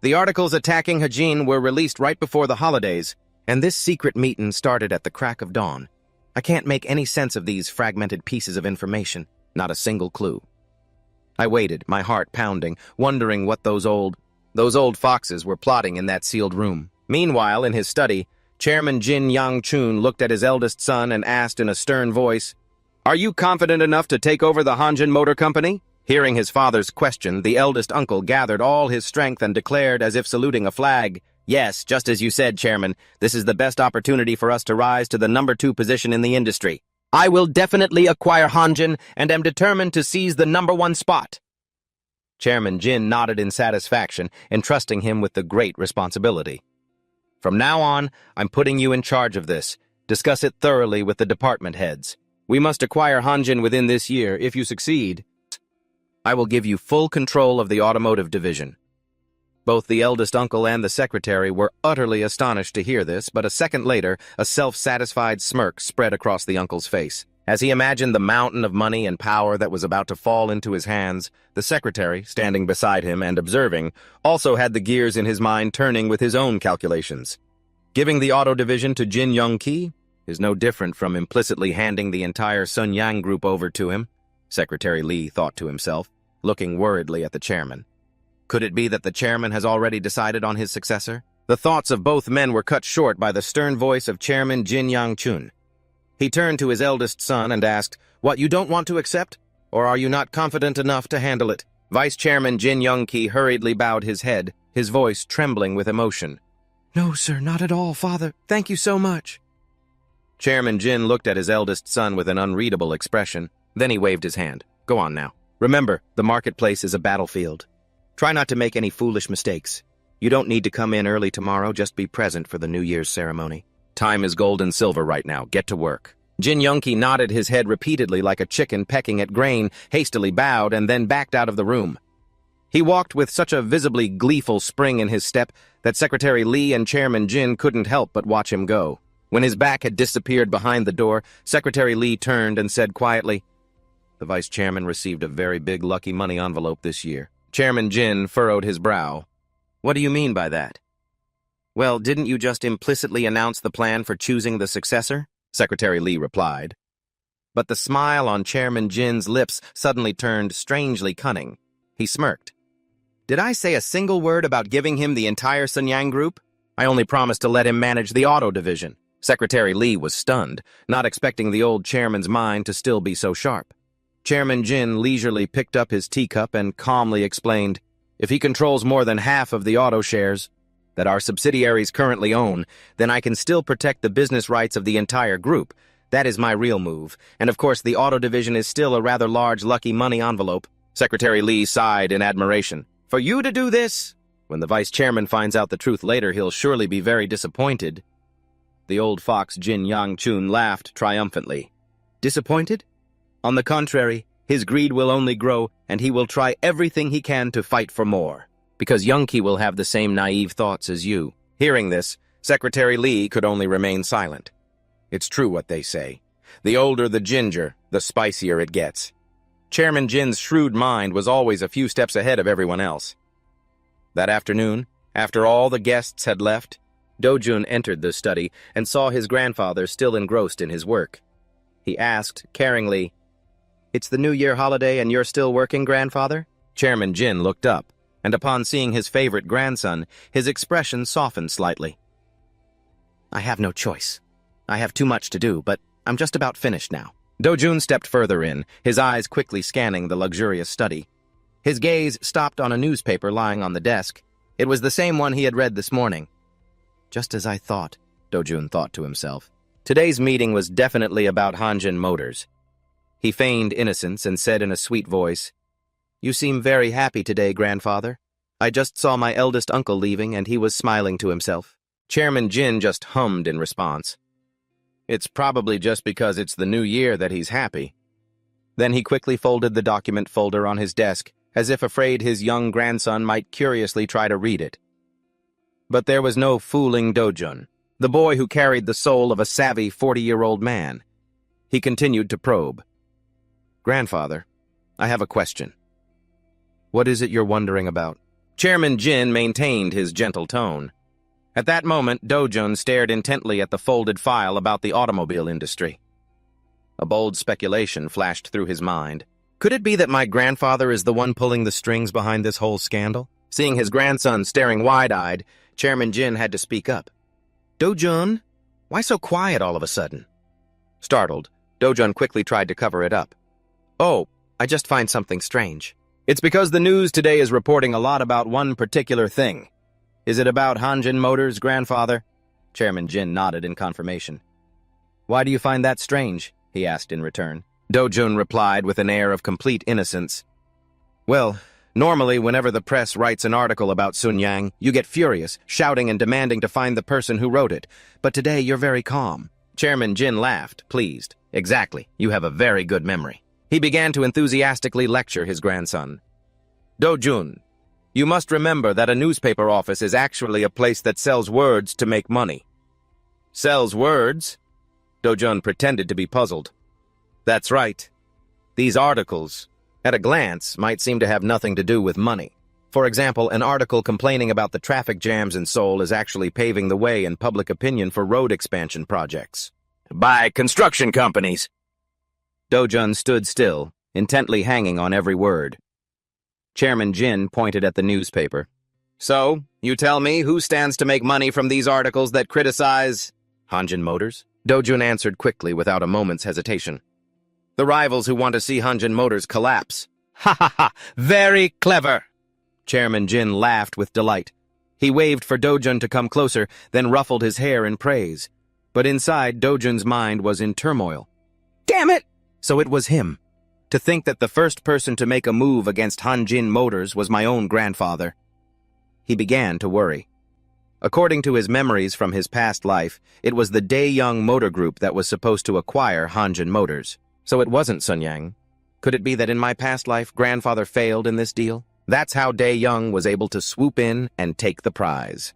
The articles attacking Hanjin were released right before the holidays, and this secret meeting started at the crack of dawn. I can't make any sense of these fragmented pieces of information, not a single clue. I waited, my heart pounding, wondering what those old foxes were plotting in that sealed room. Meanwhile, in his study, Chairman Jin Yang-chun looked at his eldest son and asked in a stern voice, "Are you confident enough to take over the Hanjin Motor Company?" Hearing his father's question, the eldest uncle gathered all his strength and declared, as if saluting a flag, "Yes, just as you said, Chairman, this is the best opportunity for us to rise to the number 2 position in the industry. I will definitely acquire Hanjin and am determined to seize the number 1 spot." Chairman Jin nodded in satisfaction, entrusting him with the great responsibility. "From now on, I'm putting you in charge of this. Discuss it thoroughly with the department heads. We must acquire Hanjin within this year. If you succeed, I will give you full control of the automotive division." Both the eldest uncle and the secretary were utterly astonished to hear this, but a second later, a self-satisfied smirk spread across the uncle's face. As he imagined the mountain of money and power that was about to fall into his hands, the secretary, standing beside him and observing, also had the gears in his mind turning with his own calculations. Giving the auto division to Jin Young-ki is no different from implicitly handing the entire Sun Yang group over to him, Secretary Lee thought to himself, looking worriedly at the chairman. Could it be that the chairman has already decided on his successor? The thoughts of both men were cut short by the stern voice of Chairman Jin Yang-chun. He turned to his eldest son and asked, "What, you don't want to accept? Or are you not confident enough to handle it?" Vice Chairman Jin Young-ki hurriedly bowed his head, his voice trembling with emotion. No, sir, not at all, father. Thank you so much. Chairman Jin looked at his eldest son with an unreadable expression. Then he waved his hand. "Go on now. Remember, the marketplace is a battlefield. Try not to make any foolish mistakes. You don't need to come in early tomorrow, just be present for the New Year's ceremony. Time is gold and silver right now. Get to work." Jin Young-ki nodded his head repeatedly like a chicken pecking at grain, hastily bowed, and then backed out of the room. He walked with such a visibly gleeful spring in his step that Secretary Lee and Chairman Jin couldn't help but watch him go. When his back had disappeared behind the door, Secretary Lee turned and said quietly, "The vice chairman received a very big lucky money envelope this year." Chairman Jin furrowed his brow. "What do you mean by that?" "Well, didn't you just implicitly announce the plan for choosing the successor?" Secretary Lee replied. But the smile on Chairman Jin's lips suddenly turned strangely cunning. He smirked. "Did I say a single word about giving him the entire Sunyang group? I only promised to let him manage the auto division." Secretary Lee was stunned, not expecting the old chairman's mind to still be so sharp. Chairman Jin leisurely picked up his teacup and calmly explained, "If he controls more than half of the auto shares that our subsidiaries currently own, then I can still protect the business rights of the entire group. That is my real move, and of course the auto division is still a rather large lucky money envelope." Secretary Lee sighed in admiration. "For you to do this? When the vice chairman finds out the truth later, he'll surely be very disappointed." The old fox Jin Yang-chun laughed triumphantly. "Disappointed? On the contrary, his greed will only grow, and he will try everything he can to fight for more, because Young-ki will have the same naive thoughts as you." Hearing this, Secretary Lee could only remain silent. It's true what they say. The older the ginger, the spicier it gets. Chairman Jin's shrewd mind was always a few steps ahead of everyone else. That afternoon, after all the guests had left, Dojun entered the study and saw his grandfather still engrossed in his work. He asked, caringly, "It's the New Year holiday and you're still working, grandfather?" Chairman Jin looked up, and upon seeing his favorite grandson, his expression softened slightly. "I have no choice. I have too much to do, but I'm just about finished now." Dojun stepped further in, his eyes quickly scanning the luxurious study. His gaze stopped on a newspaper lying on the desk. It was the same one he had read this morning. Just as I thought, Dojun thought to himself. Today's meeting was definitely about Hanjin Motors. He feigned innocence and said in a sweet voice, You seem very happy today, grandfather. I just saw my eldest uncle leaving, and he was smiling to himself. Chairman Jin just hummed in response. It's probably just because it's the new year that he's happy. Then he quickly folded the document folder on his desk, as if afraid his young grandson might curiously try to read it. But there was no fooling Dojun, the boy who carried the soul of a savvy 40-year-old man. He continued to probe. Grandfather, I have a question. What is it you're wondering about? Chairman Jin maintained his gentle tone. At that moment, Dojun stared intently at the folded file about the automobile industry. A bold speculation flashed through his mind. Could it be that my grandfather is the one pulling the strings behind this whole scandal? Seeing his grandson staring wide-eyed, Chairman Jin had to speak up. Dojun, why so quiet all of a sudden? Startled, Dojun quickly tried to cover it up. Oh, I just find something strange. It's because the news today is reporting a lot about one particular thing. Is it about Hanjin Motors, grandfather? Chairman Jin nodded in confirmation. Why do you find that strange? He asked in return. Dojun replied with an air of complete innocence. Well, normally whenever the press writes an article about Sun Yang, you get furious, shouting and demanding to find the person who wrote it. But today you're very calm. Chairman Jin laughed, pleased. Exactly, you have a very good memory. He began to enthusiastically lecture his grandson. Dojun, you must remember that a newspaper office is actually a place that sells words to make money. Sells words? Dojun pretended to be puzzled. That's right. These articles, at a glance, might seem to have nothing to do with money. For example, an article complaining about the traffic jams in Seoul is actually paving the way in public opinion for road expansion projects. By construction companies. Dojun stood still, intently hanging on every word. Chairman Jin pointed at the newspaper. So, you tell me who stands to make money from these articles that criticize Hanjin Motors? Dojun answered quickly without a moment's hesitation. The rivals who want to see Hanjin Motors collapse. Ha ha ha! Very clever! Chairman Jin laughed with delight. He waved for Dojun to come closer, then ruffled his hair in praise. But inside, Dojun's mind was in turmoil. Damn it! So it was him. To think that the first person to make a move against Hanjin Motors was my own grandfather. He began to worry. According to his memories from his past life, it was the Daeyoung Motor Group that was supposed to acquire Hanjin Motors. So it wasn't Sun Yang. Could it be that in my past life, grandfather failed in this deal? That's how Daeyoung was able to swoop in and take the prize.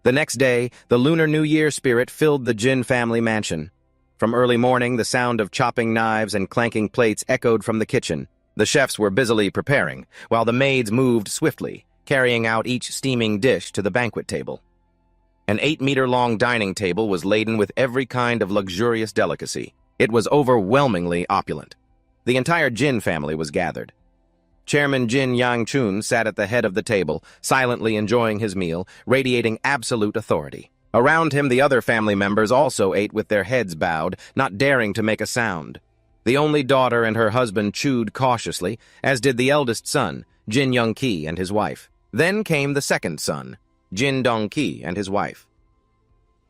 The next day, the Lunar New Year spirit filled the Jin family mansion. From early morning, the sound of chopping knives and clanking plates echoed from the kitchen. The chefs were busily preparing, while the maids moved swiftly, carrying out each steaming dish to the banquet table. An 8-meter-long dining table was laden with every kind of luxurious delicacy. It was overwhelmingly opulent. The entire Jin family was gathered. Chairman Jin Yang-chun sat at the head of the table, silently enjoying his meal, radiating absolute authority. Around him, the other family members also ate with their heads bowed, not daring to make a sound. The only daughter and her husband chewed cautiously, as did the eldest son, Jin Young-ki and his wife. Then came the second son, Jin Dong-ki and his wife.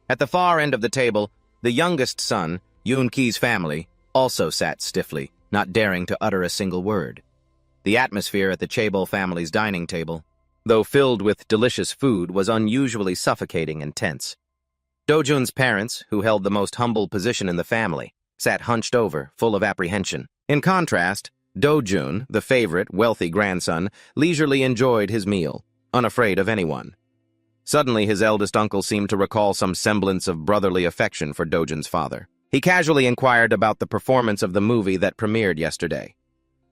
At the far end of the table, the youngest son, Yoon-ki's family, also sat stiffly, not daring to utter a single word. The atmosphere at the Chaebol family's dining table, though filled with delicious food, was unusually suffocating and tense. Dojun's parents, who held the most humble position in the family, sat hunched over, full of apprehension. In contrast, Dojun, the favorite, wealthy grandson, leisurely enjoyed his meal, unafraid of anyone. Suddenly, his eldest uncle seemed to recall some semblance of brotherly affection for Dojun's father. He casually inquired about the performance of the movie that premiered yesterday.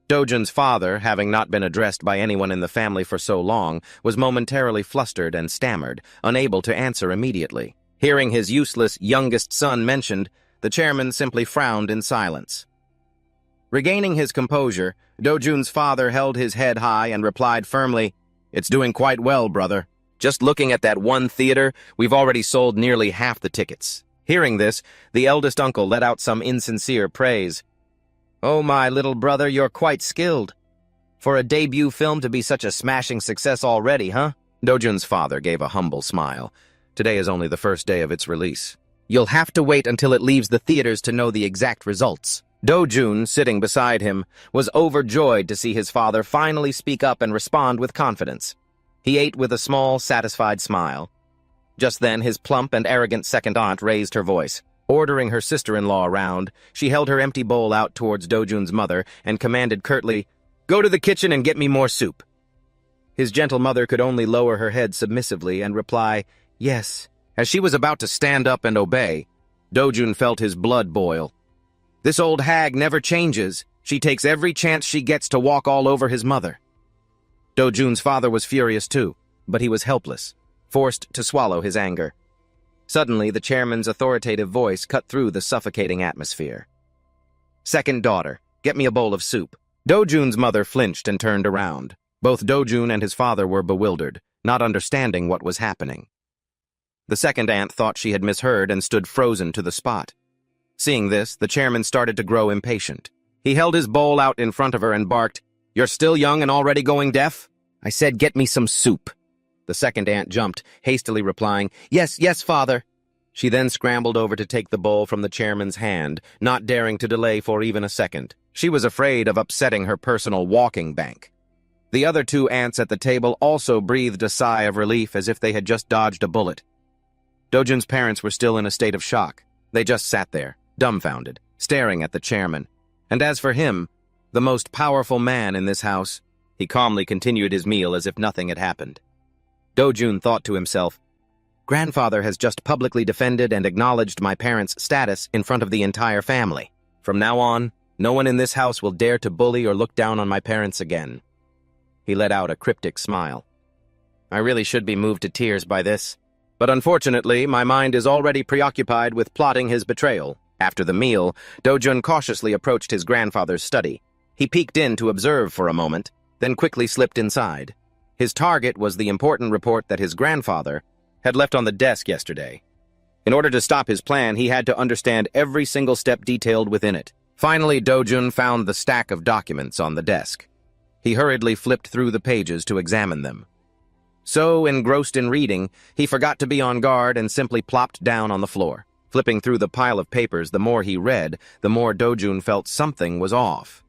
Dojun's father, having not been addressed by anyone in the family for so long, was momentarily flustered and stammered, unable to answer immediately. Hearing his useless youngest son mentioned, the chairman simply frowned in silence. Regaining his composure, Dojun's father held his head high and replied firmly, "It's doing quite well, brother. Just looking at that one theater, we've already sold nearly half the tickets." Hearing this, the eldest uncle let out some insincere praise. "Oh, my little brother, you're quite skilled. For a debut film to be such a smashing success already, huh?" Dojun's father gave a humble smile. "Today is only the first day of its release. You'll have to wait until it leaves the theaters to know the exact results." Dojun, sitting beside him, was overjoyed to see his father finally speak up and respond with confidence. He ate with a small, satisfied smile. Just then, his plump and arrogant second aunt raised her voice. Ordering her sister-in-law around, she held her empty bowl out towards Dojun's mother and commanded curtly, "Go to the kitchen and get me more soup." His gentle mother could only lower her head submissively and reply, "Yes." As she was about to stand up and obey, Dojun felt his blood boil. This old hag never changes. She takes every chance she gets to walk all over his mother. Dojun's father was furious too, but he was helpless, forced to swallow his anger. Suddenly, the chairman's authoritative voice cut through the suffocating atmosphere. "Second daughter, get me a bowl of soup." Dojun's mother flinched and turned around. Both Dojun and his father were bewildered, not understanding what was happening. The second aunt thought she had misheard and stood frozen to the spot. Seeing this, the chairman started to grow impatient. He held his bowl out in front of her and barked, "You're still young and already going deaf? I said get me some soup." The second aunt jumped, hastily replying, "Yes, yes, father." She then scrambled over to take the bowl from the chairman's hand, not daring to delay for even a second. She was afraid of upsetting her personal walking bank. The other two aunts at the table also breathed a sigh of relief as if they had just dodged a bullet. Dojun's parents were still in a state of shock. They just sat there, dumbfounded, staring at the chairman. And as for him, the most powerful man in this house, he calmly continued his meal as if nothing had happened. Dojun thought to himself, "Grandfather has just publicly defended and acknowledged my parents' status in front of the entire family. From now on, no one in this house will dare to bully or look down on my parents again." He let out a cryptic smile. "I really should be moved to tears by this, but unfortunately, my mind is already preoccupied with plotting his betrayal." After the meal, Dojun cautiously approached his grandfather's study. He peeked in to observe for a moment, then quickly slipped inside. His target was the important report that his grandfather had left on the desk yesterday. In order to stop his plan, he had to understand every single step detailed within it. Finally, Dojun found the stack of documents on the desk. He hurriedly flipped through the pages to examine them. So, engrossed in reading, he forgot to be on guard and simply plopped down on the floor. Flipping through the pile of papers, the more he read, the more Dojun felt something was off.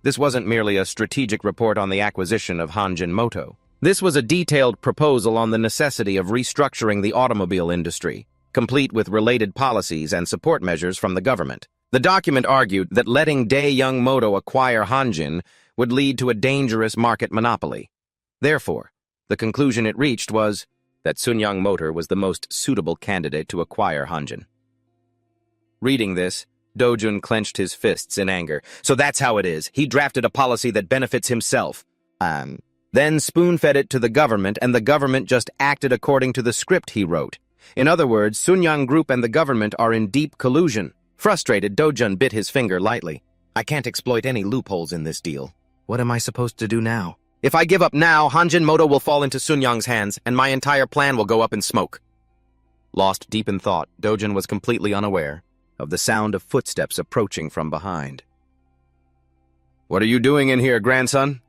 This wasn't merely a strategic report on the acquisition of Hanjin Moto. This was a detailed proposal on the necessity of restructuring the automobile industry, complete with related policies and support measures from the government. The document argued that letting Dae-Young Moto acquire Hanjin would lead to a dangerous market monopoly. Therefore, the conclusion it reached was that Sun-Young Motor was the most suitable candidate to acquire Hanjin. Reading this, Dojun clenched his fists in anger. So that's how it is. He drafted a policy that benefits himself. Then spoon-fed it to the government, and the government just acted according to the script he wrote. In other words, Sun-Young Group and the government are in deep collusion. Frustrated, Dojun bit his finger lightly. "I can't exploit any loopholes in this deal. What am I supposed to do now? If I give up now, Hanjin Moto will fall into Sun-Young's hands, and my entire plan will go up in smoke." Lost deep in thought, Dojun was completely unaware of the sound of footsteps approaching from behind. "What are you doing in here, grandson?"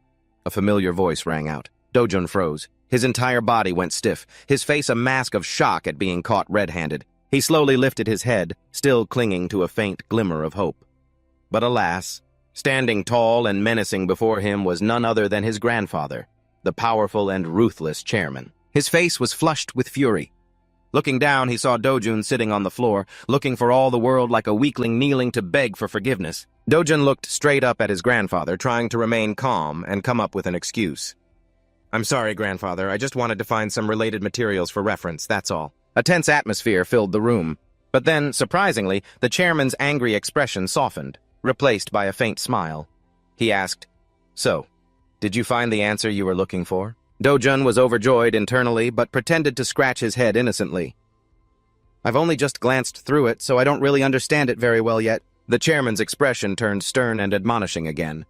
A familiar voice rang out. Dojun froze. His entire body went stiff, his face a mask of shock at being caught red-handed. He slowly lifted his head, still clinging to a faint glimmer of hope. But alas, standing tall and menacing before him was none other than his grandfather, the powerful and ruthless chairman. His face was flushed with fury. Looking down, he saw Dojun sitting on the floor, looking for all the world like a weakling kneeling to beg for forgiveness. Dojun looked straight up at his grandfather, trying to remain calm and come up with an excuse. "I'm sorry, grandfather. I just wanted to find some related materials for reference, that's all." A tense atmosphere filled the room. But then, surprisingly, the chairman's angry expression softened, replaced by a faint smile. He asked, "So, did you find the answer you were looking for?" Dojun was overjoyed internally, but pretended to scratch his head innocently. "I've only just glanced through it, so I don't really understand it very well yet." The chairman's expression turned stern and admonishing again.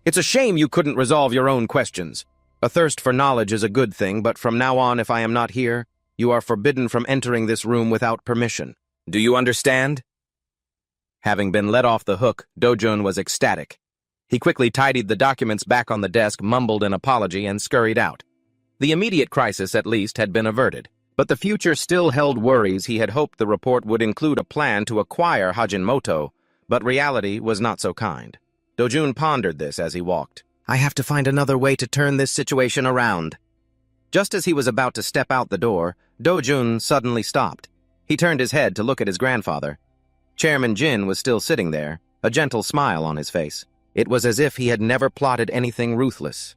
"It's a shame you couldn't resolve your own questions. A thirst for knowledge is a good thing, but from now on, if I am not here, you are forbidden from entering this room without permission. Do you understand?" Having been let off the hook, Dojun was ecstatic. He quickly tidied the documents back on the desk, mumbled an apology, and scurried out. The immediate crisis, at least, had been averted, but the future still held worries. He had hoped the report would include a plan to acquire Hanjin Moto, But reality was not so kind. Dojun pondered this as he walked. I have to find another way to turn this situation around. Just as he was about to step out the door, Dojun suddenly stopped. He turned his head to look at his grandfather. Chairman Jin was still sitting there, a gentle smile on his face. It was as if he had never plotted anything ruthless.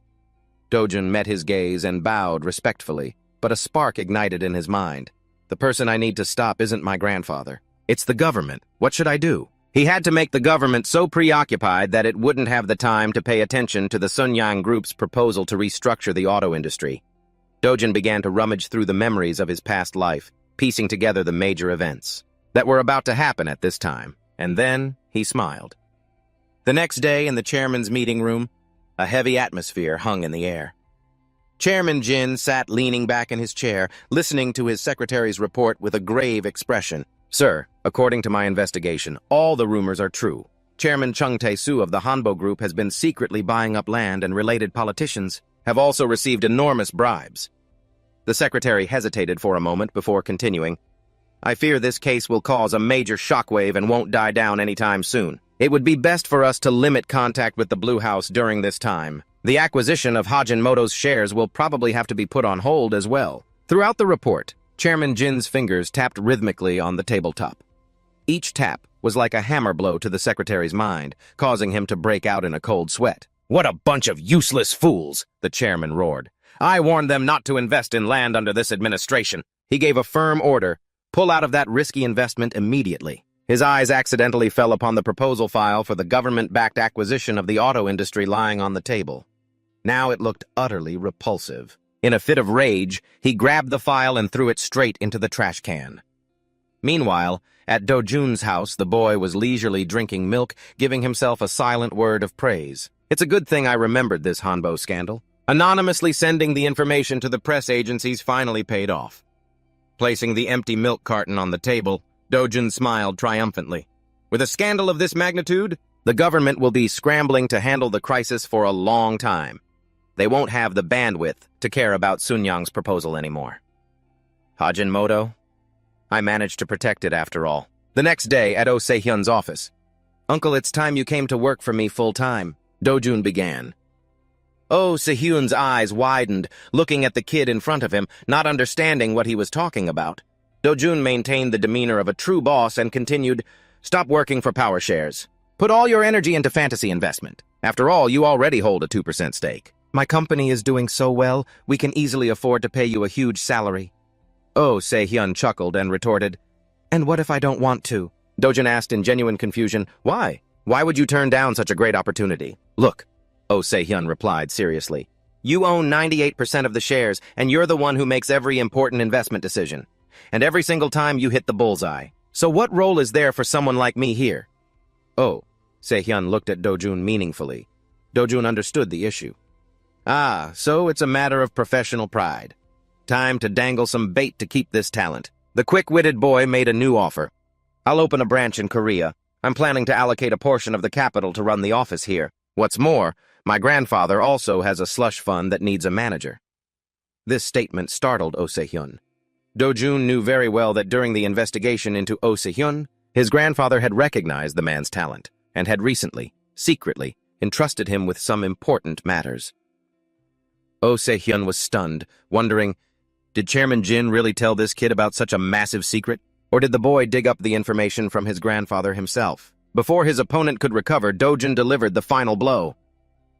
Dojun met his gaze and bowed respectfully, but a spark ignited in his mind. The person I need to stop isn't my grandfather. It's the government. What should I do? He had to make the government so preoccupied that it wouldn't have the time to pay attention to the Sunyang Group's proposal to restructure the auto industry. Dojun began to rummage through the memories of his past life, piecing together the major events that were about to happen at this time, and then he smiled. The next day in the chairman's meeting room, a heavy atmosphere hung in the air. Chairman Jin sat leaning back in his chair, listening to his secretary's report with a grave expression. Sir, according to my investigation, all the rumors are true. Chairman Chung Tae-soo of the Hanbo Group has been secretly buying up land, and related politicians have also received enormous bribes. The secretary hesitated for a moment before continuing. I fear this case will cause a major shockwave and won't die down anytime soon. It would be best for us to limit contact with the Blue House during this time. The acquisition of Hajinmoto's shares will probably have to be put on hold as well. Throughout the report, Chairman Jin's fingers tapped rhythmically on the tabletop. Each tap was like a hammer blow to the secretary's mind, causing him to break out in a cold sweat. What a bunch of useless fools, the chairman roared. I warned them not to invest in land under this administration. He gave a firm order. Pull out of that risky investment immediately. His eyes accidentally fell upon the proposal file for the government-backed acquisition of the auto industry lying on the table. Now it looked utterly repulsive. In a fit of rage, he grabbed the file and threw it straight into the trash can. Meanwhile, at Dojun's house, the boy was leisurely drinking milk, giving himself a silent word of praise. It's a good thing I remembered this Hanbo scandal. Anonymously sending the information to the press agencies finally paid off. Placing the empty milk carton on the table, Dojun smiled triumphantly. With a scandal of this magnitude, the government will be scrambling to handle the crisis for a long time. They won't have the bandwidth to care about Sunyang's proposal anymore. Hajinmoto? I managed to protect it after all. The next day at Oh Se-hyun's office. Uncle, it's time you came to work for me full-time, Dojun began. Oh Se-hyun's eyes widened, looking at the kid in front of him, not understanding what he was talking about. Dojun maintained the demeanor of a true boss and continued, Stop working for power shares. Put all your energy into fantasy investment. After all, you already hold a 2% stake. My company is doing so well, we can easily afford to pay you a huge salary. Oh Se-hyun chuckled and retorted, And what if I don't want to? Dojun asked in genuine confusion, Why? Why would you turn down such a great opportunity? Look, Oh Se-hyun replied seriously. You own 98% of the shares, and you're the one who makes every important investment decision. And every single time you hit the bullseye. So what role is there for someone like me here? Oh, Se-hyun looked at Dojun meaningfully. Dojun understood the issue. Ah, so it's a matter of professional pride. Time to dangle some bait to keep this talent. The quick-witted boy made a new offer. I'll open a branch in Korea. I'm planning to allocate a portion of the capital to run the office here. What's more, my grandfather also has a slush fund that needs a manager. This statement startled Oh Se-hyun. Dojun knew very well that during the investigation into Oh Se-hyun, his grandfather had recognized the man's talent and had recently, secretly, entrusted him with some important matters. Oh Se-hyun was stunned, wondering, did Chairman Jin really tell this kid about such a massive secret? Or did the boy dig up the information from his grandfather himself? Before his opponent could recover, Dojun delivered the final blow.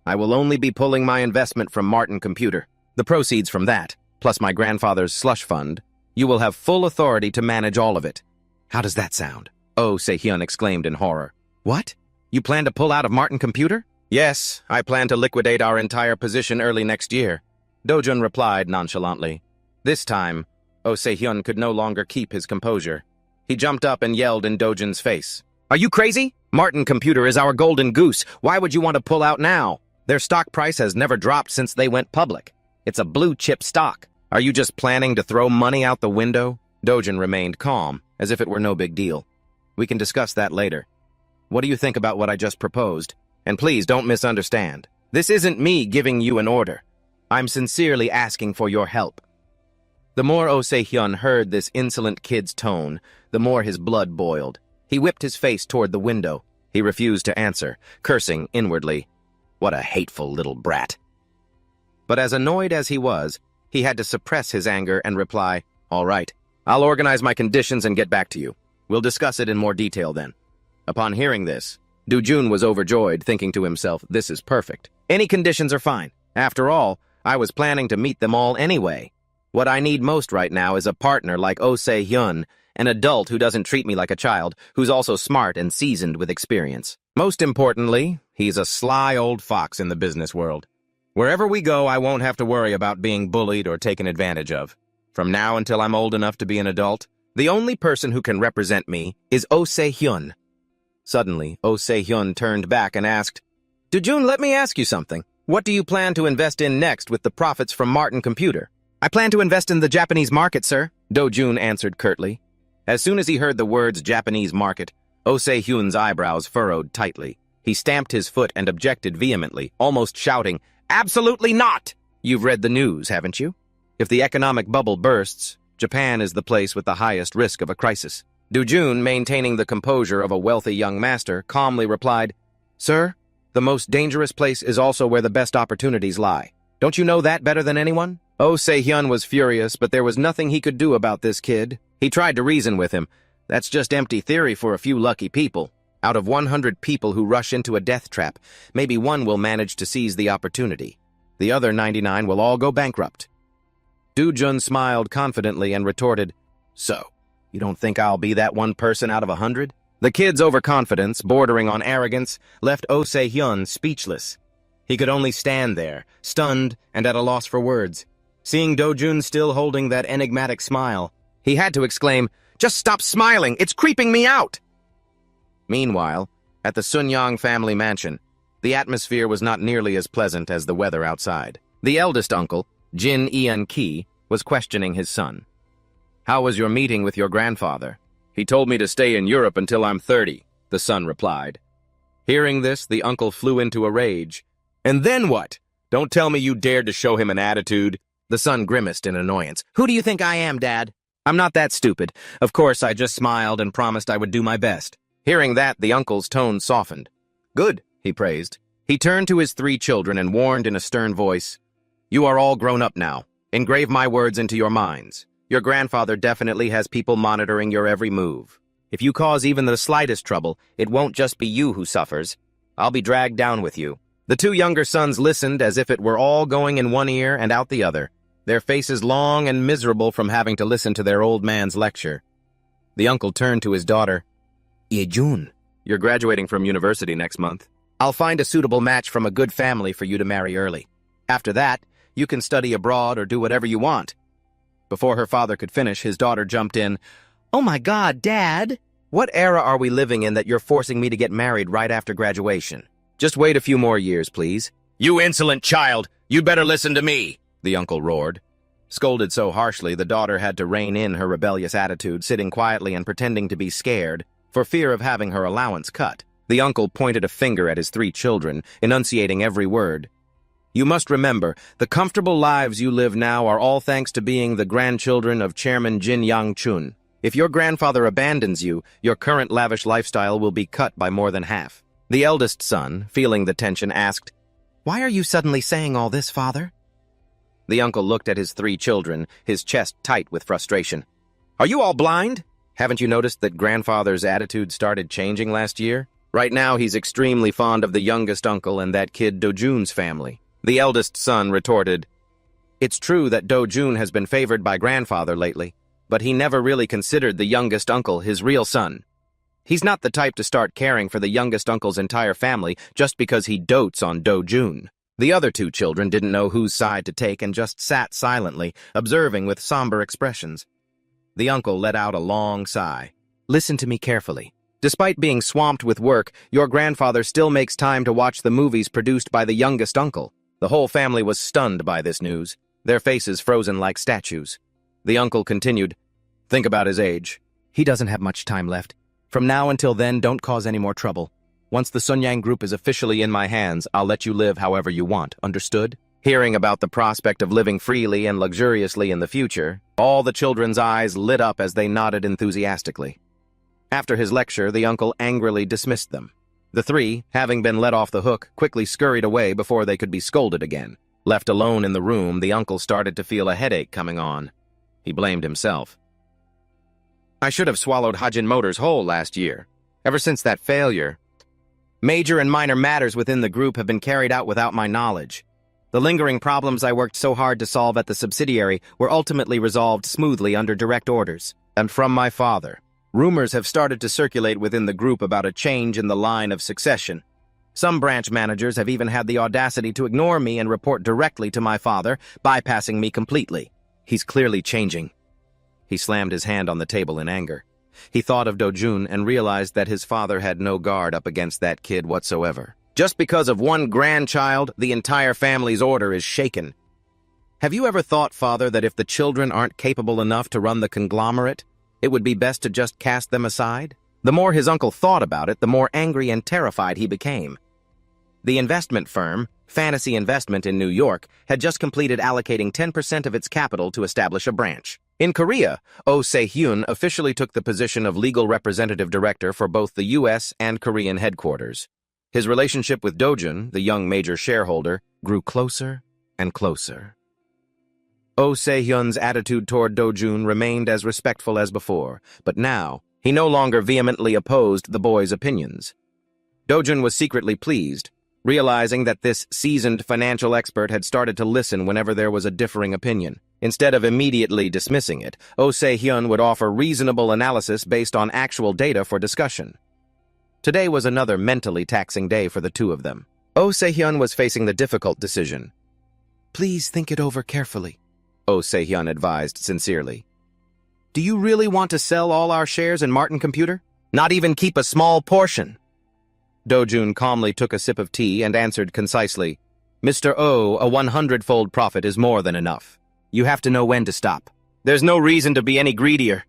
I will only be pulling my investment from Martin Computer. The proceeds from that, plus my grandfather's slush fund, you will have full authority to manage all of it. How does that sound? Oh Se-hyun exclaimed in horror. What? You plan to pull out of Martin Computer? Yes, I plan to liquidate our entire position early next year. Dojun replied nonchalantly. This time, Oh Se-hyun could no longer keep his composure. He jumped up and yelled in Dojun's face. Are you crazy? Martin Computer is our golden goose. Why would you want to pull out now? Their stock price has never dropped since they went public. It's a blue-chip stock. Are you just planning to throw money out the window? Dojun remained calm, as if it were no big deal. We can discuss that later. What do you think about what I just proposed? And please don't misunderstand. This isn't me giving you an order. I'm sincerely asking for your help. The more Oh Se-hyun heard this insolent kid's tone, the more his blood boiled. He whipped his face toward the window. He refused to answer, cursing inwardly. What a hateful little brat. But as annoyed as he was, he had to suppress his anger and reply, "All right, I'll organize my conditions and get back to you. We'll discuss it in more detail then." Upon hearing this, Dojun was overjoyed, thinking to himself, "This is perfect. Any conditions are fine. After all, I was planning to meet them all anyway. What I need most right now is a partner like Oh Se-hyun, an adult who doesn't treat me like a child, who's also smart and seasoned with experience. Most importantly, he's a sly old fox in the business world. Wherever we go, I won't have to worry about being bullied or taken advantage of. From now until I'm old enough to be an adult, the only person who can represent me is Oh Se-hyun." Suddenly, Oh Se-hyun turned back and asked, "Dojun, let me ask you something. What do you plan to invest in next with the profits from Martin Computer?" "I plan to invest in the Japanese market, sir," Dojun answered curtly. As soon as he heard the words Japanese market, Oh Se-hyun's eyebrows furrowed tightly. He stamped his foot and objected vehemently, almost shouting, "Absolutely not! You've read the news, haven't you? If the economic bubble bursts, Japan is the place with the highest risk of a crisis." Dojun, maintaining the composure of a wealthy young master, calmly replied, "Sir, the most dangerous place is also where the best opportunities lie. Don't you know that better than anyone?" Oh Se-hyun was furious, but there was nothing he could do about this kid. He tried to reason with him. That's just empty theory for a few lucky people. Out of 100 people who rush into a death trap, maybe one will manage to seize the opportunity. The other 99 will all go bankrupt. Dojun smiled confidently and retorted, "So, you don't think I'll be that one person out of 100? The kid's overconfidence, bordering on arrogance, left Oh Se-hyun speechless. He could only stand there, stunned and at a loss for words. Seeing Dojun still holding that enigmatic smile, he had to exclaim, "Just stop smiling! It's creeping me out!" Meanwhile, at the Sunyang family mansion, the atmosphere was not nearly as pleasant as the weather outside. The eldest uncle, Jin Ian-ki, was questioning his son. "How was your meeting with your grandfather?" "He told me to stay in Europe until I'm 30, the son replied. Hearing this, the uncle flew into a rage. "And then what? Don't tell me you dared to show him an attitude." The son grimaced in annoyance. "Who do you think I am, Dad? I'm not that stupid. Of course, I just smiled and promised I would do my best." Hearing that, the uncle's tone softened. "Good," he praised. He turned to his 3 children and warned in a stern voice, "You are all grown up now. Engrave my words into your minds. Your grandfather definitely has people monitoring your every move. If you cause even the slightest trouble, it won't just be you who suffers. I'll be dragged down with you." The 2 younger sons listened as if it were all going in one ear and out the other, their faces long and miserable from having to listen to their old man's lecture. The uncle turned to his daughter. "Ye-jun, you're graduating from university next month. I'll find a suitable match from a good family for you to marry early. After that, you can study abroad or do whatever you want." Before her father could finish, his daughter jumped in. "Oh my God, Dad! What era are we living in that you're forcing me to get married right after graduation? Just wait a few more years, please." "You insolent child! You'd better listen to me!" the uncle roared. Scolded so harshly, the daughter had to rein in her rebellious attitude, sitting quietly and pretending to be scared, for fear of having her allowance cut. The uncle pointed a finger at his 3 children, enunciating every word. "You must remember, the comfortable lives you live now are all thanks to being the grandchildren of Chairman Jin Yang-chun. If your grandfather abandons you, your current lavish lifestyle will be cut by more than half." The eldest son, feeling the tension, asked, "Why are you suddenly saying all this, father?" The uncle looked at his 3 children, his chest tight with frustration. "Are you all blind? Haven't you noticed that grandfather's attitude started changing last year? Right now he's extremely fond of the youngest uncle and that kid Dojun's family." The eldest son retorted, "It's true that Dojun has been favored by grandfather lately, but he never really considered the youngest uncle his real son. He's not the type to start caring for the youngest uncle's entire family just because he dotes on Dojun." The other 2 children didn't know whose side to take and just sat silently, observing with somber expressions. The uncle let out a long sigh. "Listen to me carefully. Despite being swamped with work, your grandfather still makes time to watch the movies produced by the youngest uncle." The whole family was stunned by this news, their faces frozen like statues. The uncle continued, "Think about his age. He doesn't have much time left. From now until then, don't cause any more trouble. Once the Sunyang Group is officially in my hands, I'll let you live however you want, understood?" Hearing about the prospect of living freely and luxuriously in the future, all the children's eyes lit up as they nodded enthusiastically. After his lecture, the uncle angrily dismissed them. The three, having been let off the hook, quickly scurried away before they could be scolded again. Left alone in the room, the uncle started to feel a headache coming on. He blamed himself. I should have swallowed Hanjin Motors whole last year. Ever since that failure, major and minor matters within the group have been carried out without my knowledge. The lingering problems I worked so hard to solve at the subsidiary were ultimately resolved smoothly under direct orders, and from my father. Rumors have started to circulate within the group about a change in the line of succession. Some branch managers have even had the audacity to ignore me and report directly to my father, bypassing me completely. He's clearly changing. He slammed his hand on the table in anger. He thought of Dojun and realized that his father had no guard up against that kid whatsoever. Just because of one grandchild, the entire family's order is shaken. Have you ever thought, Father, that if the children aren't capable enough to run the conglomerate, it would be best to just cast them aside? The more his uncle thought about it, the more angry and terrified he became. The investment firm, Fantasy Investment in New York, had just completed allocating 10% of its capital to establish a branch. In Korea, Oh Se-hyun officially took the position of legal representative director for both the U.S. and Korean headquarters. His relationship with Dojun, the young major shareholder, grew closer and closer. Oh Se-hyun's attitude toward Dojun remained as respectful as before, but now he no longer vehemently opposed the boy's opinions. Dojun was secretly pleased, realizing that this seasoned financial expert had started to listen whenever there was a differing opinion. Instead of immediately dismissing it, Oh Se-hyun would offer reasonable analysis based on actual data for discussion. Today was another mentally taxing day for the two of them. Oh Se-hyun was facing the difficult decision. Please think it over carefully, Oh Se-hyun advised sincerely. Do you really want to sell all our shares in Martin Computer? Not even keep a small portion? Dojun calmly took a sip of tea and answered concisely, Mr. Oh, a 100-fold profit is more than enough. You have to know when to stop. There's no reason to be any greedier.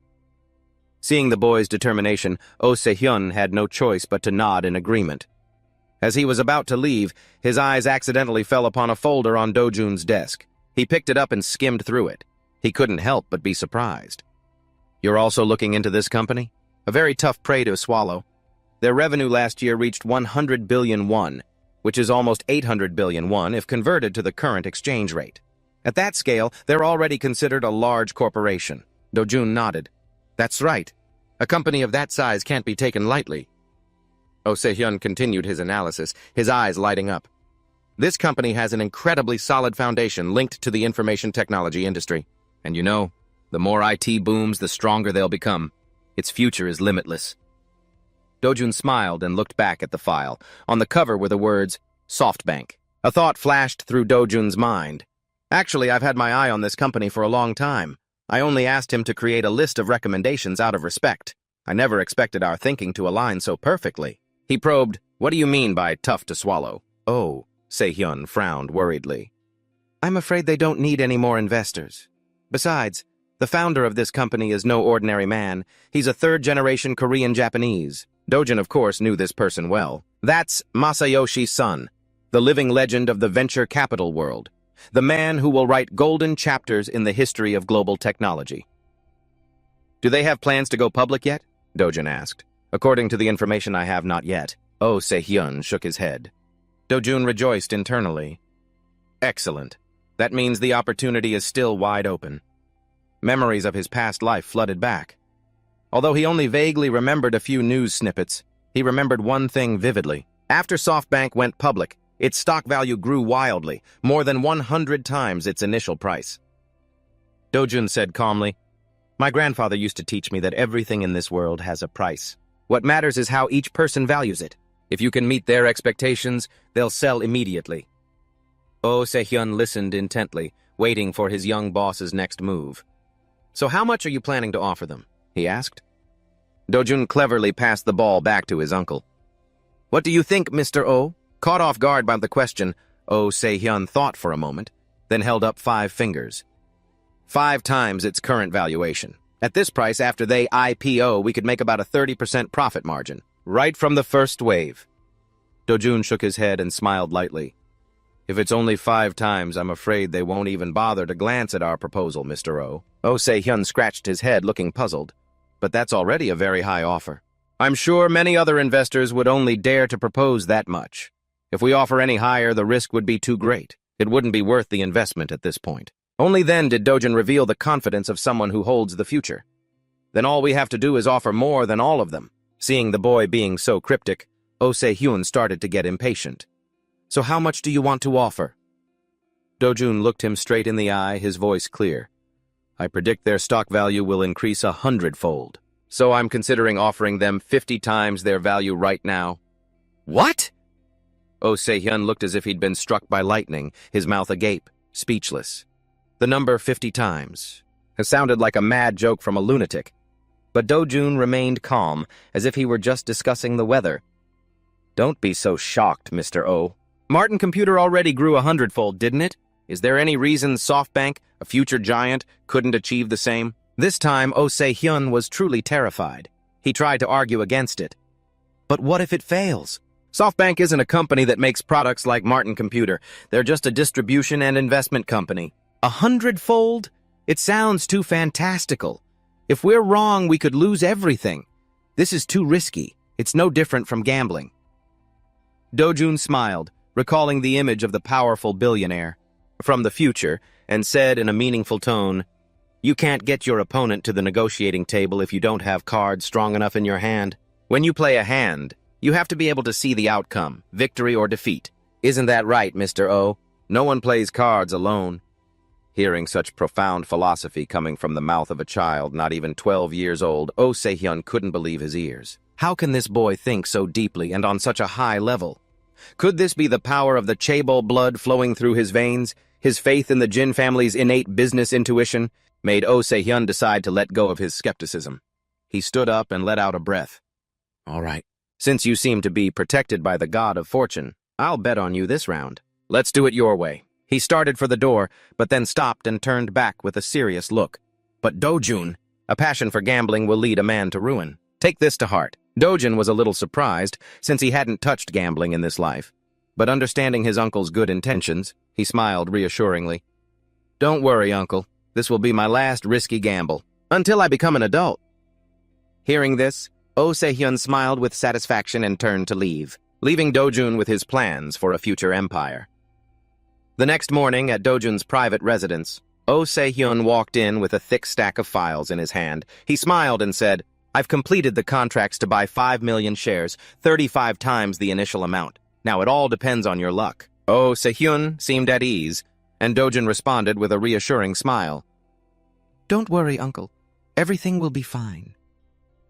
Seeing the boy's determination, Oh Se-hyun had no choice but to nod in agreement. As he was about to leave, his eyes accidentally fell upon a folder on Dojun's desk. He picked it up and skimmed through it. He couldn't help but be surprised. You're also looking into this company? A very tough prey to swallow. Their revenue last year reached 100 billion won, which is almost 800 billion won if converted to the current exchange rate. At that scale, they're already considered a large corporation. Dojun nodded. That's right. A company of that size can't be taken lightly. Oh Se-hyun continued his analysis, his eyes lighting up. This company has an incredibly solid foundation linked to the information technology industry. And you know, the more IT booms, the stronger they'll become. Its future is limitless. Dojun smiled and looked back at the file. On the cover were the words, SoftBank. A thought flashed through Dojun's mind. Actually, I've had my eye on this company for a long time. I only asked him to create a list of recommendations out of respect. I never expected our thinking to align so perfectly. He probed, what do you mean by tough to swallow? Oh, Se-hyun frowned worriedly. I'm afraid they don't need any more investors. Besides, the founder of this company is no ordinary man. He's a third-generation Korean-Japanese. Dojun, of course, knew this person well. That's Masayoshi Son, the living legend of the venture capital world. The man who will write golden chapters in the history of global technology. Do they have plans to go public yet? Dojun asked. According to the information I have, not yet. Oh Se-hyun shook his head. Dojun rejoiced internally. Excellent. That means the opportunity is still wide open. Memories of his past life flooded back. Although he only vaguely remembered a few news snippets, he remembered one thing vividly. After SoftBank went public, its stock value grew wildly, more than 100 times its initial price. Dojun said calmly, My grandfather used to teach me that everything in this world has a price. What matters is how each person values it. If you can meet their expectations, they'll sell immediately. Oh Se-hyun listened intently, waiting for his young boss's next move. So how much are you planning to offer them? He asked. Dojun cleverly passed the ball back to his uncle. What do you think, Mr. Oh? Caught off guard by the question, Oh Se-hyun thought for a moment, then held up 5 fingers. 5 times its current valuation. At this price, after they IPO, we could make about a 30% profit margin, right from the first wave. Dojun shook his head and smiled lightly. If it's only 5 times, I'm afraid they won't even bother to glance at our proposal, Mr. Oh. Oh Se-hyun scratched his head, looking puzzled. But that's already a very high offer. I'm sure many other investors would only dare to propose that much. If we offer any higher, the risk would be too great. It wouldn't be worth the investment at this point. Only then did Dojun reveal the confidence of someone who holds the future. Then all we have to do is offer more than all of them. Seeing the boy being so cryptic, Oh Se-hyun started to get impatient. So how much do you want to offer? Dojun looked him straight in the eye, his voice clear. I predict their stock value will increase 100-fold. So I'm considering offering them 50 times their value right now. What? Oh Se-hyun looked as if he'd been struck by lightning, his mouth agape, speechless. The number 50 times. It sounded like a mad joke from a lunatic. But Dojun remained calm, as if he were just discussing the weather. Don't be so shocked, Mr. O. Martin Computer already grew 100-fold, didn't it? Is there any reason SoftBank, a future giant, couldn't achieve the same? This time, Oh Se-hyun was truly terrified. He tried to argue against it. But what if it fails? SoftBank isn't a company that makes products like Martin Computer. They're just a distribution and investment company. 100-fold? It sounds too fantastical. If we're wrong, we could lose everything. This is too risky. It's no different from gambling. Dojun smiled, recalling the image of the powerful billionaire from the future, and said in a meaningful tone, You can't get your opponent to the negotiating table if you don't have cards strong enough in your hand. When you play a hand, you have to be able to see the outcome, victory or defeat. Isn't that right, Mr. O? No one plays cards alone. Hearing such profound philosophy coming from the mouth of a child not even 12 years old, Oh Se-hyun couldn't believe his ears. How can this boy think so deeply and on such a high level? Could this be the power of the chaebol blood flowing through his veins? His faith in the Jin family's innate business intuition made Oh Se-hyun decide to let go of his skepticism. He stood up and let out a breath. All right. Since you seem to be protected by the god of fortune, I'll bet on you this round. Let's do it your way. He started for the door, but then stopped and turned back with a serious look. But Dojun, a passion for gambling will lead a man to ruin. Take this to heart. Dojun was a little surprised, since he hadn't touched gambling in this life. But understanding his uncle's good intentions, he smiled reassuringly. Don't worry, uncle. This will be my last risky gamble, until I become an adult. Hearing this, Oh Se-hyun smiled with satisfaction and turned to leave, leaving Dojun with his plans for a future empire. The next morning at Dojun's private residence, Oh Se-hyun walked in with a thick stack of files in his hand. He smiled and said, I've completed the contracts to buy 5 million shares, 35 times the initial amount. Now it all depends on your luck. Oh Se-hyun seemed at ease, and Dojun responded with a reassuring smile. Don't worry, uncle. Everything will be fine.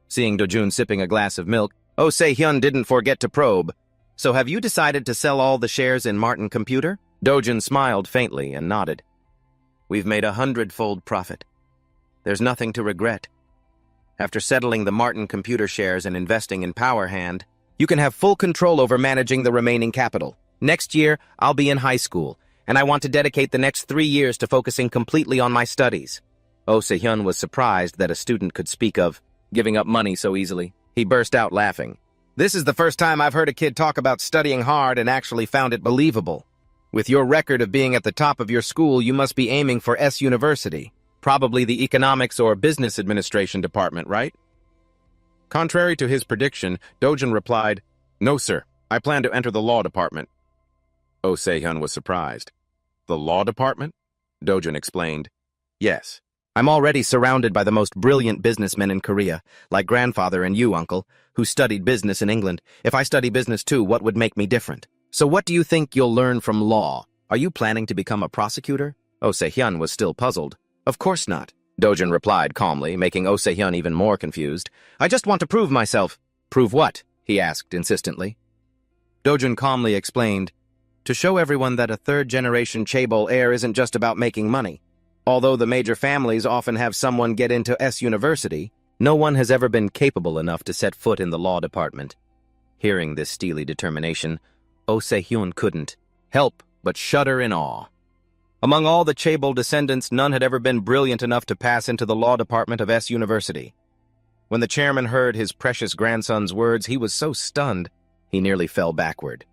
Seeing Dojun sipping a glass of milk, Oh Se-hyun didn't forget to probe. So have you decided to sell all the shares in Martin Computer? Dojun smiled faintly and nodded. We've made 100-fold profit. There's nothing to regret. After settling the Martin Computer shares and investing in Power Hand, you can have full control over managing the remaining capital. Next year, I'll be in high school, and I want to dedicate the next 3 years to focusing completely on my studies. Oh Se-hyun was surprised that a student could speak of giving up money so easily. He burst out laughing. This is the first time I've heard a kid talk about studying hard and actually found it believable. With your record of being at the top of your school, you must be aiming for S University. Probably the economics or business administration department, right? Contrary to his prediction, Dojun replied, No, sir. I plan to enter the law department. Oh Se-hyun was surprised. The law department? Dojun explained. Yes. I'm already surrounded by the most brilliant businessmen in Korea, like grandfather and you, uncle, who studied business in England. If I study business too, what would make me different? So what do you think you'll learn from law? Are you planning to become a prosecutor? Oh Se-hyun was still puzzled. Of course not, Dojun replied calmly, making Oh Se-hyun even more confused. I just want to prove myself. Prove what? He asked insistently. Dojun calmly explained, to show everyone that a third-generation chaebol heir isn't just about making money. Although the major families often have someone get into S University, no one has ever been capable enough to set foot in the law department. Hearing this steely determination, Oh Se-hyun couldn't help but shudder in awe. Among all the chaebol descendants, none had ever been brilliant enough to pass into the law department of S University. When the chairman heard his precious grandson's words, he was so stunned, he nearly fell backward.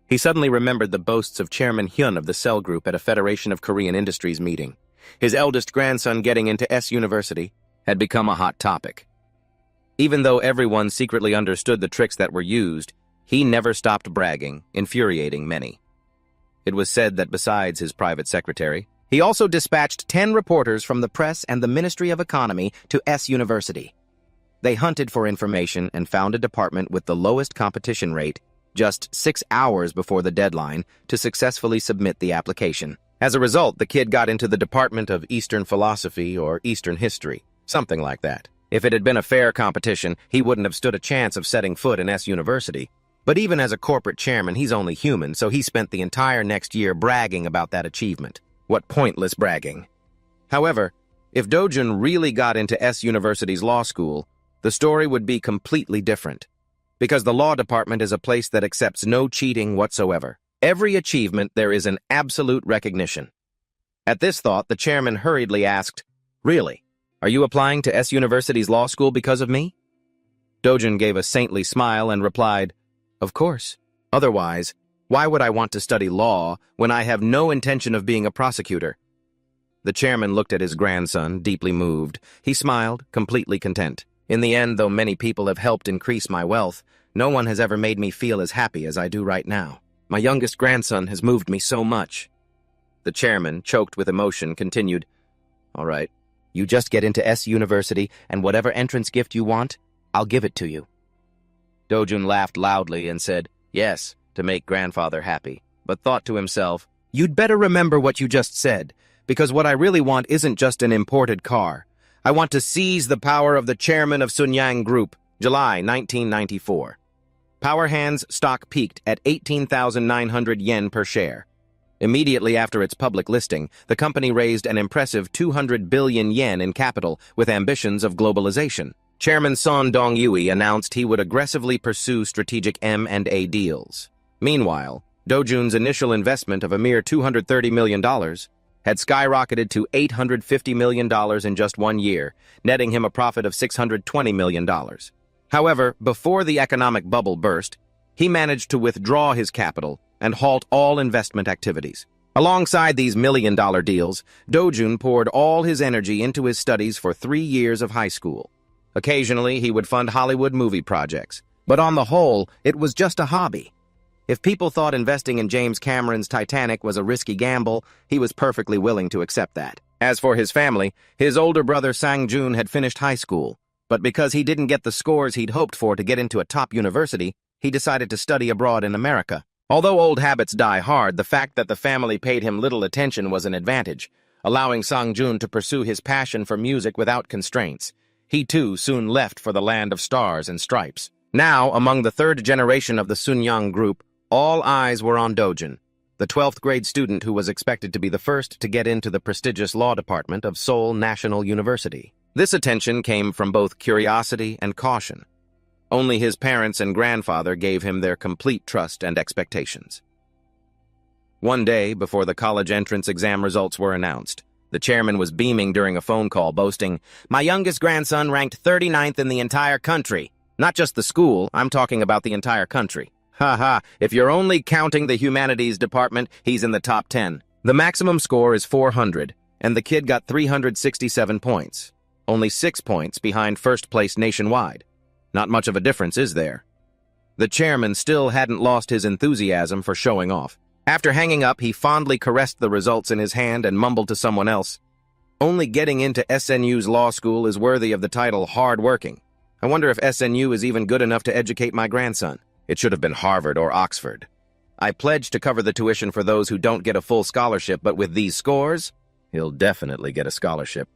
He suddenly remembered the boasts of Chairman Hyun of the Cell Group at a Federation of Korean Industries meeting. His eldest grandson getting into S University had become a hot topic. Even though everyone secretly understood the tricks that were used, he never stopped bragging, infuriating many. It was said that besides his private secretary, he also dispatched 10 reporters from the press and the Ministry of Economy to S University. They hunted for information and found a department with the lowest competition rate just 6 hours before the deadline to successfully submit the application. As a result, the kid got into the Department of Eastern Philosophy or Eastern History, something like that. If it had been a fair competition, he wouldn't have stood a chance of setting foot in S University. But even as a corporate chairman, he's only human, so he spent the entire next year bragging about that achievement. What pointless bragging. However, if Dojun really got into S University's law school, the story would be completely different. Because the law department is a place that accepts no cheating whatsoever. Every achievement, there is an absolute recognition. At this thought, the chairman hurriedly asked, "Really? Are you applying to S University's law school because of me?" Dojun gave a saintly smile and replied, "Of course. Otherwise, why would I want to study law when I have no intention of being a prosecutor?" The chairman looked at his grandson, deeply moved. He smiled, completely content. "In the end, though many people have helped increase my wealth, no one has ever made me feel as happy as I do right now. My youngest grandson has moved me so much." The chairman, choked with emotion, continued, "All right, you just get into S University, and whatever entrance gift you want, I'll give it to you." Dojun laughed loudly and said, "Yes," to make grandfather happy, but thought to himself, "You'd better remember what you just said, because what I really want isn't just an imported car. I want to seize the power of the chairman of Sunyang Group." July 1994. Power Hand's stock peaked at 18,900 yen per share. Immediately after its public listing, the company raised an impressive 200 billion yen in capital with ambitions of globalization. Chairman Son Dong-Yui announced he would aggressively pursue strategic M&A deals. Meanwhile, Dojun's initial investment of a mere $230 million had skyrocketed to $850 million in just 1 year, netting him a profit of $620 million. However, before the economic bubble burst, he managed to withdraw his capital and halt all investment activities. Alongside these million-dollar deals, Dojun poured all his energy into his studies for 3 years of high school. Occasionally, he would fund Hollywood movie projects, but on the whole, it was just a hobby. If people thought investing in James Cameron's Titanic was a risky gamble, he was perfectly willing to accept that. As for his family, his older brother Sang-Jun had finished high school, but because he didn't get the scores he'd hoped for to get into a top university, he decided to study abroad in America. Although old habits die hard, the fact that the family paid him little attention was an advantage, allowing Sang-Jun to pursue his passion for music without constraints. He too soon left for the land of stars and stripes. Now, among the third generation of the Sunyang Group, all eyes were on Dojun, the 12th grade student who was expected to be the first to get into the prestigious law department of Seoul National University. This attention came from both curiosity and caution. Only his parents and grandfather gave him their complete trust and expectations. One day, before the college entrance exam results were announced, the chairman was beaming during a phone call, boasting, "My youngest grandson ranked 39th in the entire country. Not just the school, I'm talking about the entire country. Ha ha, if you're only counting the humanities department, he's in the top 10. The maximum score is 400, and the kid got 367 points. Only 6 points behind first place nationwide. Not much of a difference, is there?" The chairman still hadn't lost his enthusiasm for showing off. After hanging up, he fondly caressed the results in his hand and mumbled to someone else, "Only getting into SNU's law school is worthy of the title hard-working. I wonder if SNU is even good enough to educate my grandson. It should have been Harvard or Oxford. I pledge to cover the tuition for those who don't get a full scholarship, but with these scores, he'll definitely get a scholarship."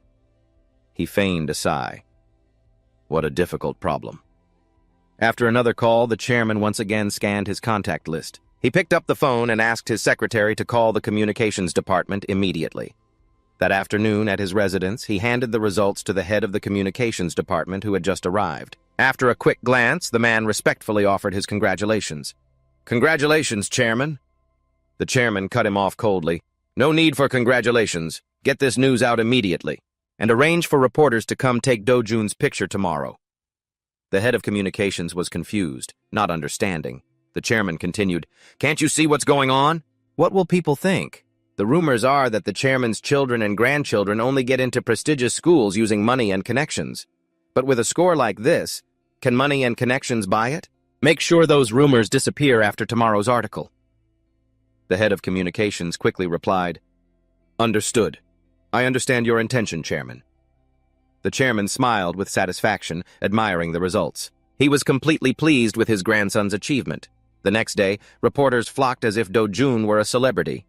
He feigned a sigh. What a difficult problem. After another call, the chairman once again scanned his contact list. He picked up the phone and asked his secretary to call the communications department immediately. That afternoon, at his residence, he handed the results to the head of the communications department who had just arrived. After a quick glance, the man respectfully offered his congratulations. "Congratulations, Chairman." The chairman cut him off coldly. "No need for congratulations. Get this news out immediately, and arrange for reporters to come take Dojun's picture tomorrow." The head of communications was confused, not understanding. The chairman continued, "Can't you see what's going on? What will people think? The rumors are that the chairman's children and grandchildren only get into prestigious schools using money and connections. But with a score like this, Can money and connections buy it? Make sure those rumors disappear after tomorrow's article." The head of communications quickly replied, "Understood. I understand your intention, Chairman." The chairman smiled with satisfaction, admiring the results. He was completely pleased with his grandson's achievement. The next day, reporters flocked as if Dojun were a celebrity.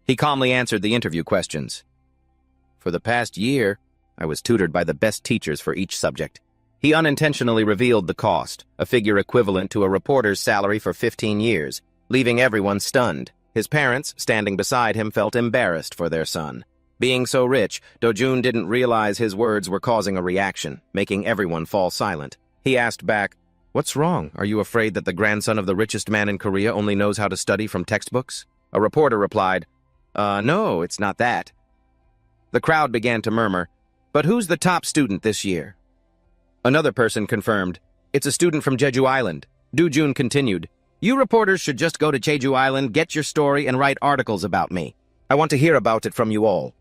He calmly answered the interview questions. "For the past year, I was tutored by the best teachers for each subject." He unintentionally revealed the cost, a figure equivalent to a reporter's salary for 15 years, leaving everyone stunned. His parents, standing beside him, felt embarrassed for their son. Being so rich, Dojun didn't realize his words were causing a reaction, making everyone fall silent. He asked back, "What's wrong? Are you afraid that the grandson of the richest man in Korea only knows how to study from textbooks?" A reporter replied, "No, it's not that." The crowd began to murmur, "But who's the top student this year?" Another person confirmed, "It's a student from Jeju Island." Dojun continued, "You reporters should just go to Jeju Island, get your story, and write articles about me. I want to hear about it from you all."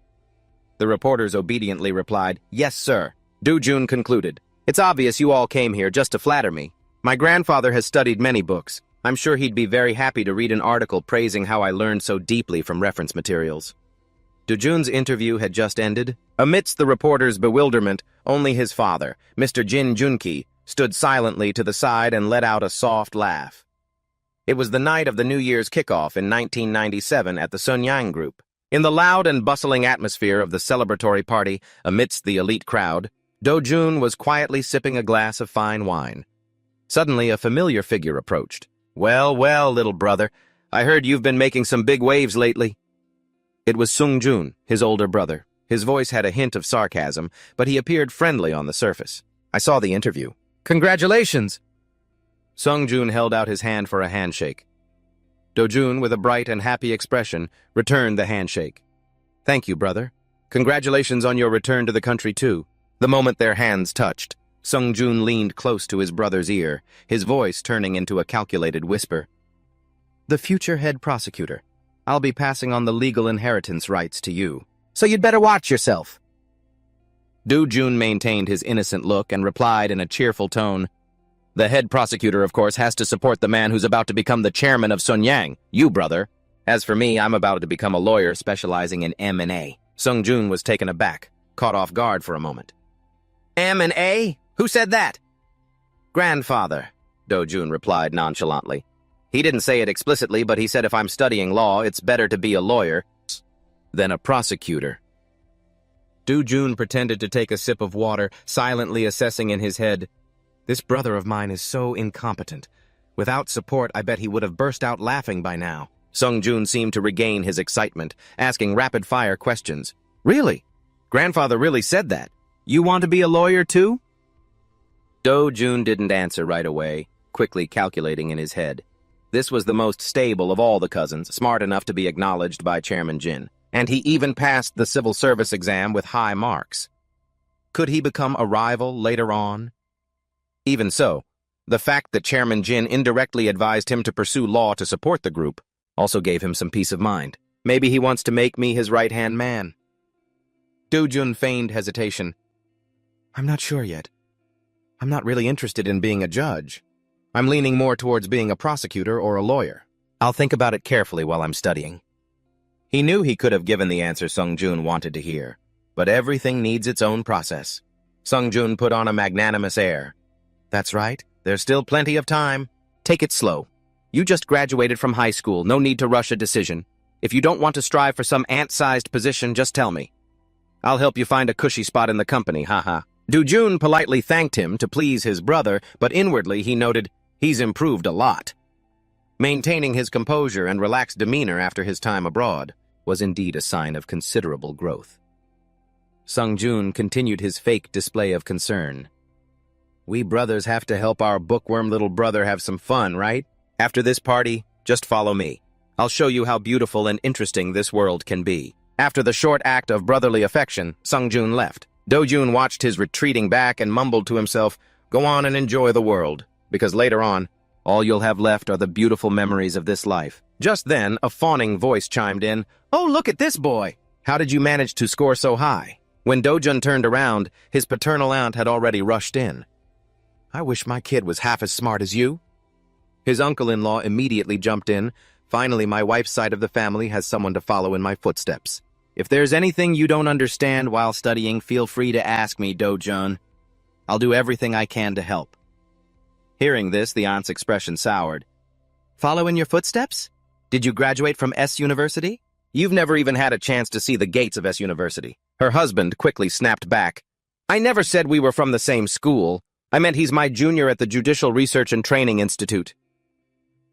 The reporters obediently replied, "Yes, sir." Dojun concluded, "It's obvious you all came here just to flatter me. My grandfather has studied many books. I'm sure he'd be very happy to read an article praising how I learned so deeply from reference materials." Dojun's interview had just ended. Amidst the reporter's bewilderment, only his father, Mr. Jin Junki, stood silently to the side and let out a soft laugh. It was the night of the New Year's kickoff in 1997 at the Sunyang Group. In the loud and bustling atmosphere of the celebratory party, amidst the elite crowd, Dojun was quietly sipping a glass of fine wine. Suddenly, a familiar figure approached. "Well, well, little brother, I heard you've been making some big waves lately." It was Sungjun, his older brother. His voice had a hint of sarcasm, but he appeared friendly on the surface. "I saw the interview." "Congratulations!" Sungjun held out his hand for a handshake. Dojun, with a bright and happy expression, returned the handshake. "Thank you, brother. Congratulations on your return to the country, too." The moment their hands touched, Sungjun leaned close to his brother's ear, his voice turning into a calculated whisper. "The future head prosecutor. I'll be passing on the legal inheritance rights to you. So you'd better watch yourself." Dojun maintained his innocent look and replied in a cheerful tone, "The head prosecutor, of course, has to support the man who's about to become the chairman of Sunyang, you, brother. As for me, I'm about to become a lawyer specializing in M&A. Sungjun was taken aback, caught off guard for a moment. "M&A? Who said that?" "Grandfather," Dojun replied nonchalantly. "He didn't say it explicitly, but he said if I'm studying law, it's better to be a lawyer than a prosecutor." Dojun pretended to take a sip of water, silently assessing in his head, "This brother of mine is so incompetent. Without support, I bet he would have burst out laughing by now." Sungjun seemed to regain his excitement, asking rapid-fire questions. "Really? Grandfather really said that? You want to be a lawyer too?" Dojun didn't answer right away, quickly calculating in his head. This was the most stable of all the cousins, smart enough to be acknowledged by Chairman Jin. And he even passed the civil service exam with high marks. Could he become a rival later on? Even so, the fact that Chairman Jin indirectly advised him to pursue law to support the group also gave him some peace of mind. Maybe he wants to make me his right-hand man. Dojun feigned hesitation. "I'm not sure yet. I'm not really interested in being a judge. I'm leaning more towards being a prosecutor or a lawyer. I'll think about it carefully while I'm studying." He knew he could have given the answer Sungjun wanted to hear, but everything needs its own process. Sungjun put on a magnanimous air. "That's right. There's still plenty of time. Take it slow. You just graduated from high school. No need to rush a decision. If you don't want to strive for some ant-sized position, just tell me. I'll help you find a cushy spot in the company, haha." Dojun politely thanked him to please his brother, but inwardly he noted, he's improved a lot. Maintaining his composure and relaxed demeanor after his time abroad was indeed a sign of considerable growth. Sungjun continued his fake display of concern. "We brothers have to help our bookworm little brother have some fun, right? After this party, just follow me. I'll show you how beautiful and interesting this world can be." After the short act of brotherly affection, Sungjun left. Dojun watched his retreating back and mumbled to himself, "Go on and enjoy the world, because later on, all you'll have left are the beautiful memories of this life." Just then, a fawning voice chimed in, "Oh, look at this boy! How did you manage to score so high?" When Dojun turned around, his paternal aunt had already rushed in. I wish my kid was half as smart as you. His uncle-in-law immediately jumped in. Finally, my wife's side of the family has someone to follow in my footsteps. If there's anything you don't understand while studying, feel free to ask me, Dojun. I'll do everything I can to help. Hearing this, the aunt's expression soured. Follow in your footsteps? Did you graduate from S University? You've never even had a chance to see the gates of S University. Her husband quickly snapped back. I never said we were from the same school. I meant he's my junior at the Judicial Research and Training Institute.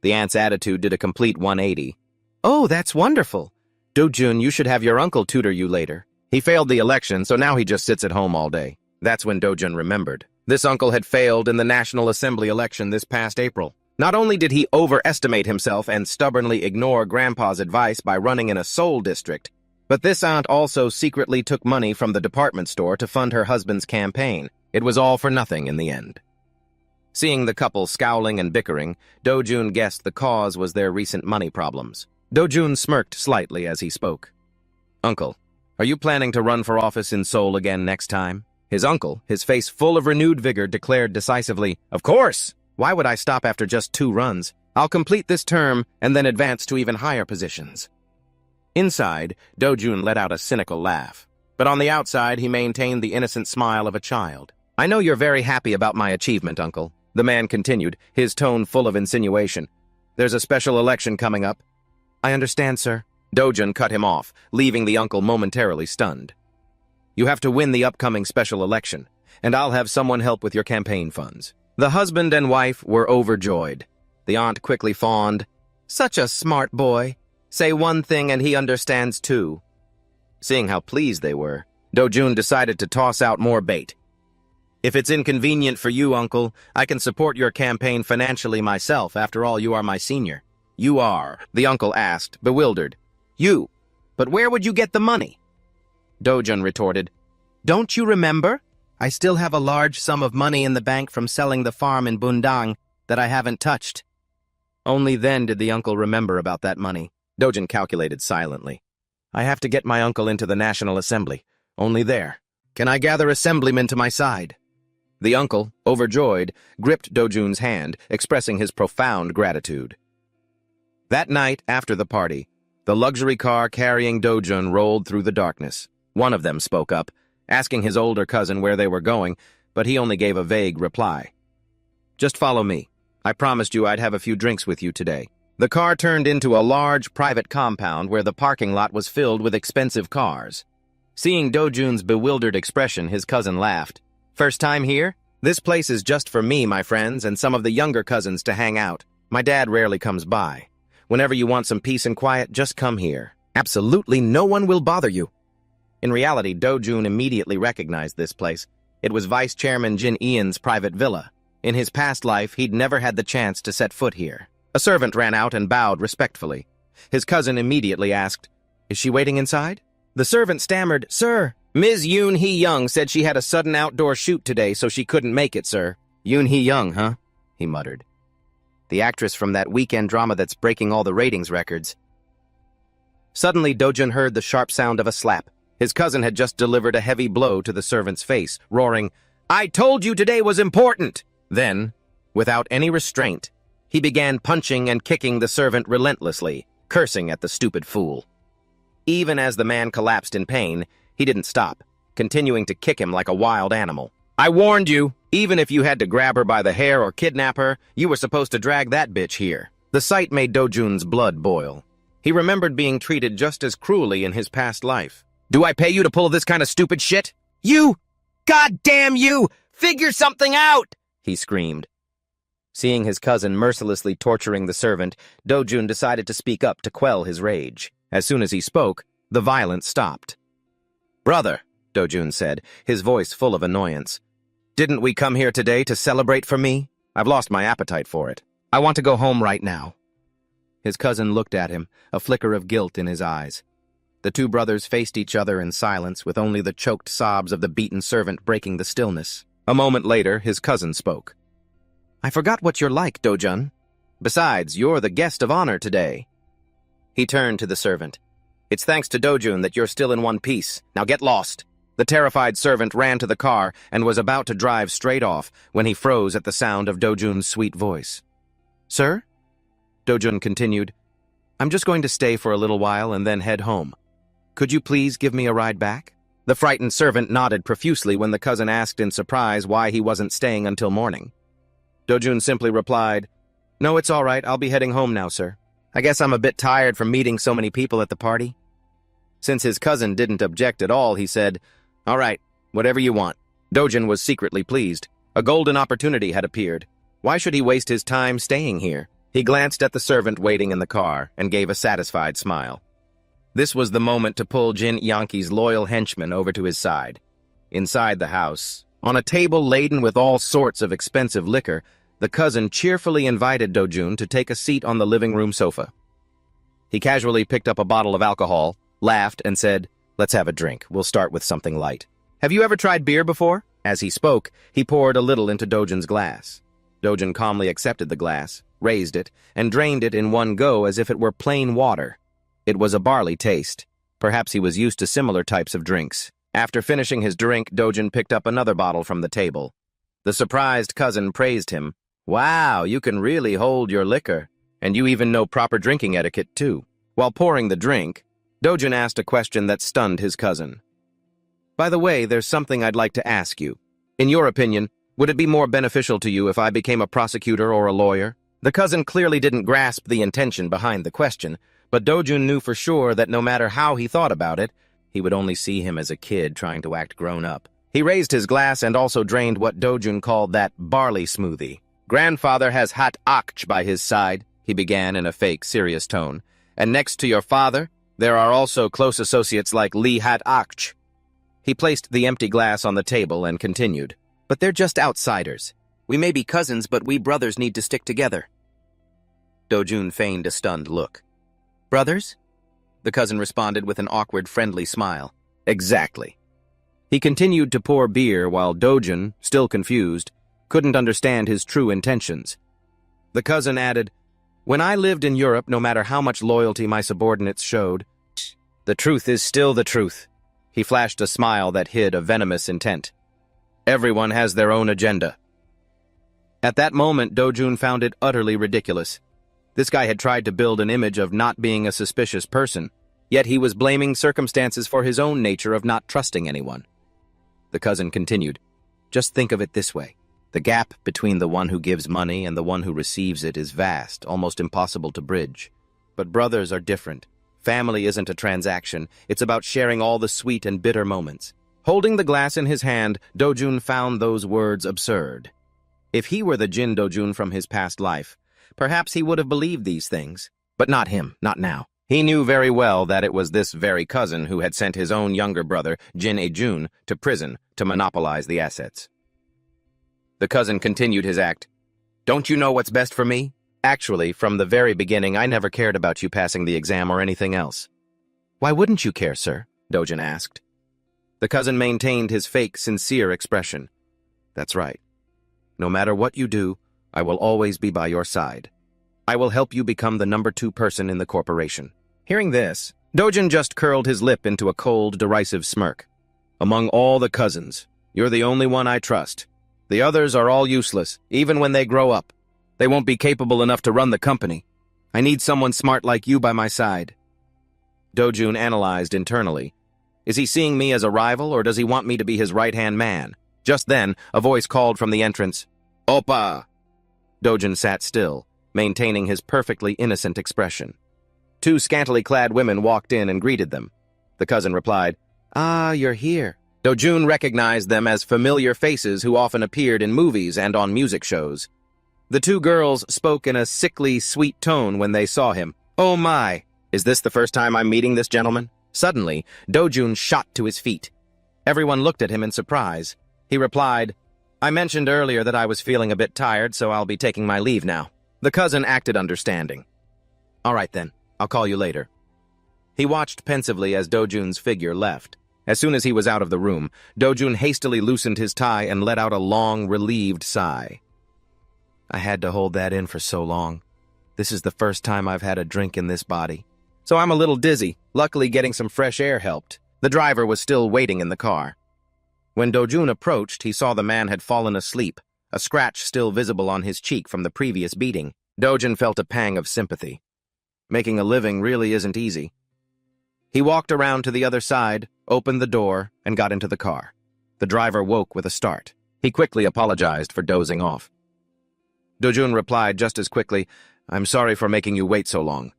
The aunt's attitude did a complete 180. Oh, that's wonderful. Dojun, you should have your uncle tutor you later. He failed the election, so now he just sits at home all day. That's when Dojun remembered. This uncle had failed in the National Assembly election this past April. Not only did he overestimate himself and stubbornly ignore Grandpa's advice by running in a Seoul district, but this aunt also secretly took money from the department store to fund her husband's campaign. It was all for nothing in the end. Seeing the couple scowling and bickering, Dojun guessed the cause was their recent money problems. Dojun smirked slightly as he spoke. Uncle, are you planning to run for office in Seoul again next time? His uncle, his face full of renewed vigor, declared decisively, Of course! Why would I stop after just 2 runs? I'll complete this term and then advance to even higher positions. Inside, Dojun let out a cynical laugh, but on the outside he maintained the innocent smile of a child. I know you're very happy about my achievement, Uncle, the man continued, his tone full of insinuation. There's a special election coming up. I understand, sir. Dojun cut him off, leaving the uncle momentarily stunned. You have to win the upcoming special election, and I'll have someone help with your campaign funds. The husband and wife were overjoyed. The aunt quickly fawned. Such a smart boy. Say one thing and he understands 2. Seeing how pleased they were, Dojun decided to toss out more bait. If it's inconvenient for you, Uncle, I can support your campaign financially myself. After all, you are my senior. You are, the uncle asked, bewildered. You? But where would you get the money? Dojun retorted. Don't you remember? I still have a large sum of money in the bank from selling the farm in Bundang that I haven't touched. Only then did the uncle remember about that money. Dojun calculated silently. I have to get my uncle into the National Assembly. Only there. Can I gather assemblymen to my side? The uncle, overjoyed, gripped Dojun's hand, expressing his profound gratitude. That night, after the party, the luxury car carrying Dojun rolled through the darkness. One of them spoke up, asking his older cousin where they were going, but he only gave a vague reply. Just follow me. I promised you I'd have a few drinks with you today. The car turned into a large private compound where the parking lot was filled with expensive cars. Seeing Dojun's bewildered expression, his cousin laughed. First time here? This place is just for me, my friends, and some of the younger cousins to hang out. My dad rarely comes by. Whenever you want some peace and quiet, just come here. Absolutely no one will bother you. In reality, Dojun immediately recognized this place. It was Vice Chairman Jin Ian's private villa. In his past life, he'd never had the chance to set foot here. A servant ran out and bowed respectfully. His cousin immediately asked, Is she waiting inside? The servant stammered, Sir, Ms. Yoon Hee-young said she had a sudden outdoor shoot today, so she couldn't make it, sir. Yoon Hee-young, huh? He muttered. The actress from that weekend drama that's breaking all the ratings records. Suddenly, Dojun heard the sharp sound of a slap. His cousin had just delivered a heavy blow to the servant's face, roaring, I told you today was important! Then, without any restraint, he began punching and kicking the servant relentlessly, cursing at the stupid fool. Even as the man collapsed in pain, he didn't stop, continuing to kick him like a wild animal. I warned you, even if you had to grab her by the hair or kidnap her, you were supposed to drag that bitch here. The sight made Dojun's blood boil. He remembered being treated just as cruelly in his past life. Do I pay you to pull this kind of stupid shit? You! God damn you! Figure something out! He screamed. Seeing his cousin mercilessly torturing the servant, Dojun decided to speak up to quell his rage. As soon as he spoke, the violence stopped. Brother, Dojun said, his voice full of annoyance. Didn't we come here today to celebrate for me? I've lost my appetite for it. I want to go home right now. His cousin looked at him, a flicker of guilt in his eyes. The two brothers faced each other in silence, with only the choked sobs of the beaten servant breaking the stillness. A moment later, his cousin spoke. I forgot what you're like, Dojun. Besides, you're the guest of honor today. He turned to the servant. It's thanks to Dojun that you're still in one piece. Now get lost. The terrified servant ran to the car and was about to drive straight off when he froze at the sound of Dojun's sweet voice. "Sir?" Dojun continued, "I'm just going to stay for a little while and then head home. Could you please give me a ride back?" The frightened servant nodded profusely when the cousin asked in surprise why he wasn't staying until morning. Dojun simply replied, "No, it's all right. I'll be heading home now, sir. I guess I'm a bit tired from meeting so many people at the party." Since his cousin didn't object at all, he said, "All right, whatever you want." Dojun was secretly pleased. A golden opportunity had appeared. Why should he waste his time staying here? He glanced at the servant waiting in the car and gave a satisfied smile. This was the moment to pull Jin Yanki's loyal henchman over to his side. Inside the house, on a table laden with all sorts of expensive liquor, the cousin cheerfully invited Dojun to take a seat on the living room sofa. He casually picked up a bottle of alcohol, laughed, and said, "Let's have a drink. We'll start with something light. Have you ever tried beer before?" As he spoke, he poured a little into Dojun's glass. Dojun calmly accepted the glass, raised it, and drained it in one go as if it were plain water. It was a barley taste. Perhaps he was used to similar types of drinks. After finishing his drink, Dojun picked up another bottle from the table. The surprised cousin praised him. "Wow, you can really hold your liquor. And you even know proper drinking etiquette, too." While pouring the drink, Dojun asked a question that stunned his cousin. "By the way, there's something I'd like to ask you. In your opinion, would it be more beneficial to you if I became a prosecutor or a lawyer?" The cousin clearly didn't grasp the intention behind the question, but Dojun knew for sure that no matter how he thought about it, he would only see him as a kid trying to act grown up. He raised his glass and also drained what Dojun called that barley smoothie. "Grandfather has hat akch by his side," he began in a fake, serious tone. "And next to your father, there are also close associates like Lee hat akch." He placed the empty glass on the table and continued, "But they're just outsiders. We may be cousins, but we brothers need to stick together." Dojun feigned a stunned look. "Brothers?" The cousin responded with an awkward, friendly smile. "Exactly." He continued to pour beer while Dojun, still confused, couldn't understand his true intentions. The cousin added, "When I lived in Europe, no matter how much loyalty my subordinates showed, the truth is still the truth." He flashed a smile that hid a venomous intent. "Everyone has their own agenda." At that moment, Dojun found it utterly ridiculous. This guy had tried to build an image of not being a suspicious person, yet he was blaming circumstances for his own nature of not trusting anyone. The cousin continued, "Just think of it this way. The gap between the one who gives money and the one who receives it is vast, almost impossible to bridge. But brothers are different. Family isn't a transaction. It's about sharing all the sweet and bitter moments." Holding the glass in his hand, Dojun found those words absurd. If he were the Jin Dojun from his past life, perhaps he would have believed these things. But not him, not now. He knew very well that it was this very cousin who had sent his own younger brother, Jin Ejun, to prison to monopolize the assets. The cousin continued his act. "Don't you know what's best for me? Actually, from the very beginning, I never cared about you passing the exam or anything else." "Why wouldn't you care, sir?" Dojun asked. The cousin maintained his fake, sincere expression. "That's right. No matter what you do, I will always be by your side. I will help you become the number 2 person in the corporation." Hearing this, Dojun just curled his lip into a cold, derisive smirk. "Among all the cousins, you're the only one I trust. The others are all useless, even when they grow up. They won't be capable enough to run the company. I need someone smart like you by my side." Dojun analyzed internally. Is he seeing me as a rival, or does he want me to be his right-hand man? Just then, a voice called from the entrance, "Oppa!" Dojun sat still, maintaining his perfectly innocent expression. 2 scantily clad women walked in and greeted them. The cousin replied, "Ah, you're here." Dojun recognized them as familiar faces who often appeared in movies and on music shows. The 2 girls spoke in a sickly, sweet tone when they saw him. "Oh my, is this the first time I'm meeting this gentleman?" Suddenly, Dojun shot to his feet. Everyone looked at him in surprise. He replied, "I mentioned earlier that I was feeling a bit tired, so I'll be taking my leave now." The cousin acted understanding. "All right then, I'll call you later." He watched pensively as Dojun's figure left. As soon as he was out of the room, Dojun hastily loosened his tie and let out a long, relieved sigh. "I had to hold that in for so long. This is the first time I've had a drink in this body. So I'm a little dizzy. Luckily, getting some fresh air helped." The driver was still waiting in the car. When Dojun approached, he saw the man had fallen asleep, a scratch still visible on his cheek from the previous beating. Dojun felt a pang of sympathy. Making a living really isn't easy. He walked around to the other side, opened the door, and got into the car. The driver woke with a start. He quickly apologized for dozing off. Dojun replied just as quickly, "I'm sorry for making you wait so long."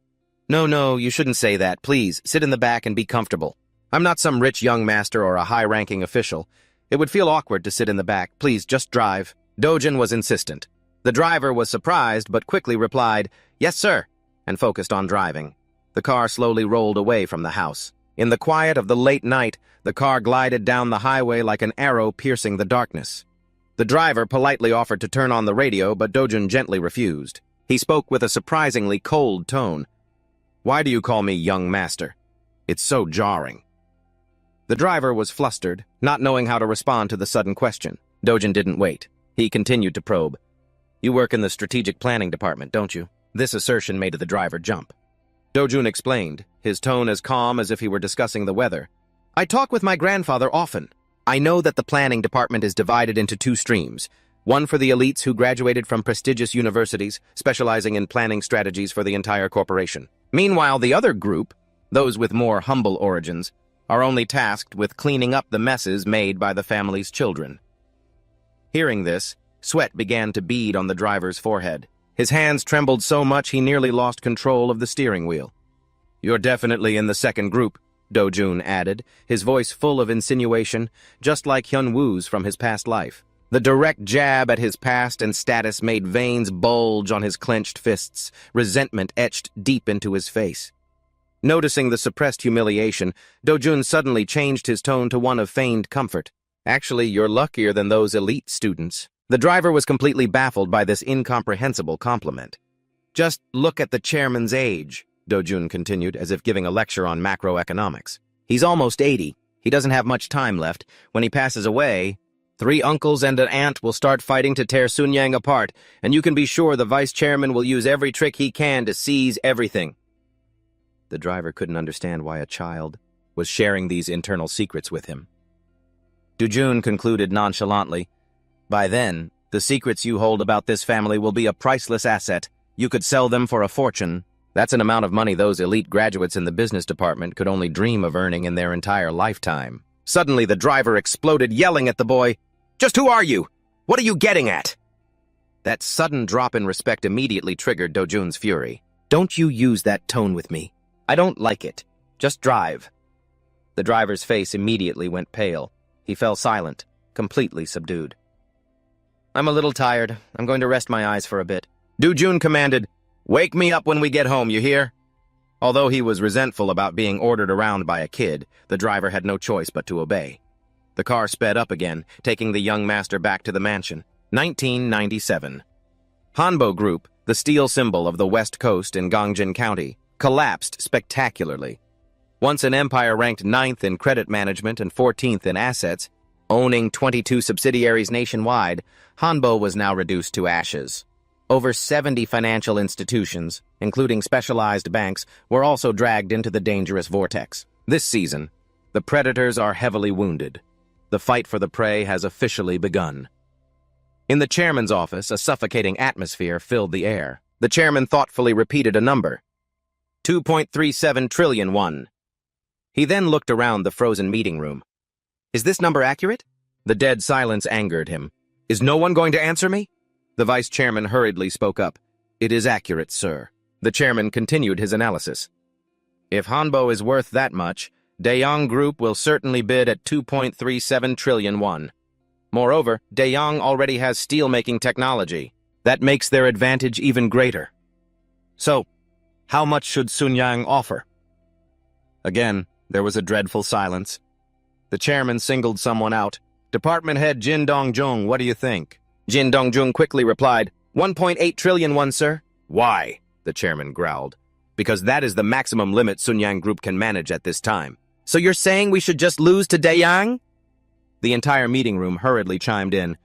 No, you shouldn't say that. Please, sit in the back and be comfortable. I'm not some rich young master or a high-ranking official. It would feel awkward to sit in the back. Please, just drive." Dojun was insistent. The driver was surprised, but quickly replied, "Yes, sir," and focused on driving. The car slowly rolled away from the house. In the quiet of the late night, the car glided down the highway like an arrow piercing the darkness. The driver politely offered to turn on the radio, but Dojun gently refused. He spoke with a surprisingly cold tone. "Why do you call me young master? It's so jarring." The driver was flustered, not knowing how to respond to the sudden question. Dojun didn't wait. He continued to probe. "You work in the strategic planning department, don't you?" This assertion made the driver jump. Dojun explained, his tone as calm as if he were discussing the weather. "I talk with my grandfather often. I know that the planning department is divided into two streams. One for the elites who graduated from prestigious universities, specializing in planning strategies for the entire corporation. Meanwhile, the other group, those with more humble origins, are only tasked with cleaning up the messes made by the family's children." Hearing this, sweat began to bead on the driver's forehead. His hands trembled so much he nearly lost control of the steering wheel. "You're definitely in the second group," Dojun added, his voice full of insinuation, just like Hyun-woo's from his past life. The direct jab at his past and status made veins bulge on his clenched fists, resentment etched deep into his face. Noticing the suppressed humiliation, Dojun suddenly changed his tone to one of feigned comfort. "Actually, you're luckier than those elite students." The driver was completely baffled by this incomprehensible compliment. "Just look at the chairman's age," Dojun continued, as if giving a lecture on macroeconomics. "He's almost 80. He doesn't have much time left. When he passes away, 3 uncles and an aunt will start fighting to tear Sunyang apart, and you can be sure the vice chairman will use every trick he can to seize everything." The driver couldn't understand why a child was sharing these internal secrets with him. Dojun concluded nonchalantly, "By then, the secrets you hold about this family will be a priceless asset. You could sell them for a fortune. That's an amount of money those elite graduates in the business department could only dream of earning in their entire lifetime." Suddenly, the driver exploded, yelling at the boy, "Just who are you? What are you getting at?" That sudden drop in respect immediately triggered Dojun's fury. "Don't you use that tone with me. I don't like it. Just drive." The driver's face immediately went pale. He fell silent, completely subdued. "I'm a little tired. I'm going to rest my eyes for a bit." Dojun commanded, "Wake me up when we get home, you hear?" Although he was resentful about being ordered around by a kid, the driver had no choice but to obey. The car sped up again, taking the young master back to the mansion. 1997. Hanbo Group, the steel symbol of the West Coast in Gangjin County, collapsed spectacularly. Once an empire ranked 9th in credit management and 14th in assets, owning 22 subsidiaries nationwide, Hanbo was now reduced to ashes. Over 70 financial institutions, including specialized banks, were also dragged into the dangerous vortex. This season, the predators are heavily wounded. The fight for the prey has officially begun. In the chairman's office, a suffocating atmosphere filled the air. The chairman thoughtfully repeated a number. 2.37 trillion won. He then looked around the frozen meeting room. "Is this number accurate?" The dead silence angered him. "Is no one going to answer me?" The vice chairman hurriedly spoke up. "It is accurate, sir." The chairman continued his analysis. "If Hanbo is worth that much, Daeyang Group will certainly bid at 2.37 trillion won. Moreover, Daeyang already has steel-making technology. That makes their advantage even greater. So, how much should Sunyang offer?" Again, there was a dreadful silence. The chairman singled someone out. "Department head Jin Dongjung, what do you think?" Jin Dongjung quickly replied, 1.8 trillion won, sir." "Why?" the chairman growled. "Because that is the maximum limit Sunyang Group can manage at this time." "So you're saying we should just lose to Daeyang?" The entire meeting room hurriedly chimed in.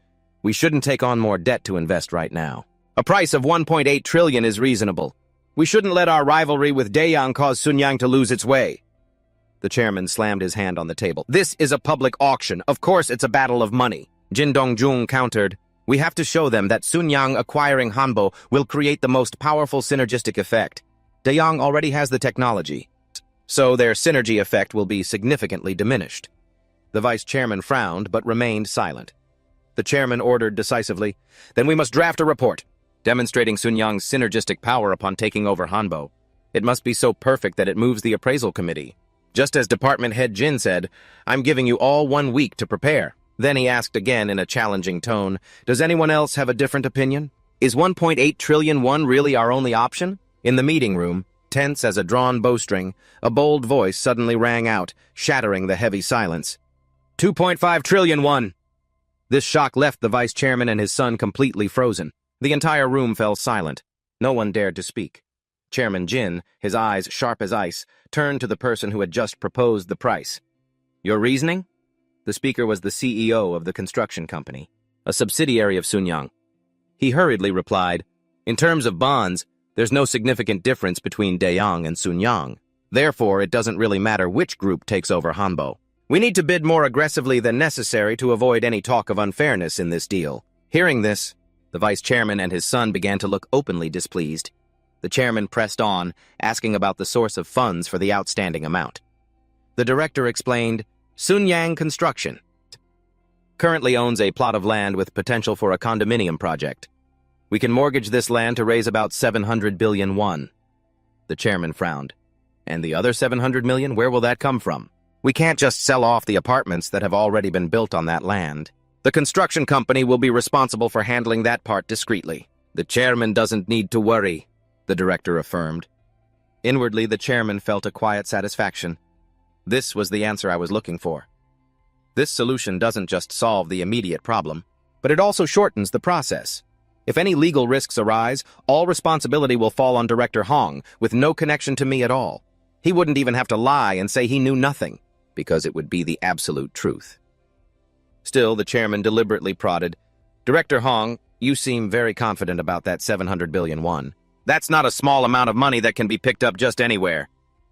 "We shouldn't take on more debt to invest right now. A price of 1.8 trillion is reasonable. We shouldn't let our rivalry with Daeyang cause Sunyang to lose its way." The chairman slammed his hand on the table. This is a public auction. Of course it's a battle of money. Jin Dongjun countered. We have to show them that Sun Yang acquiring Hanbo will create the most powerful synergistic effect. Dayang already has the technology, so their synergy effect will be significantly diminished. The vice chairman frowned but remained silent. The chairman ordered decisively, Then we must draft a report, demonstrating Sun Yang's synergistic power upon taking over Hanbo. It must be so perfect that it moves the appraisal committee. Just as department head Jin said, I'm giving you all 1 week to prepare. Then he asked again in a challenging tone, Does anyone else have a different opinion? Is 1.8 trillion won really our only option? In the meeting room, tense as a drawn bowstring, a bold voice suddenly rang out, shattering the heavy silence. 2.5 trillion won! This shock left the vice chairman and his son completely frozen. The entire room fell silent. No one dared to speak. Chairman Jin, his eyes sharp as ice, turned to the person who had just proposed the price. Your reasoning? The speaker was the CEO of the construction company, a subsidiary of Sun Yang. He hurriedly replied, In terms of bonds, there's no significant difference between Dayang and Sun Yang. Therefore, it doesn't really matter which group takes over Hanbo. We need to bid more aggressively than necessary to avoid any talk of unfairness in this deal. Hearing this, the vice chairman and his son began to look openly displeased. The chairman pressed on, asking about the source of funds for the outstanding amount. The director explained, Sun Yang Construction currently owns a plot of land with potential for a condominium project. We can mortgage this land to raise about 700 billion won. The chairman frowned. And the other 700 million, where will that come from? We can't just sell off the apartments that have already been built on that land. The construction company will be responsible for handling that part discreetly. The chairman doesn't need to worry, the director affirmed. Inwardly, the chairman felt a quiet satisfaction. This was the answer I was looking for. This solution doesn't just solve the immediate problem, but it also shortens the process. If any legal risks arise, all responsibility will fall on Director Hong, with no connection to me at all. He wouldn't even have to lie and say he knew nothing, because it would be the absolute truth. Still, the chairman deliberately prodded, Director Hong, you seem very confident about that 700 billion won. That's not a small amount of money that can be picked up just anywhere.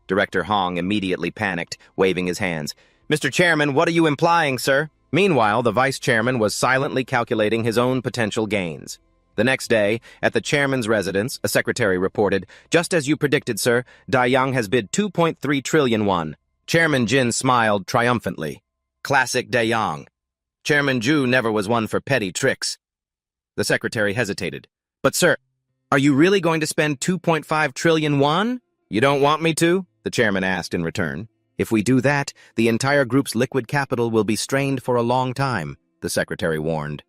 Director Hong immediately panicked, waving his hands. Mr. Chairman, what are you implying, sir? Meanwhile, the vice chairman was silently calculating his own potential gains. The next day, at the chairman's residence, a secretary reported, Just as you predicted, sir, Dayang has bid 2.3 trillion won. Chairman Jin smiled triumphantly. Classic Dayang. Chairman Ju never was one for petty tricks. The secretary hesitated. But, sir, are you really going to spend 2.5 trillion won? You don't want me to? The chairman asked in return. If we do that, the entire group's liquid capital will be strained for a long time, the secretary warned.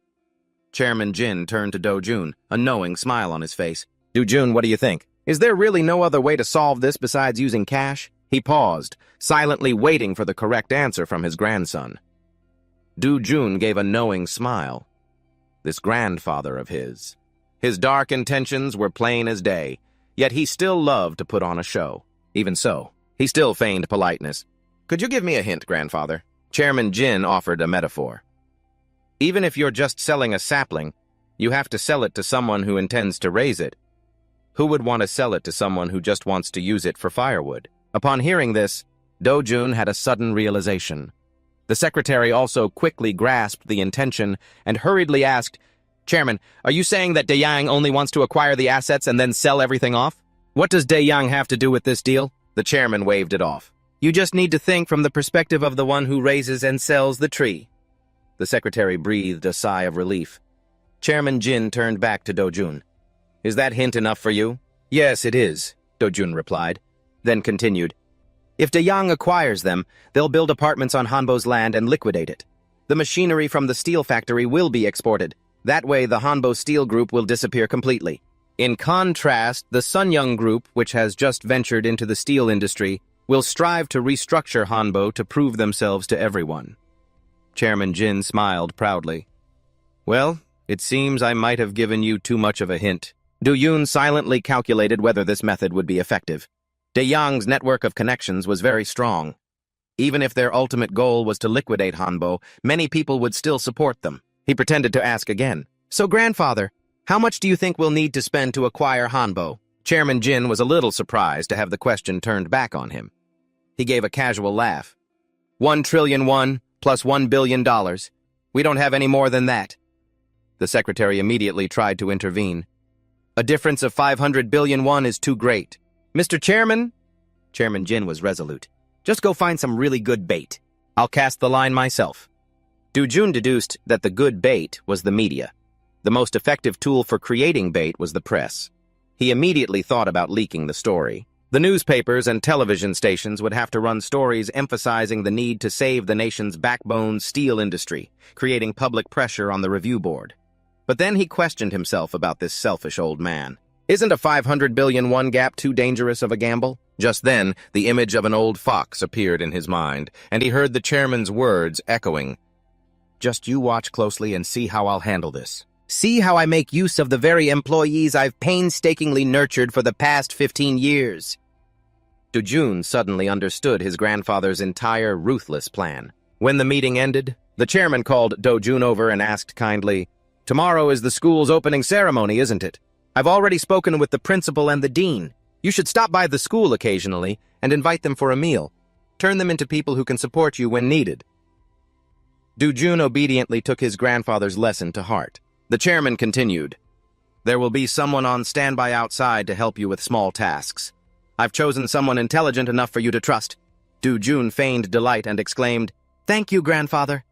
Chairman Jin turned to Dojun, a knowing smile on his face. Dojun, what do you think? Is there really no other way to solve this besides using cash? He paused, silently waiting for the correct answer from his grandson. Dojun gave a knowing smile. This grandfather of his. His dark intentions were plain as day, yet he still loved to put on a show. Even so, he still feigned politeness. Could you give me a hint, grandfather? Chairman Jin offered a metaphor. Even if you're just selling a sapling, you have to sell it to someone who intends to raise it. Who would want to sell it to someone who just wants to use it for firewood? Upon hearing this, Dojun had a sudden realization. The secretary also quickly grasped the intention and hurriedly asked, Chairman, are you saying that Dayang only wants to acquire the assets and then sell everything off? What does Dayang have to do with this deal? The chairman waved it off. You just need to think from the perspective of the one who raises and sells the tree. The secretary breathed a sigh of relief. Chairman Jin turned back to Dojun. Is that hint enough for you? Yes, it is, Dojun replied, then continued. If Dayang acquires them, they'll build apartments on Hanbo's land and liquidate it. The machinery from the steel factory will be exported. That way, the Hanbo Steel Group will disappear completely. In contrast, the Sunyang Group, which has just ventured into the steel industry, will strive to restructure Hanbo to prove themselves to everyone. Chairman Jin smiled proudly. Well, it seems I might have given you too much of a hint. Duyun silently calculated whether this method would be effective. Dayang's network of connections was very strong. Even if their ultimate goal was to liquidate Hanbo, many people would still support them. He pretended to ask again. So, grandfather, how much do you think we'll need to spend to acquire Hanbo? Chairman Jin was a little surprised to have the question turned back on him. He gave a casual laugh. 1,000,000,000 won plus $1 billion. We don't have any more than that. The secretary immediately tried to intervene. A difference of 500 billion won is too great. Mr. Chairman? Chairman Jin was resolute. Just go find some really good bait. I'll cast the line myself. Dojun deduced that the good bait was the media. The most effective tool for creating bait was the press. He immediately thought about leaking the story. The newspapers and television stations would have to run stories emphasizing the need to save the nation's backbone steel industry, creating public pressure on the review board. But then he questioned himself about this selfish old man. Isn't a 500 billion won gap too dangerous of a gamble? Just then, the image of an old fox appeared in his mind, and he heard the chairman's words echoing. Just you watch closely and see how I'll handle this. See how I make use of the very employees I've painstakingly nurtured for the past 15 years. Dojun suddenly understood his grandfather's entire ruthless plan. When the meeting ended, the chairman called Dojun over and asked kindly, "Tomorrow is the school's opening ceremony, isn't it? I've already spoken with the principal and the dean. You should stop by the school occasionally and invite them for a meal. Turn them into people who can support you when needed." Dojun obediently took his grandfather's lesson to heart. The chairman continued, "There will be someone on standby outside to help you with small tasks. I've chosen someone intelligent enough for you to trust." Dojun feigned delight and exclaimed, "Thank you, grandfather.